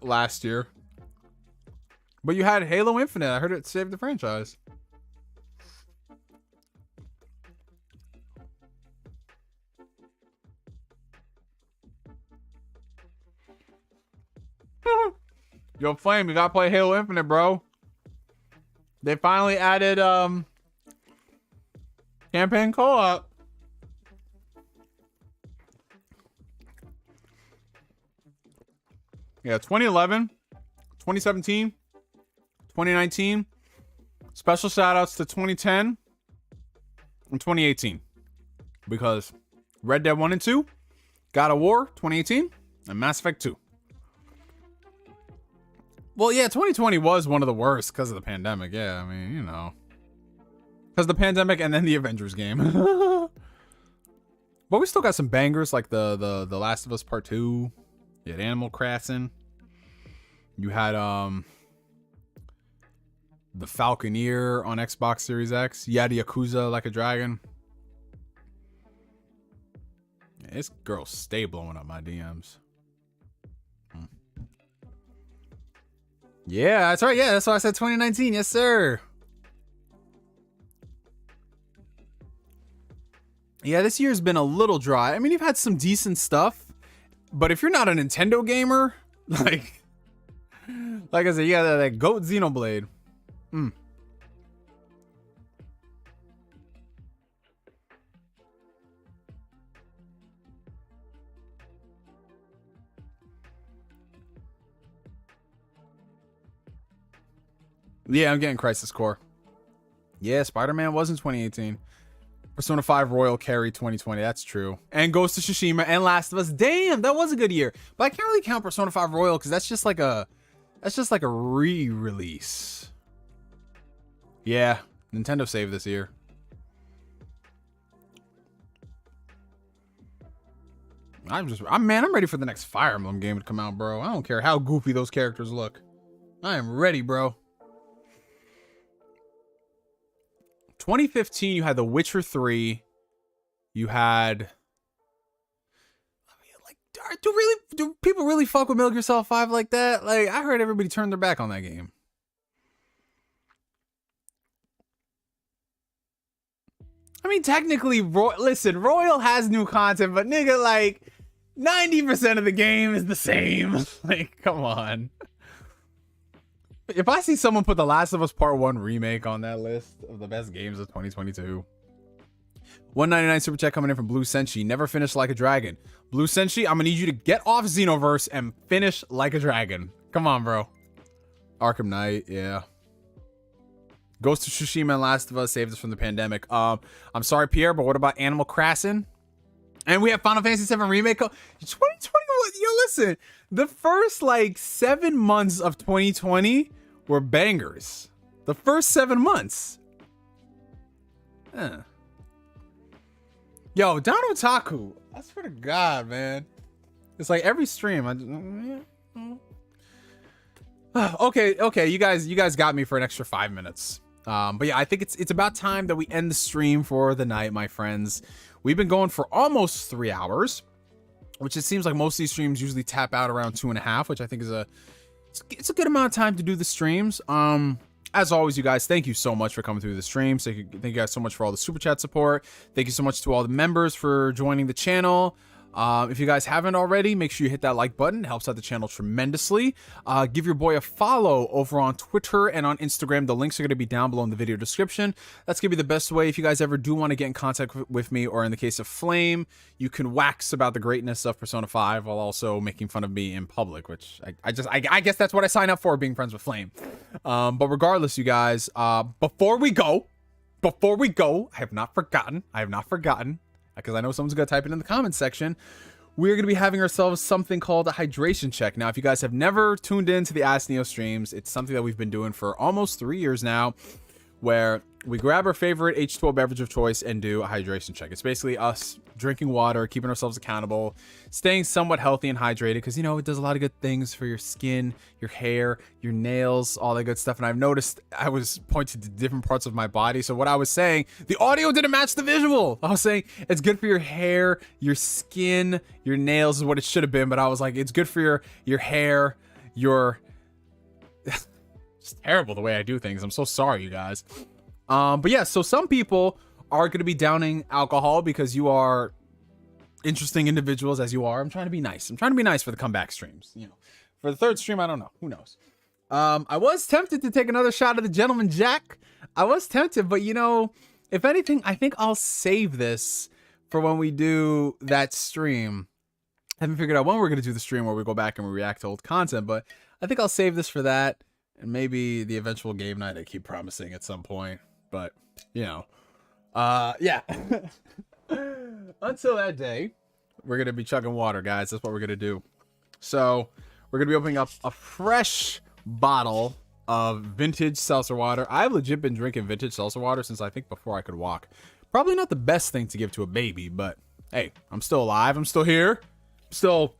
Last year. But you had Halo Infinite. I heard it saved the franchise. Yo, Flame, you gotta play Halo Infinite, bro. They finally added campaign co-op. Yeah, 2011, 2017, 2019. Special shout outs to 2010 and 2018. Because Red Dead 1 and 2, God of War 2018, and Mass Effect 2. Well, yeah, 2020 was one of the worst because of the pandemic. Yeah, I mean, you know. Because the pandemic and then the Avengers game. But we still got some bangers like the Last of Us Part 2. You had Animal Crossing. You had the Falconeer on Xbox Series X. You had Yakuza Like a Dragon. Yeah, this girl stay blowing up my DMs. Yeah, that's right. Yeah, that's why I said 2019. Yes, sir. Yeah, this year's been a little dry. I mean, you've had some decent stuff, but if you're not a Nintendo gamer, like I said, yeah, that GOAT Xenoblade. Yeah, I'm getting Crisis Core. Yeah, Spider-Man was in 2018. Persona 5 Royal carried 2020. That's true. And Ghost of Tsushima and Last of Us. Damn, that was a good year. But I can't really count Persona 5 Royal because that's just like a re-release. Yeah, Nintendo saved this year. I'm ready for the next Fire Emblem game to come out, bro. I don't care how goofy those characters look. I am ready, bro. 2015, you had The Witcher 3. You had... I mean, like, do people really fuck with Metal Gear Solid 5 like that? Like, I heard everybody turned their back on that game. I mean, technically, listen, Royal has new content, but nigga, like, 90% of the game is the same. Like, come on. If I see someone put The Last of Us Part 1 remake on that list of the best games of 2022. 199 super chat coming in from Blue Senshi. Never finished Like a Dragon. Blue Senshi, I'm gonna need you to get off Xenoverse and finish Like a Dragon. Come on, bro. Arkham Knight, yeah. Ghost of Tsushima and Last of Us saved us from the pandemic. I'm sorry, Pierre, but what about Animal Crossing? And we have Final Fantasy VII Remake. 2021, yo, listen. The first, like, 7 months of 2020 were bangers. The first 7 months. Yo, down Otaku. I swear to God, man. It's like every stream. Okay. You guys got me for an extra 5 minutes. But yeah, I think it's about time that we end the stream for the night, my friends. We've been going for almost 3 hours, which it seems like most of these streams usually tap out around 2.5, which I think is it's a good amount of time to do the streams. As always, you guys, thank you so much for coming through the stream. Thank you guys so much for all the super chat support. Thank you so much to all the members for joining the channel. If you guys haven't already, make sure you hit that like button. It helps out the channel tremendously. Give your boy a follow over on Twitter and on Instagram. The links are going to be down below in the video description. That's going to be the best way. If you guys ever do want to get in contact with me, or in the case of Flame, you can wax about the greatness of Persona 5 while also making fun of me in public, which I guess that's what I sign up for, being friends with Flame. But regardless, you guys, before we go, I have not forgotten, because I know someone's going to type it in the comments section. We're going to be having ourselves something called a hydration check. Now, if you guys have never tuned in to the Ask Neo streams, it's something that we've been doing for almost 3 years now, where we grab our favorite H2O beverage of choice and do a hydration check. It's basically us drinking water, keeping ourselves accountable, staying somewhat healthy and hydrated, because, you know, it does a lot of good things for your skin, your hair, your nails, all that good stuff. And I've noticed I was pointing to different parts of my body. So what I was saying, the audio didn't match the visual. I was saying it's good for your hair, your skin, your nails is what it should have been. But I was like, it's good for your hair, your... It's terrible the way I do things. I'm so sorry, you guys. But yeah, so some people are going to be downing alcohol because you are interesting individuals as you are. I'm trying to be nice. I'm trying to be nice for the comeback streams. You know, for the third stream, I don't know. Who knows? I was tempted to take another shot of the Gentleman Jack. I was tempted, but you know, if anything, I think I'll save this for when we do that stream. I haven't figured out when we're going to do the stream where we go back and we react to old content, but I think I'll save this for that. And maybe the eventual game night I keep promising at some point. But, you know, yeah. Until that day, we're going to be chugging water, guys. That's what we're going to do. So, we're going to be opening up a fresh bottle of vintage seltzer water. I've legit been drinking vintage seltzer water since I think before I could walk. Probably not the best thing to give to a baby, but hey, I'm still alive. I'm still here. I'm still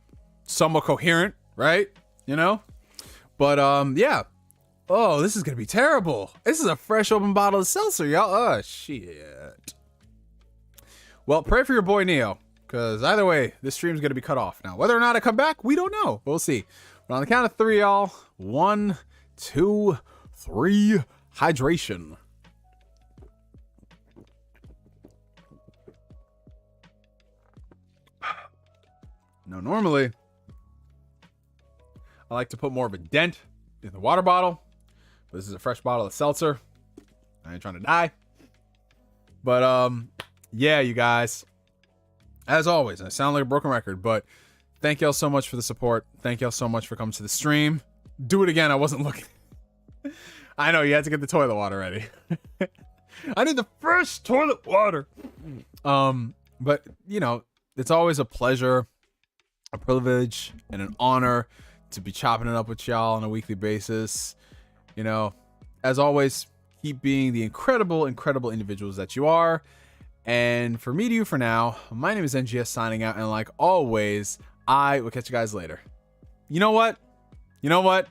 somewhat coherent, right? You know? But, yeah. Oh, this is going to be terrible. This is a fresh open bottle of seltzer, y'all. Oh, shit. Well, pray for your boy Neo, because either way, this stream's going to be cut off. Now, whether or not I come back, we don't know. We'll see. But on the count of 3, y'all. 1, 2, 3. Hydration. Now, normally, I like to put more of a dent in the water bottle. This is a fresh bottle of seltzer. I ain't trying to die. But, yeah, you guys. As always, I sound like a broken record, but thank y'all so much for the support. Thank y'all so much for coming to the stream. Do it again. I wasn't looking. I know, you had to get the toilet water ready. I need the fresh toilet water. But, you know, it's always a pleasure, a privilege, and an honor to be chopping it up with y'all on a weekly basis. You know, as always, keep being the incredible, incredible individuals that you are. And for me to you for now, my name is NGS signing out. And like always, I will catch you guys later. You know what? You know what?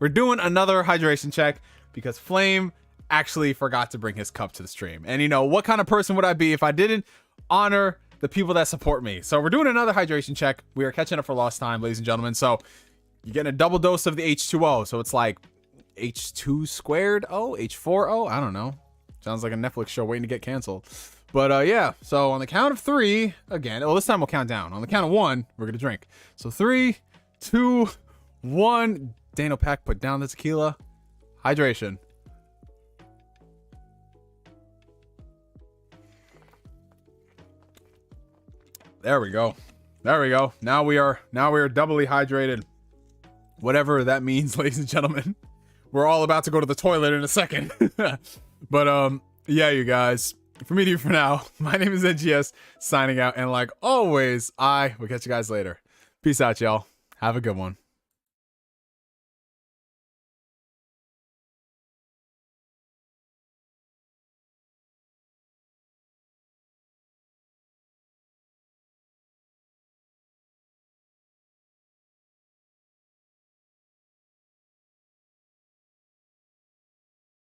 We're doing another hydration check because Flame actually forgot to bring his cup to the stream. And you know, what kind of person would I be if I didn't honor the people that support me? So we're doing another hydration check. We are catching up for lost time, ladies and gentlemen. So you're getting a double dose of the H2O. So it's like H2 squared O, H4O. I don't know. Sounds like a Netflix show waiting to get canceled. But yeah, so on the count of 3, again, well, this time we'll count down. On the count of 1, we're gonna drink. So 3, 2, 1. Daniel Pack, put down the tequila. Hydration. There we go. There we go. Now we are doubly hydrated. Whatever that means, ladies and gentlemen. We're all about to go to the toilet in a second. But yeah, you guys. For me to you for now, my name is NGS signing out, and like always, I will catch you guys later. Peace out, y'all. Have a good one.